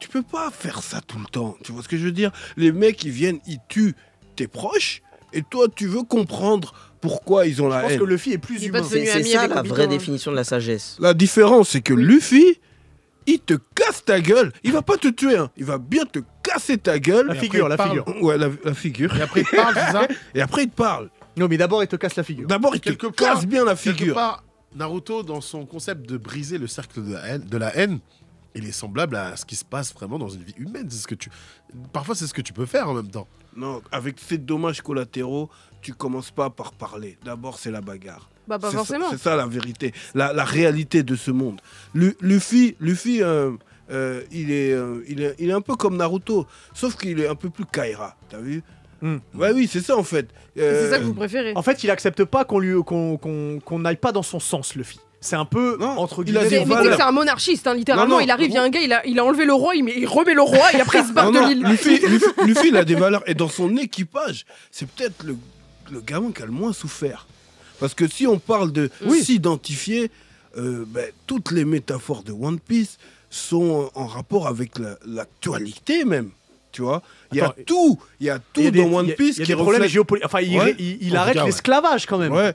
peux pas faire ça tout le temps. Tu vois ce que je veux dire? Les mecs, ils viennent, ils tuent tes proches et toi, tu veux comprendre pourquoi ils ont la haine. Je pense que Luffy est plus humain. C'est ça la vraie définition de la sagesse. La différence, c'est que Luffy, il te casse ta gueule. Il va pas te tuer, hein. Il va bien te casser ta gueule. La figure. Ouais, la figure. Et après, il parle, c'est ça? Et après, il te parle. Non, mais d'abord, il te casse la figure. D'abord, il te Quelque casse part- bien la Quelque figure. part, Naruto, dans son concept de briser le cercle de la haine, il est semblable à ce qui se passe vraiment dans une vie humaine. Parfois, c'est ce que tu peux faire en même temps. Non, avec ces dommages collatéraux, tu commences pas par parler. D'abord, c'est la bagarre. Bah, pas C'est forcément. C'est ça la vérité, la réalité de ce monde. Luffy, il est un peu comme Naruto, sauf qu'il est un peu plus Kaira, t'as vu? Ouais, oui, c'est ça en fait. C'est ça que vous préférez. En fait, il accepte pas qu'on n'aille pas dans son sens, Luffy. C'est un peu entre il a guillemets. des Mais tu sais que c'est un monarchiste, hein, littéralement. Non, il arrive, il y a un gars, il a enlevé le roi, il remet le roi et après il se barre de l'île. Luffy, il a des valeurs. Et dans son équipage, c'est peut-être le gamin qui a le moins souffert. Parce que si on parle de s'identifier, toutes les métaphores de One Piece sont en rapport avec l'actualité même. Tu vois, il y a tout dans One Piece qui est problème reflète. géopolitique. Enfin, il arrête l'esclavage quand même. Ouais.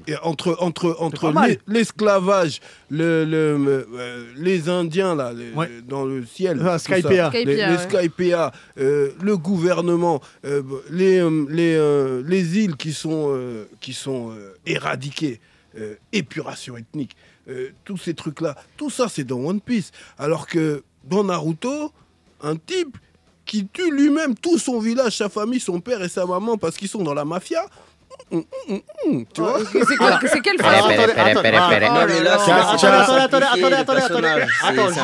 Il y a entre l'esclavage, les Indiens là, dans le ciel, Skypea. les Skypea, le gouvernement, les îles qui sont éradiquées, épuration ethnique, tous ces trucs là, tout ça c'est dans One Piece. Alors que dans Naruto, un type qui tue lui-même tout son village, sa famille, son père et sa maman parce qu'ils sont dans la mafia. Tu vois? C'est quelle phrase?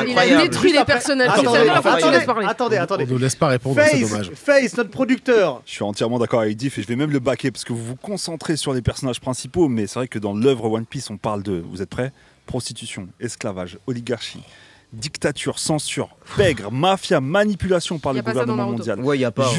Il a détruit les personnages. Attendez. On ne laisse pas répondre, c'est dommage. Face, notre producteur. Je suis entièrement d'accord avec Diff et je vais même le backer parce que vous vous concentrez sur les personnages principaux, mais c'est vrai que dans l'œuvre One Piece, on parle de, vous êtes prêts? Prostitution, esclavage, oligarchie, dictature, censure, pègre, mafia, manipulation par le gouvernement mondial. Ouais, y a pas.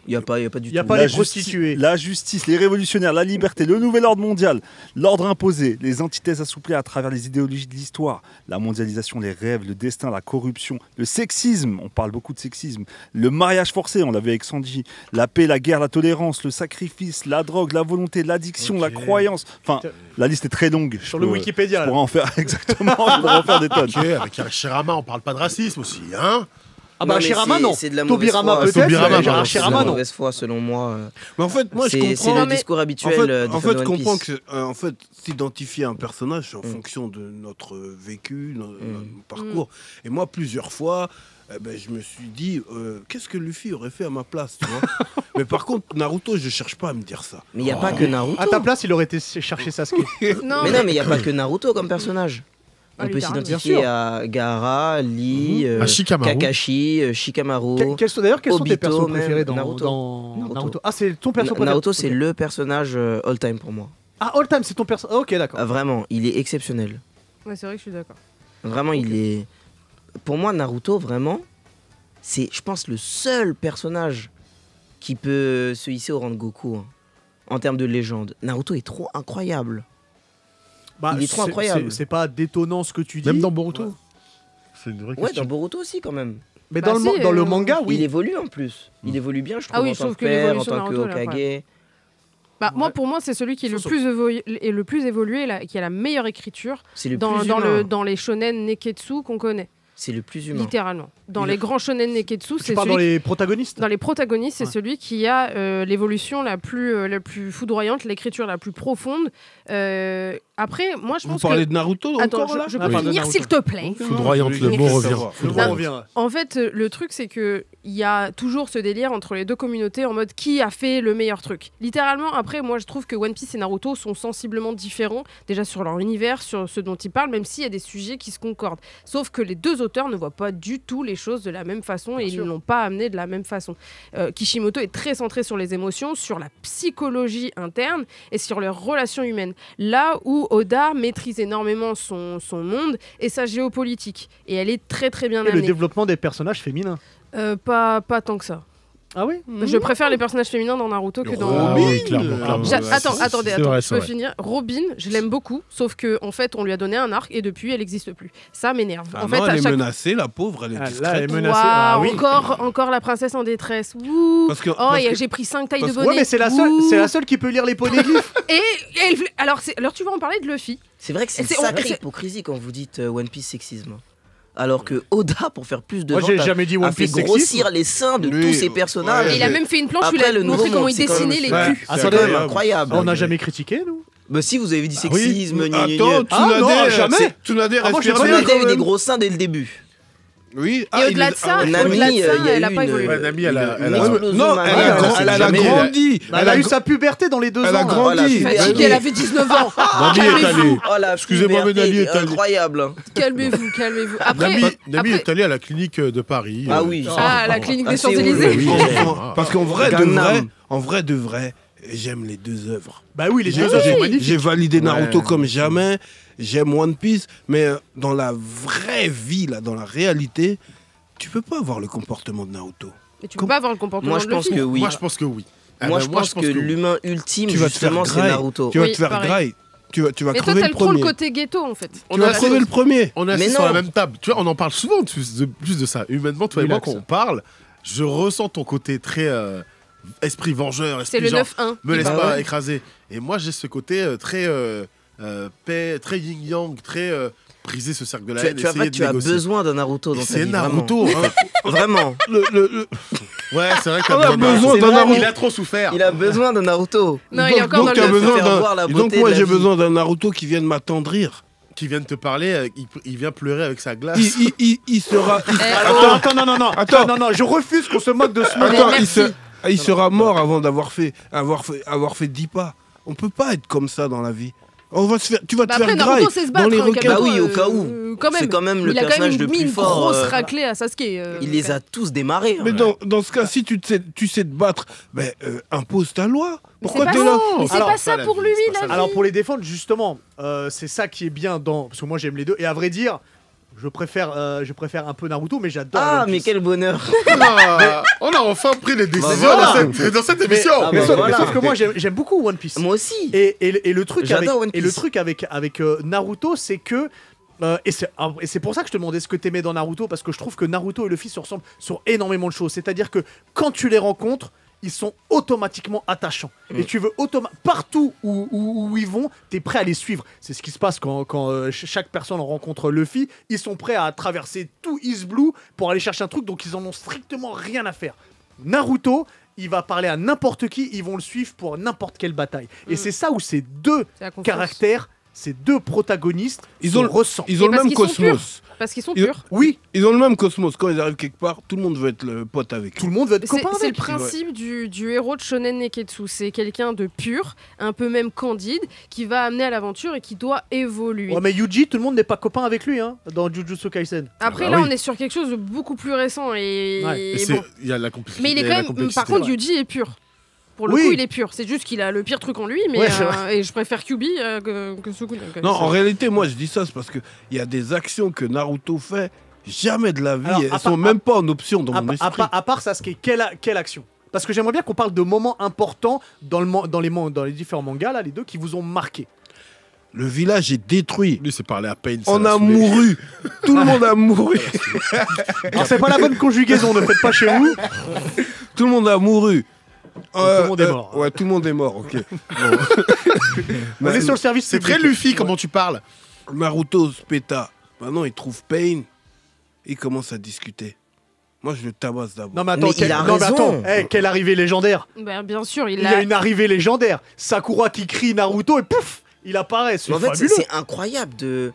Il n'y a pas du tout. Il n'y a pas les prostituées. La justice, les révolutionnaires, la liberté, le nouvel ordre mondial, l'ordre imposé, les antithèses assouplées à travers les idéologies de l'histoire, la mondialisation, les rêves, le destin, la corruption, le sexisme, on parle beaucoup de sexisme, le mariage forcé, on l'avait avec Sanji, la paix, la guerre, la tolérance, le sacrifice, la drogue, la volonté, l'addiction, la croyance. Enfin, la liste est très longue. Sur le Wikipédia. Je pourrais en faire exactement, je pourrais en faire des tonnes. Avec Hashirama, on parle pas de racisme aussi, hein? Ah bah Hashirama non. C'est de la mauvaise Tobirama foi. peut-être. Hashirama non. Mauvaise foi selon moi. Mais en fait, moi je comprends. C'est le discours habituel. En fait, je comprends que s'identifier à un personnage en fonction de notre vécu, notre parcours. Et moi, plusieurs fois, je me suis dit, qu'est-ce que Luffy aurait fait à ma place, tu vois. Mais par contre, Naruto, je cherche pas à me dire ça. Mais il y a pas que Naruto. À ta place, il aurait été chercher Sasuke. Mais non, mais il y a pas que Naruto comme personnage. On peut s'identifier à Gaara, Lee, Kakashi, Shikamaru. D'ailleurs, quels sont tes persos Obito, préférés dans Naruto. Ah, c'est ton perso préféré. Naruto, c'est le personnage all-time pour moi. Ah, all-time, c'est ton perso. Ok, d'accord. Vraiment, il est exceptionnel. Ouais, c'est vrai que je suis d'accord. Vraiment, il est. Pour moi, Naruto, vraiment, c'est, je pense, le seul personnage qui peut se hisser au rang de Goku, hein, en termes de légende. Naruto est trop incroyable. Bah, il est trop incroyable. C'est pas détonnant ce que tu dis. Même dans Boruto. C'est une vraie question. Dans Boruto aussi quand même. Mais dans le manga, oui. Il évolue en plus. Il évolue bien, je trouve. Ah oui, je trouve que l'évolution en tant que Hokage. Bah, moi, pour moi, c'est celui qui est le plus évolué, qui a la meilleure écriture dans les shonen neketsu qu'on connaît. C'est le plus humain. Littéralement. Dans les grands shonen neketsu, c'est celui... dans les protagonistes. Dans les protagonistes, c'est celui qui a l'évolution la plus foudroyante, l'écriture la plus profonde. Après, moi, je pense que... Vous parlez de Naruto Attends, encore, là je peux finir, s'il te plaît. Foudroyante, le mot revient. En fait, le truc, c'est qu'il y a toujours ce délire entre les deux communautés en mode qui a fait le meilleur truc. Littéralement, après, moi, je trouve que One Piece et Naruto sont sensiblement différents, déjà sur leur univers, sur ce dont ils parlent, même s'il y a des sujets qui se concordent. Sauf que les deux auteurs ne voient pas du tout les choses de la même façon et ils ne l'ont pas amené de la même façon. Kishimoto est très centré sur les émotions, sur la psychologie interne et sur les relations humaines. Là où Oda maîtrise énormément son monde et sa géopolitique. Et elle est très très bien amenée. Le développement des personnages féminins. Pas tant que ça. Ah oui. Je préfère les personnages féminins dans Naruto que dans... Oui, clairement. Attendez, je peux finir. Robin, je l'aime beaucoup, sauf que en fait, on lui a donné un arc et depuis, elle n'existe plus. Ça m'énerve. En fait, elle est menacée, la pauvre, elle est discrète. Là, elle est menacée. Ah, oui. Encore la princesse en détresse. J'ai pris 5 tailles de bonnet. Ouais, mais c'est la seule qui peut lire les poneglyphes. Alors tu vas en parler de Luffy. C'est vrai que c'est une sacrée hypocrisie quand vous dites One Piece sexisme. Alors que Oda, pour faire plus de ventes, a fait grossir les seins de tous ses personnages. Il a même fait une planche où il a montré comment il dessinait les culs. C'est quand même incroyable. On n'a jamais critiqué, nous. Bah si, vous avez dit sexisme, Attends, Tsunade avait des gros seins dès le début. Oui. Et au-delà de ça, elle n'a pas évolué. Nami, elle a grandi. Elle a eu sa puberté dans les 2 ans. Elle a grandi. Elle avait 19 ans. Nami est allée. Excusez-moi, mais Nami est allée. Incroyable. Calmez-vous. Nami est allée à la clinique de Paris. Ah oui. La clinique des Champs-Élysées. Parce qu'en vrai de vrai, j'aime les deux œuvres. Bah oui, les deux œuvres sont magnifiques. J'ai validé Naruto comme jamais. J'aime One Piece, mais dans la vraie vie, là, dans la réalité, tu peux pas avoir le comportement de Naruto. Mais tu peux pas avoir le comportement de Luffy. Moi, je pense que oui. Moi, je pense que oui. Moi, je pense que l'humain ultime, justement, c'est Naruto. Tu vas te faire graille. Tu vas crever le premier. Mais toi, t'as trop le côté ghetto, en fait. Tu vas crever le premier. On est assis sur la même table. Tu vois, on en parle souvent plus de ça. Humainement, toi et moi, quand on parle, je ressens ton côté très esprit vengeur. C'est le 9-1. Me laisse pas écraser. Et moi, j'ai ce côté très paix, très yin-yang, très briser ce cercle de la haine. Tu as besoin d'un Naruto dans ta vie. C'est Naruto. Vraiment. Ouais, c'est vrai qu'il a besoin d'un Naruto. Il a trop souffert. Il a besoin d'un Naruto. Non, il est encore dans le... Donc moi, j'ai besoin d'un Naruto qui vienne m'attendrir. Qui vient te parler, il vient pleurer avec sa glace. Il sera... Attends, non, je refuse qu'on se moque de ce moment. Il sera mort avant d'avoir fait 10 pas. On peut pas être comme ça dans la vie. Tu vas te faire graille dans les requins. Bah oui, au cas où. C'est quand même le personnage le plus fort. Il a quand même mis une grosse raclée à Sasuke. Il les a tous démarrés. Mais dans ce cas, si tu sais te battre, impose ta loi. Pourquoi t'es là? Mais c'est pas ça pour lui, là. Alors pour les défendre, justement, c'est ça qui est bien dans... Parce que moi j'aime les deux. Et à vrai dire, Je préfère un peu Naruto, mais j'adore. Ah, One Piece. mais quel bonheur. On a enfin pris les décisions voilà. dans cette émission. Mais sauf que moi, j'aime beaucoup One Piece. Moi aussi. Et le truc J'adore One Piece. avec Naruto, c'est que et c'est pour ça que je te demandais ce que t'aimais dans Naruto, parce que je trouve que Naruto et Luffy se ressemblent sur énormément de choses. C'est-à-dire que quand tu les rencontres, ils sont automatiquement attachants. Et tu veux partout où ils vont, t'es prêt à les suivre. C'est ce qui se passe quand chaque personne rencontre Luffy. Ils sont prêts à traverser tout East Blue pour aller chercher un truc, donc ils en ont strictement rien à faire. Naruto, il va parler à n'importe qui, ils vont le suivre pour n'importe quelle bataille. Et c'est ça où ces deux caractères, ces deux protagonistes, ils ont le même cosmos. Parce qu'ils sont purs. Oui, ils ont le même cosmos. Quand ils arrivent quelque part, tout le monde veut être le pote avec eux. Tout le monde veut être copain avec. C'est le principe du héros de Shonen Neketsu. C'est quelqu'un de pur, un peu même candide, qui va amener à l'aventure et qui doit évoluer. Ouais, mais Yuji, tout le monde n'est pas copain avec lui, hein, dans Jujutsu Kaisen. Après, là, on est sur quelque chose de beaucoup plus récent. Et bon. Il y a la complicité. Mais il est quand même. Par contre, Yuji est pur. Pour le coup, il est pur. C'est juste qu'il a le pire truc en lui, mais et je préfère Kyuubi que Sukuna. Non, en réalité, moi, je dis ça, c'est parce qu'il y a des actions que Naruto fait, jamais de la vie, elles sont même pas en option dans mon esprit. À part Sasuke, quelle action? Parce que j'aimerais bien qu'on parle de moments importants dans les différents mangas, là, les deux, qui vous ont marqué. Le village est détruit. Lui, c'est parler à Pain. On a mouru. Tout le monde a mouru. Alors, c'est pas la bonne conjugaison, ne faites pas chez vous. Tout le monde a mouru. Tout le monde est mort. Ouais, tout le monde est mort, ok. On est sur le service. C'est très Luffy, comment tu parles. Naruto se péta. Maintenant, il trouve Pain. Il commence à discuter. Moi, je le tabasse d'abord. Non, mais attends, quelle arrivée légendaire. Ben, bien sûr, il y a une arrivée légendaire. Sakura qui crie Naruto et pouf, il apparaît. C'est fabuleux. C'est incroyable de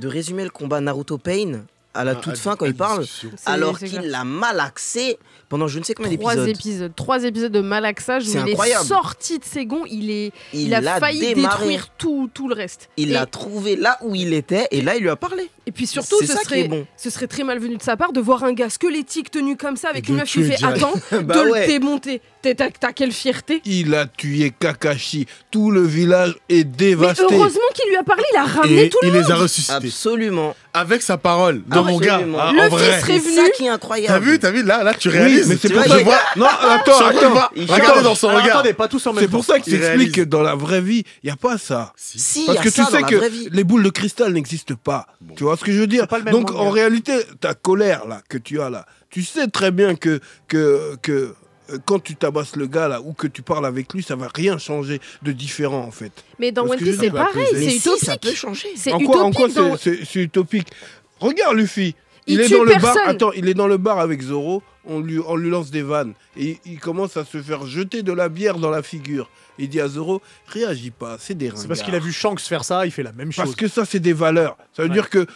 résumer le combat Naruto Pain à la toute fin quand il parle, alors qu'il l'a malaxé pendant je ne sais combien d'épisodes. 3 épisodes de malaxage où il est sorti de ses gonds, il a failli détruire tout le reste. Il l'a trouvé là où il était et là il lui a parlé. Et puis surtout, ce serait très malvenu de sa part de voir un gars squelettique tenu comme ça avec une meuf qui fait attends, de le démonter. T'as quelle fierté. Il a tué Kakashi, tout le village est dévasté. Mais heureusement qu'il lui a parlé, il a ramené tout le monde. Il les a ressuscités. Absolument. Avec sa parole, dans mon gars. Le fils serait venu. C'est ça qui est incroyable. T'as vu, là, tu réalises. Mais c'est pour ça. Non, attends. Regardez dans son regard. Attendez, pas tous en même temps. C'est pour ça qu'il explique que dans la vraie vie, il n'y a pas ça. Parce que tu sais que les boules de cristal n'existent pas. Tu vois ce que je veux dire? Donc en réalité, ta colère là que tu as là, tu sais très bien que quand tu tabasses le gars là ou que tu parles avec lui, ça va rien changer de différent en fait. Mais dans One Piece c'est pareil, c'est utopique. Ça peut changer. En quoi c'est utopique? Regarde Luffy, il est dans le bar. Attends, il est dans le bar avec Zoro. On lui lance des vannes et il commence à se faire jeter de la bière dans la figure. Il dit à Zoro, réagis pas, c'est des ringards. C'est parce qu'il a vu Shanks faire ça, il fait la même chose. Parce que ça, c'est des valeurs. Ça veut dire que...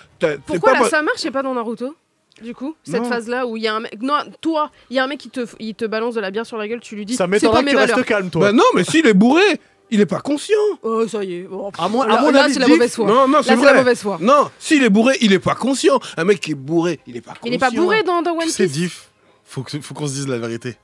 Pourquoi là, ça marche et pas dans Naruto? Du coup, cette phase-là où il y a un mec... Non, toi, il y a un mec qui te balance de la bière sur la gueule, tu lui dis... Ça m'étonnerait que tu restes calme, toi. Bah non, mais s'il est bourré, il est pas conscient. Oh, ça y est. Oh, à mon là, avis, c'est la mauvaise foi. Non, c'est la mauvaise foi. Non, s'il est bourré, il est pas conscient. Un mec qui est bourré, il est pas conscient. Il est pas bourré dans One Piece. C'est diff. Faut qu'on se dise la vérité.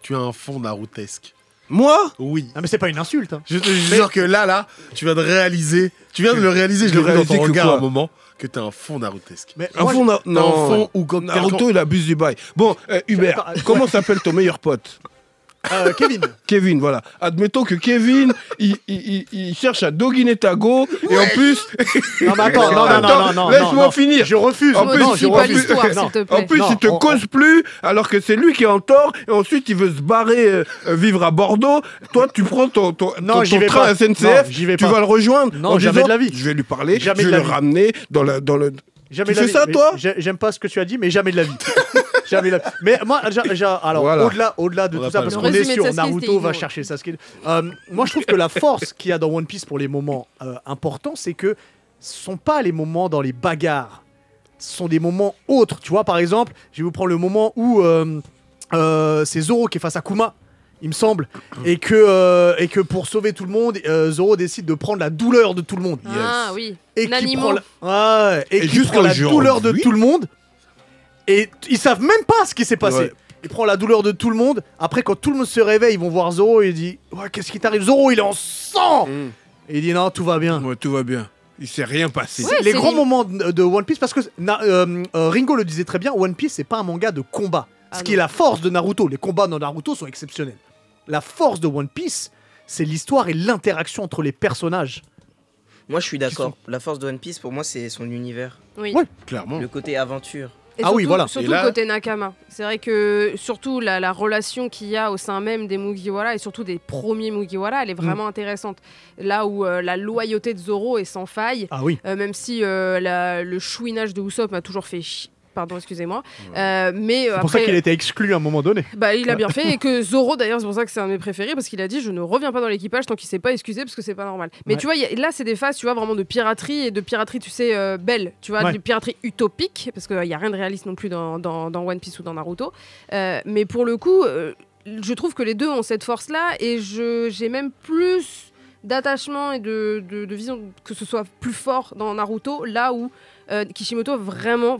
Tu as un fond narutesque. Moi? Oui. Ah mais c'est pas une insulte. Hein. Je te jure que là, tu viens de réaliser. Tu viens de le réaliser. Je l'ai vu dans ton regard à un moment que t'as un fond narutesque. Mais un fond non. Où Naruto il abuse du bail. Bon, Hubert, comment s'appelle ton meilleur pote? Kevin. Kevin, voilà. Admettons que Kevin, il cherche à doguiner ta go, et en plus... Non, mais attends, non, laisse-moi finir. Je refuse. En plus, il te cause plus, alors que c'est lui qui est en tort, et ensuite il veut se barrer vivre à Bordeaux. Toi, tu prends ton train à SNCF, tu vas le rejoindre. Non, jamais de la vie. Je vais lui parler, je vais le ramener dans le... Jamais tu fais ça, toi? J'aime pas ce que tu as dit, mais jamais de la vie. Jamais de la vie. Mais moi, alors, voilà. au-delà de tout ça, parce qu'on est sûr, Naruto va chercher Sasuke. Moi, je trouve que la force qu'il y a dans One Piece pour les moments importants, c'est que ce sont pas les moments dans les bagarres. Ce sont des moments autres. Tu vois, par exemple, je vais vous prendre le moment où c'est Zoro qui est face à Kuma. Il me semble, et que pour sauver tout le monde, Zoro décide de prendre la douleur de tout le monde. Ah oui. Et qui prend la douleur de tout le monde. Et ils savent même pas ce qui s'est passé. Ouais. Il prend la douleur de tout le monde. Après, quand tout le monde se réveille, ils vont voir Zoro et il dit ouais, qu'est-ce qui t'arrive? Zoro, il est en sang. Et il dit non, tout va bien. Ouais, tout va bien. Il s'est rien passé. Ouais, les c'est grands les- moments de One Piece, parce que Ringo le disait très bien, One Piece c'est pas un manga de combat. Ah Ce qui est la force de Naruto. Les combats dans Naruto sont exceptionnels. La force de One Piece, c'est l'histoire et l'interaction entre les personnages. Moi, je suis d'accord. La force de One Piece, pour moi, c'est son univers. Oui. Ouais. Clairement. Le côté aventure. Et Ah oui, surtout- voilà. Surtout Et là- le côté Nakama. C'est vrai que surtout la relation qu'il y a au sein même des Mugiwara et surtout des premiers Mugiwara, elle est vraiment intéressante. Là où la loyauté de Zoro est sans faille, Ah oui. même si le chouinage de Usopp m'a toujours fait Pardon, excusez-moi. Mais C'est pour ça qu'il a été exclu à un moment donné. bah, il a bien fait et que Zoro d'ailleurs c'est pour ça que c'est un de mes préférés parce qu'il a dit je ne reviens pas dans l'équipage tant qu'il s'est pas excusé parce que c'est pas normal. Mais Ouais. tu vois là c'est des phases tu vois vraiment de piraterie et de piraterie tu sais belle tu vois Ouais. de piraterie utopique parce qu'il y a rien de réaliste non plus dans One Piece ou dans Naruto. Mais pour le coup je trouve que les deux ont cette force là et j'ai même plus d'attachement et de vision que ce soit plus fort dans Naruto là où Kishimoto vraiment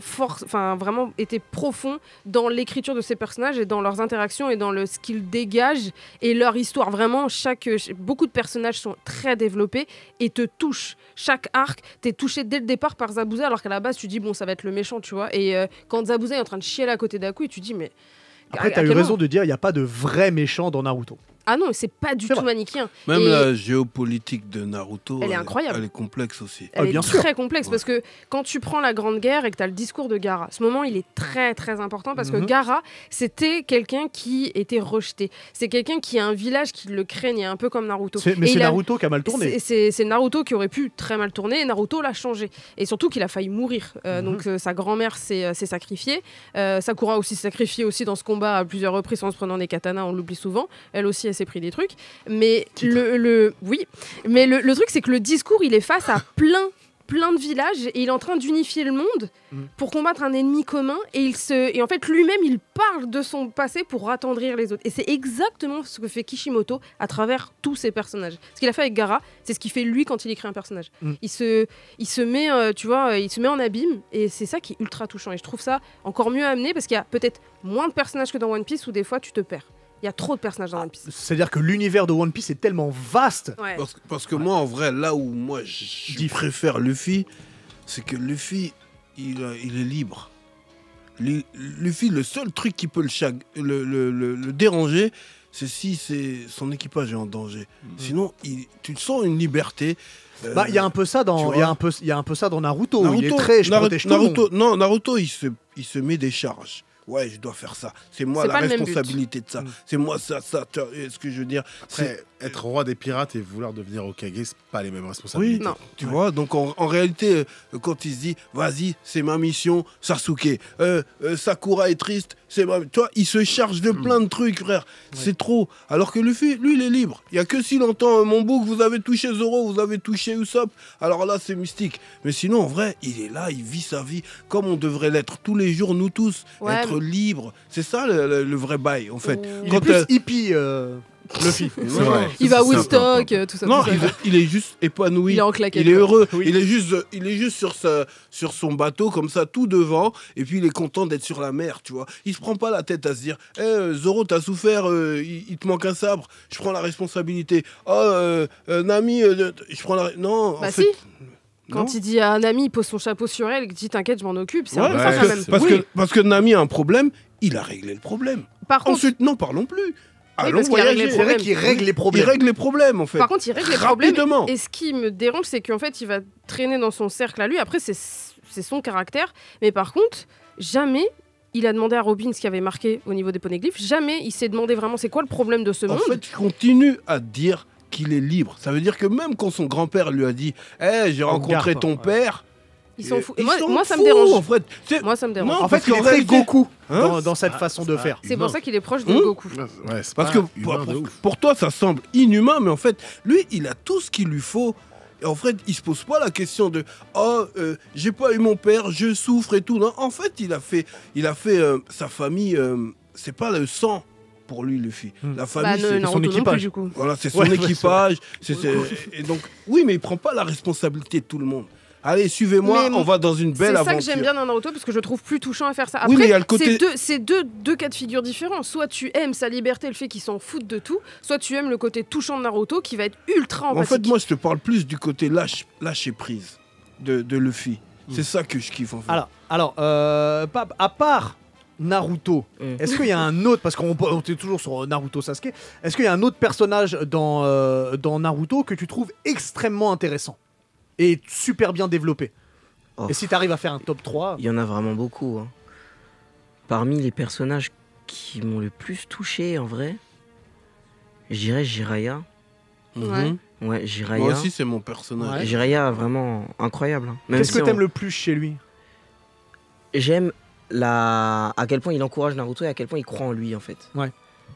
vraiment était profond dans l'écriture de ses personnages et dans leurs interactions et dans ce qu'ils dégagent et leur histoire. Vraiment, beaucoup de personnages sont très développés et te touchent. Chaque arc, t'es touché dès le départ par Zabuza alors qu'à la base tu dis bon ça va être le méchant, tu vois. Et quand Zabuza est en train de chier là à côté d'Aku et tu dis mais Après, à t'as eu quel raison moment de dire il n'y a pas de vrai méchant dans Naruto. Ah non, c'est pas du C'est tout vrai. manichéen. Même Et- la géopolitique de Naruto, Elle est incroyable. Elle est complexe aussi. Elle bien est sûr. très complexe Ouais. parce que quand tu prends la Grande Guerre et que tu as le discours de Gaara, ce moment il est très très important parce que Mhm. Gaara c'était quelqu'un qui était rejeté. C'est quelqu'un qui a un village qui le craignait, un peu comme Naruto. Mais Et c'est il a- Naruto qui a mal tourné. C'est Naruto qui aurait pu très mal tourner et Naruto l'a changé. Et surtout qu'il a failli mourir. Donc sa grand-mère s'est sacrifiée. Sakura aussi s'est sacrifiée aussi dans ce combat à plusieurs reprises en se prenant des katanas, on l'oublie souvent. Elle aussi elle s'est pris des trucs. Mais oui, mais le truc c'est que le discours il est face à plein de villages et il est en train d'unifier le monde pour combattre un ennemi commun et en fait lui-même il parle de son passé pour attendrir les autres et c'est exactement ce que fait Kishimoto à travers tous ses personnages. Ce qu'il a fait avec Gaara, c'est ce qu'il fait lui quand il écrit un personnage. Il se met tu vois, il se met en abîme et c'est ça qui est ultra touchant et je trouve ça encore mieux amené parce qu'il y a peut-être moins de personnages que dans One Piece où des fois tu te perds. Il y a trop de personnages dans One Piece. C'est-à-dire que l'univers de One Piece est tellement vaste. Ouais. Parce que moi, en vrai, là où moi je préfère Luffy, c'est que Luffy, il est libre. Luffy, le seul truc qui peut le déranger, c'est si son équipage est en danger. Sinon, tu sens une liberté. Bah, il y a un peu ça dans, il y a un peu ça dans Naruto. Il est Naruto, très, je protège tout le monde. non, Naruto, il se met des charges. Ouais, je dois faire ça. C'est moi C'est la pas le même responsabilité de ça. C'est moi ça. Tu vois, ce que je veux dire. Après, être roi des pirates et vouloir devenir Hokage, c'est pas les mêmes responsabilités. Non. Tu vois, donc en réalité, quand il se dit, vas-y, c'est ma mission, Sasuke, Sakura est triste, c'est ma... Toi, il se charge de plein de trucs, frère. C'est trop. Alors que Luffy, lui, il est libre. Il y a que s'il entend mon bouc, vous avez touché Zoro, vous avez touché Usopp, alors là, c'est mystique. Mais sinon, en vrai, il est là, il vit sa vie comme on devrait l'être tous les jours, nous tous. Ouais, être libre. C'est ça le vrai bail, en fait. Il est plus hippie, Luffy. C'est vrai. Il va à C'est Woodstock, tout ça. Non, tout ça. il est juste épanoui. Il est en claquette, Il est quoi. heureux. Oui. Il est juste sur son bateau, comme ça, tout devant. Et puis, il est content d'être sur la mer, tu vois. Il se prend pas la tête à se dire Zoro, t'as souffert, il te manque un sabre. Je prends la responsabilité. Oh, Nami, je prends la... Non, Bah en fait... si. Quand non. il dit à un ami, il pose son chapeau sur elle, il dit t'inquiète, je m'en occupe. C'est un Ouais, peu ça quand même. parce que Nami a un problème, il a réglé le problème. Par contre, Ensuite, non, parlons plus. Allons parce qu'il a réglé voyager. le C'est vrai problème. qu'il règle les problèmes. Il règle les problèmes, en fait. Par contre, il règle les problèmes. Rapidement. Et ce qui me dérange, c'est qu'en fait, il va traîner dans son cercle à lui. Après, c'est son caractère. Mais par contre, jamais il a demandé à Robin ce qui avait marqué au niveau des poneglyphes. Jamais il s'est demandé vraiment c'est quoi le problème de ce En monde. fait, il continue à dire qu'il est libre. Ça veut dire que même quand son grand-père lui a dit j'ai rencontré garde, ton père... Il s'en fout. il Moi, s'en moi, ça me fout, dérange. En fait. Moi, ça me dérange. Non, En fait, parce il est qu'en très réalité- Goku Hein dans cette façon de faire. C'est pour ça qu'il est proche de Hein Goku. Ouais, c'est Parce pas que humain de ouf. pour toi, ça semble inhumain, mais en fait, lui, il a tout ce qu'il lui faut. Et en fait, il se pose pas la question de j'ai pas eu mon père, je souffre et tout. Non, en fait, il a fait sa famille. C'est pas le sang pour lui, Luffy. La famille, Bah, c'est Naruto son non plus, équipage. du coup. voilà, c'est son Ouais, équipage. Et donc, oui, mais il prend pas la responsabilité de tout le monde. Allez, suivez-moi, Mais on va dans une belle C'est aventure. ça que j'aime bien dans Naruto parce que je trouve plus touchant à faire ça. Oui, Après, mais il y a le côté- c'est deux cas de figure différents. Soit tu aimes sa liberté, le fait qu'il s'en foute de tout, soit tu aimes le côté touchant de Naruto qui va être ultra En empathique. fait, moi, je te parle plus du côté lâcher prise. de Luffy. C'est ça que je kiffe en fait. Alors Pape, à part Naruto, est-ce qu'il y a un autre, parce qu'on est toujours sur Naruto Sasuke, est-ce qu'il y a un autre personnage dans Naruto que tu trouves extrêmement intéressant et super bien développé? Et si tu arrives à faire un top 3? Il y en a vraiment beaucoup. Hein. Parmi les personnages qui m'ont le plus touché, en vrai, je dirais Jiraiya. Ouais, Jiraiya. Moi aussi, c'est mon personnage. Ouais. Jiraiya, vraiment incroyable. Hein. Qu'est-ce que t'aimes le plus chez lui? J'aime à quel point il encourage Naruto et à quel point il croit en lui, en fait. Ouais.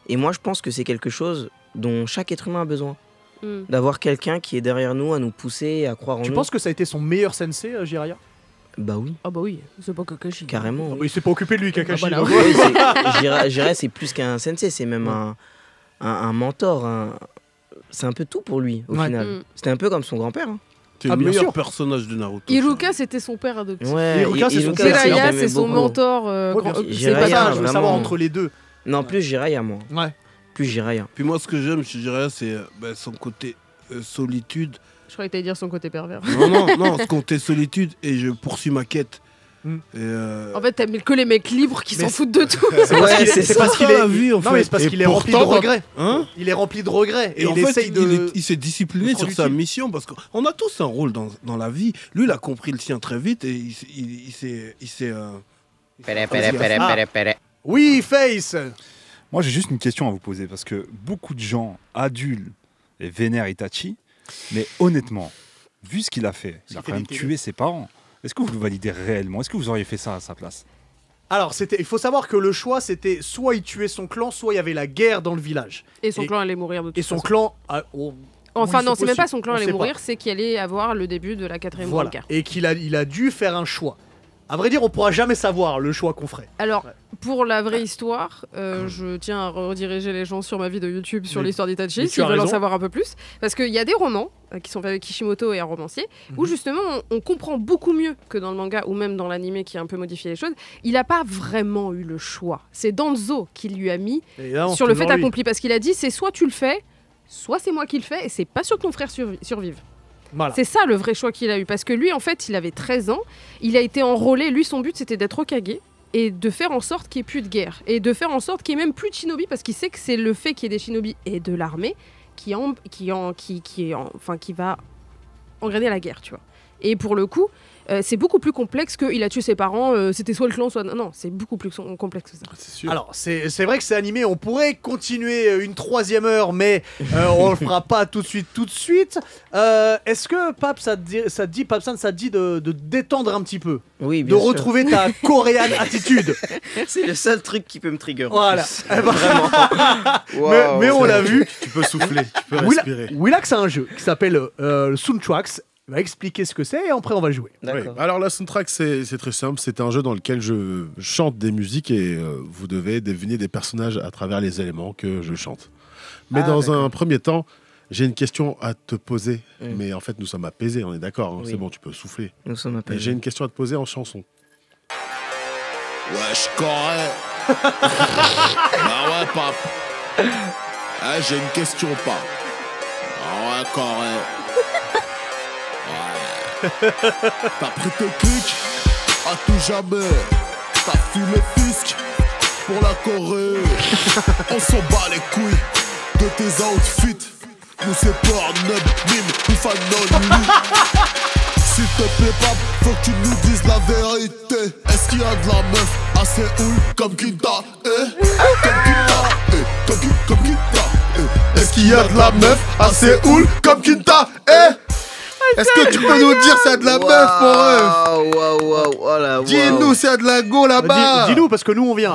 Et moi, je pense que c'est quelque chose dont chaque être humain a besoin. D'avoir quelqu'un qui est derrière nous, à nous pousser, à croire en nous. Tu penses que ça a été son meilleur sensei, Jiraiya? Bah oui. Ah bah oui, c'est pas Kakashi. Carrément. Oui. Il s'est pas occupé de lui, Kakashi. Jiraiya, c'est plus qu'un sensei, c'est même un mentor. C'est un peu tout pour lui, au final. C'était un peu comme son grand-père. Hein. C'est le meilleur personnage de Naruto. Iruka, c'était son père adoptif. Ouais, Iruka, c'est son père. Jiraiya, c'est son mentor. C'est pas ça, je veux savoir entre les deux. Non, plus Jiraiya, moi. Ouais. Plus Jiraiya. Puis moi, ce que j'aime chez Jiraiya, c'est son côté solitude. Je croyais que t'allais dire son côté pervers. Non, ce côté solitude et je poursuis ma quête. En fait, t'aimes que les mecs libres qui s'en foutent de tout. C'est parce qu'il est la vie, en fait. Non, mais c'est parce qu'il est rempli de regrets. Il est rempli de regrets. Et en fait, il s'est discipliné sur sa mission parce qu'on a tous un rôle dans la vie. Lui, il a compris le sien très vite et il s'est. Oui, Face. Moi, j'ai juste une question à vous poser parce que beaucoup de gens adulent et vénèrent Itachi, mais honnêtement, vu ce qu'il a fait, il a quand même tué ses parents. Est-ce que vous le validez réellement? Est-ce que vous auriez fait ça à sa place? Alors, il faut savoir que le choix, c'était soit il tuait son clan, soit il y avait la guerre dans le village. Et son clan allait mourir de toute façon. Et son clan... Enfin non, c'est même pas son clan allait mourir, c'est qu'il allait avoir le début de la 4ème grande guerre. Et qu'il a dû faire un choix. À vrai dire, on pourra jamais savoir le choix qu'on ferait. Alors, pour la vraie histoire, je tiens à rediriger les gens sur ma vidéo YouTube sur l'histoire d'Itachi, s'ils veulent en savoir un peu plus. Parce qu'il y a des romans qui sont faits avec Kishimoto et un romancier, où justement on comprend beaucoup mieux que dans le manga ou même dans l'anime qui a un peu modifié les choses. Il n'a pas vraiment eu le choix. C'est Danzo qui lui a mis sur le fait accompli. Parce qu'il a dit, c'est soit tu le fais, soit c'est moi qui le fais, et c'est pas sûr que ton frère survive. Voilà. C'est ça le vrai choix qu'il a eu, parce que lui en fait il avait 13 ans, il a été enrôlé, lui son but c'était d'être Hokage et de faire en sorte qu'il n'y ait plus de guerre et de faire en sorte qu'il n'y ait même plus de shinobi, parce qu'il sait que c'est le fait qu'il y ait des shinobi et de l'armée qui va engrainer la guerre, tu vois. Et pour le coup, c'est beaucoup plus complexe qu'il a tué ses parents, c'était soit le clan, soit... Non, c'est beaucoup plus complexe que ça. C'est sûr. Alors, c'est vrai que c'est animé, on pourrait continuer une 3e heure, mais on le fera pas tout de suite. Est-ce que, Pape, ça te dit, Pape-san, ça te dit de détendre un petit peu? Oui, bien sûr. De retrouver ta Korean attitude. C'est le seul truc qui peut me trigger. Voilà. Vraiment. Wow, mais on l'a vu. Tu peux souffler, tu peux respirer. Willax a un jeu qui s'appelle Soundtracks. On va expliquer ce que c'est et après on va le jouer. Oui. Alors la soundtrack c'est très simple, c'est un jeu dans lequel je chante des musiques et vous devez deviner des personnages à travers les éléments que je chante. Mais dans un premier temps, j'ai une question à te poser, mais en fait nous sommes apaisés, on est d'accord, hein, oui. C'est bon, tu peux souffler. Nous sommes apaisés. J'ai une question à te poser en chanson. Wesh Corée. Bah ouais pape. J'ai une question pas. Ah ouais Corée. T'as pris tes clics à tout jamais. T'as fumé fisc pour la Corée. On s'en bat les couilles de tes outfits. Nous c'est Pornhub, mime ou Fanon. S'il te plaît pas, faut que tu nous dises la vérité. Est-ce qu'il y a de la meuf à Séoul comme Kinta Comme Kinta Est-ce qu'il y a de la meuf à Séoul comme Kinta Est-ce que tu peux nous dire c'est de la meuf pour eux? Dis-nous c'est de la go là-bas. Dis-nous parce que nous on vient.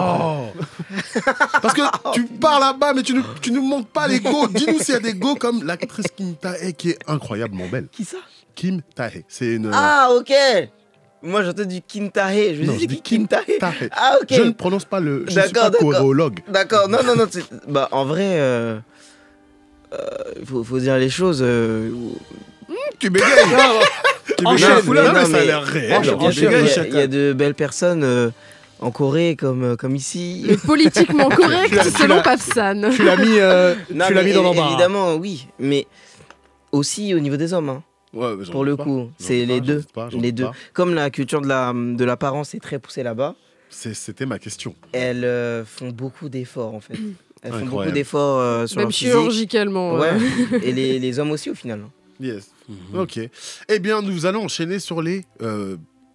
Parce que tu pars là-bas mais tu nous montres pas les go. Dis-nous s'il y a des go comme l'actrice Kim Tae qui est incroyablement belle. Qui ça? Kim Tae. C'est une... Ah ok. Moi j'entends du Kim Tae. Je me dis Kim Tae. Ah ok. Je ne prononce pas le... Je ne suis pas choréologue. D'accord. Non. Bah en vrai, faut dire les choses... Tu bégayes. Enchaîne. Mais ça a l'air réel. Il y a de belles personnes en Corée comme ici. Mais politiquement correct selon Pape-san. Tu l'as mis dans l'embarras. Évidemment, oui. Mais aussi au niveau des hommes. Hein. Ouais, mais j'en Pour le doute pas. coup, J'en c'est doute les pas, deux. j'en doute pas, j'en Les doute deux. pas. Comme la culture de l'apparence est très poussée là-bas, C'était ma question. elles font beaucoup d'efforts en fait. Elles font beaucoup Incroyable. d'efforts sur Même leur physique. chirurgicalement. Ouais. Et les hommes aussi au final. Yes. Ok. Eh bien, nous allons enchaîner sur les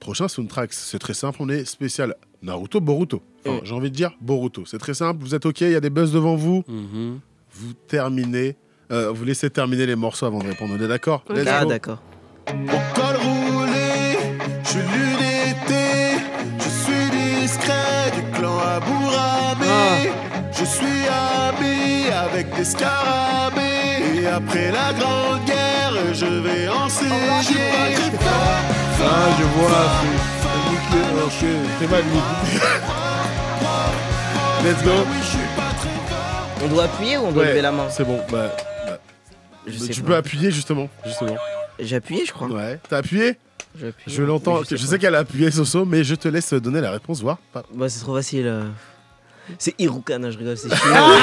prochains soundtracks. C'est très simple, on est spécial Naruto, Boruto. Enfin, j'ai envie de dire Boruto. C'est très simple, vous êtes ok, il y a des buzz devant vous. Vous terminez, vous laissez terminer les morceaux avant de répondre. On est d'accord? Ok. Let's Ah go. d'accord. Au col roulé, je suis luneté, je suis discret du clan Abourami. Je suis ami avec des scarabées. Et après la grande guerre, je vais en sécher. Ah, je vois. C'est magnifique. Let's go. On doit appuyer ou on doit Ouais, lever la main? C'est bon. Je sais tu pas. peux appuyer justement. J'ai appuyé, je crois. Ouais. T'as appuyé? J'ai appuyé. Je l'entends. Mais Je sais qu'elle a appuyé, Soso, mais je te laisse donner la réponse, voir. Bah, c'est trop facile. C'est Hiruka, non, je rigole, c'est chinois.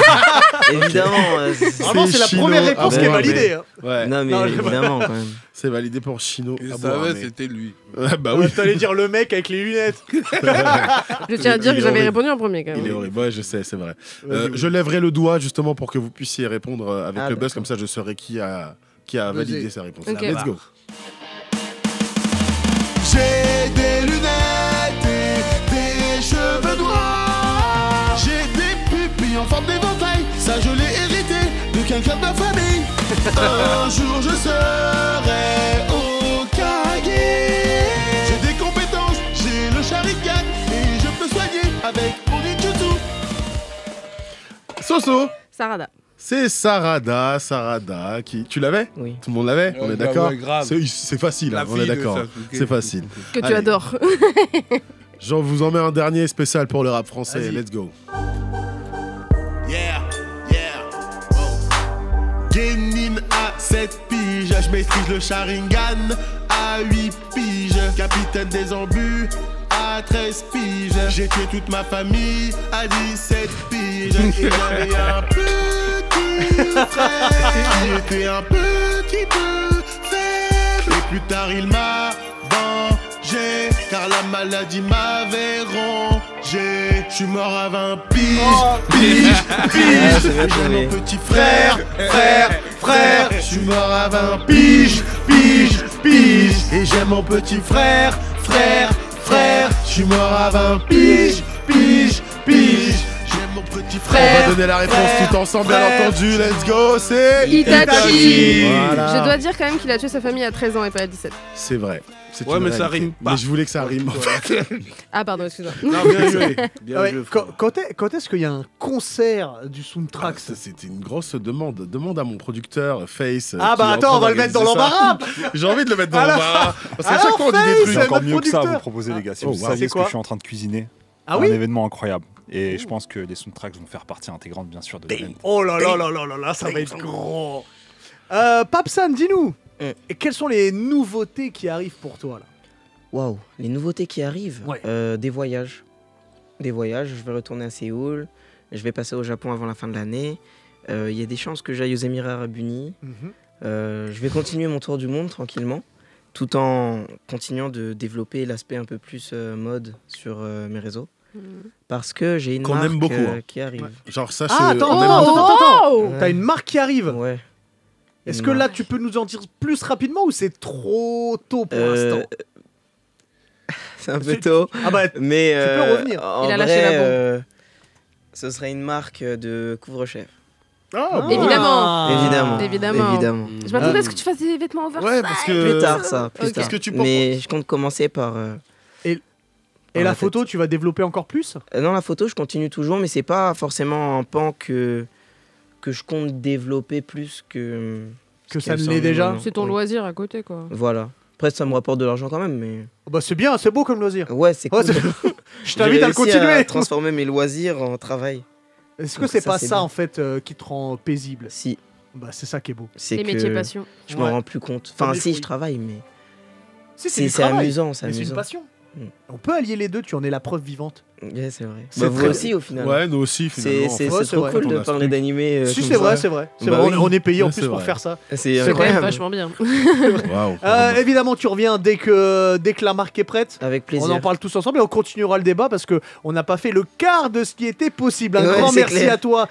Évidemment. Vraiment, c'est la Shino. première réponse qui est ouais, validée. hein. Ouais. Non, mais évidemment, quand même. C'est validé pour Shino. Il Abourame. savait, c'était lui. Ouais, bah oui. T'allais dire le mec avec les lunettes. Je tiens à dire Il que est j'avais horrible. répondu en premier quand Il est même. horrible. Ouais, je sais, c'est vrai. Vas-y, Je lèverai le doigt justement pour que vous puissiez répondre avec Ah, le buzz, d'accord. comme ça je saurai qui a validé sa réponse. Ok. Let's go. J'ai des lunettes et des cheveux noirs. J'ai des pupilles en forme d'éventail. Ça, je l'ai hérité de quelqu'un de ma famille. Un jour, je serai Hokage. J'ai des compétences, j'ai le Sharingan. Et je peux soigner avec mon ninjutsu. Soso, Sarada. c'est Sarada qui. Tu l'avais? Oui. Tout le monde l'avait? On est bah d'accord? ouais, grave. C'est facile, La hein, on est fille de d'accord. Sasuke. C'est facile. Que tu Allez. adores. J'en vous en mets un dernier spécial pour le rap français. Vas-y. Let's go. Yeah, yeah. Oh. Genin à 7 piges, je maîtrise le Sharingan à 8 piges. Capitaine des embus à 13 piges. J'ai tué toute ma famille à 17 piges. Et j'avais un petit frère qui était un petit peu faible. Et plus tard il m'a vengé, car la maladie m'avait rongé. Je suis mort à 20 piges, piges, Ah, piges. c'est bien Et j'ai trouvé. mon petit frère, frère. Je suis mort à 20 piges, piges, piges. Et j'ai mon petit frère, frère. Je suis mort à 20 piges, piges, piges. J'ai mon petit On frère. va donner la réponse tout ensemble, bien frère. entendu. Let's go. C'est Itachi. Voilà. Je dois dire quand même qu'il a tué sa famille à 13 ans et pas à 17. C'est vrai. C'est Ouais, une mais ça réalité. rime pas. Mais je voulais que ça rime. en fait. Ah pardon, excuse-moi. Non, bien joué. Bien Ah ouais, joué, quand frère. quand est-ce qu'il y a un concert du soundtrack Ah, ça, c'était une grosse demande. Demande à mon producteur Face. Ah bah attends, on va le mettre dans l'embarras. J'ai envie de le mettre dans Alors- l'embarras. Parce qu'à alors, chaque fois on dit Face, des J'ai trucs. c'est encore notre mieux que ça à vous producteur. proposer, les gars. Si Oh, vous wow. saviez C'est ce quoi que je suis en train de cuisiner, Ah un oui. événement incroyable. Et je pense que les soundtracks vont faire partie intégrante, bien sûr, de l'event. Oh là là là là là là, ça va être grand. Papsan, dis-nous. Et quelles sont les nouveautés qui arrivent pour toi là? Waouh, les nouveautés qui arrivent. Ouais. Des voyages. Des voyages, je vais retourner à Séoul. Je vais passer au Japon avant la fin de l'année. Il y a des chances que j'aille aux Émirats Arabes Unis. Je vais continuer mon tour du monde tranquillement, tout en continuant de développer l'aspect un peu plus mode sur mes réseaux. Parce que j'ai une Qu'on marque aime beaucoup, hein. qui arrive. Genre ça, Ah, attends, on aime attends, beaucoup. attends. Ouais. T'as une marque qui arrive. Ouais. Est-ce Une que là, marque. tu peux nous en dire plus rapidement ou c'est trop tôt pour Euh, l'instant? C'est un peu tôt. Ah bah, Mais peux revenir. en Il a vrai, lâché la bombe. Ce serait une marque de couvre-chef. ah, bon. Évidemment. Évidemment. Évidemment. Évidemment. Je m'attendais à ce que tu fasses des vêtements oversize. Ouais, parce que. Plus tard, ça. Plus Ok. tard. Est-ce que tu penses- Mais je compte commencer par. Et la photo, tu vas développer encore plus? Non, la photo, je continue toujours, mais c'est pas forcément un pan que je compte développer plus que. Que ce ça qu'il ne me l'est semble, déjà? non. C'est ton Oui. loisir à côté, quoi. Voilà. Après, ça me rapporte de l'argent quand même, mais. Oh bah c'est bien, c'est beau comme loisir. Ouais, c'est Ouais, cool. Je t'invite à le J'ai réussi continuer. transformer mes loisirs en travail. Est-ce que Donc c'est ça, pas c'est ça bien. en fait qui te rend paisible? Si, Bah c'est ça qui est beau. c'est Les que métiers passion. je Ouais. m'en rends plus compte. Comme Enfin, les si, fruits. je travaille, mais Si, c'est du travail. amusant, c'est Mais c'est une amusant. passion. On peut allier les deux, tu en es la preuve vivante. Yeah, c'est vrai. C'est Vous aussi au final. Ouais, nous aussi finalement. C'est Ouais, trop vrai. cool de parler d'animé. Si, c'est vrai, c'est vrai. C'est Bah vrai, oui. on est payé en Ouais, plus c'est pour vrai. faire ça. C'est C'est quand même incroyable. vachement bien. Waouh. Évidemment, tu reviens dès que la marque est prête. Avec plaisir. On en parle tous ensemble et on continuera le débat parce qu'on n'a pas fait le quart de ce qui était possible. Un Ouais, grand c'est merci clair. à toi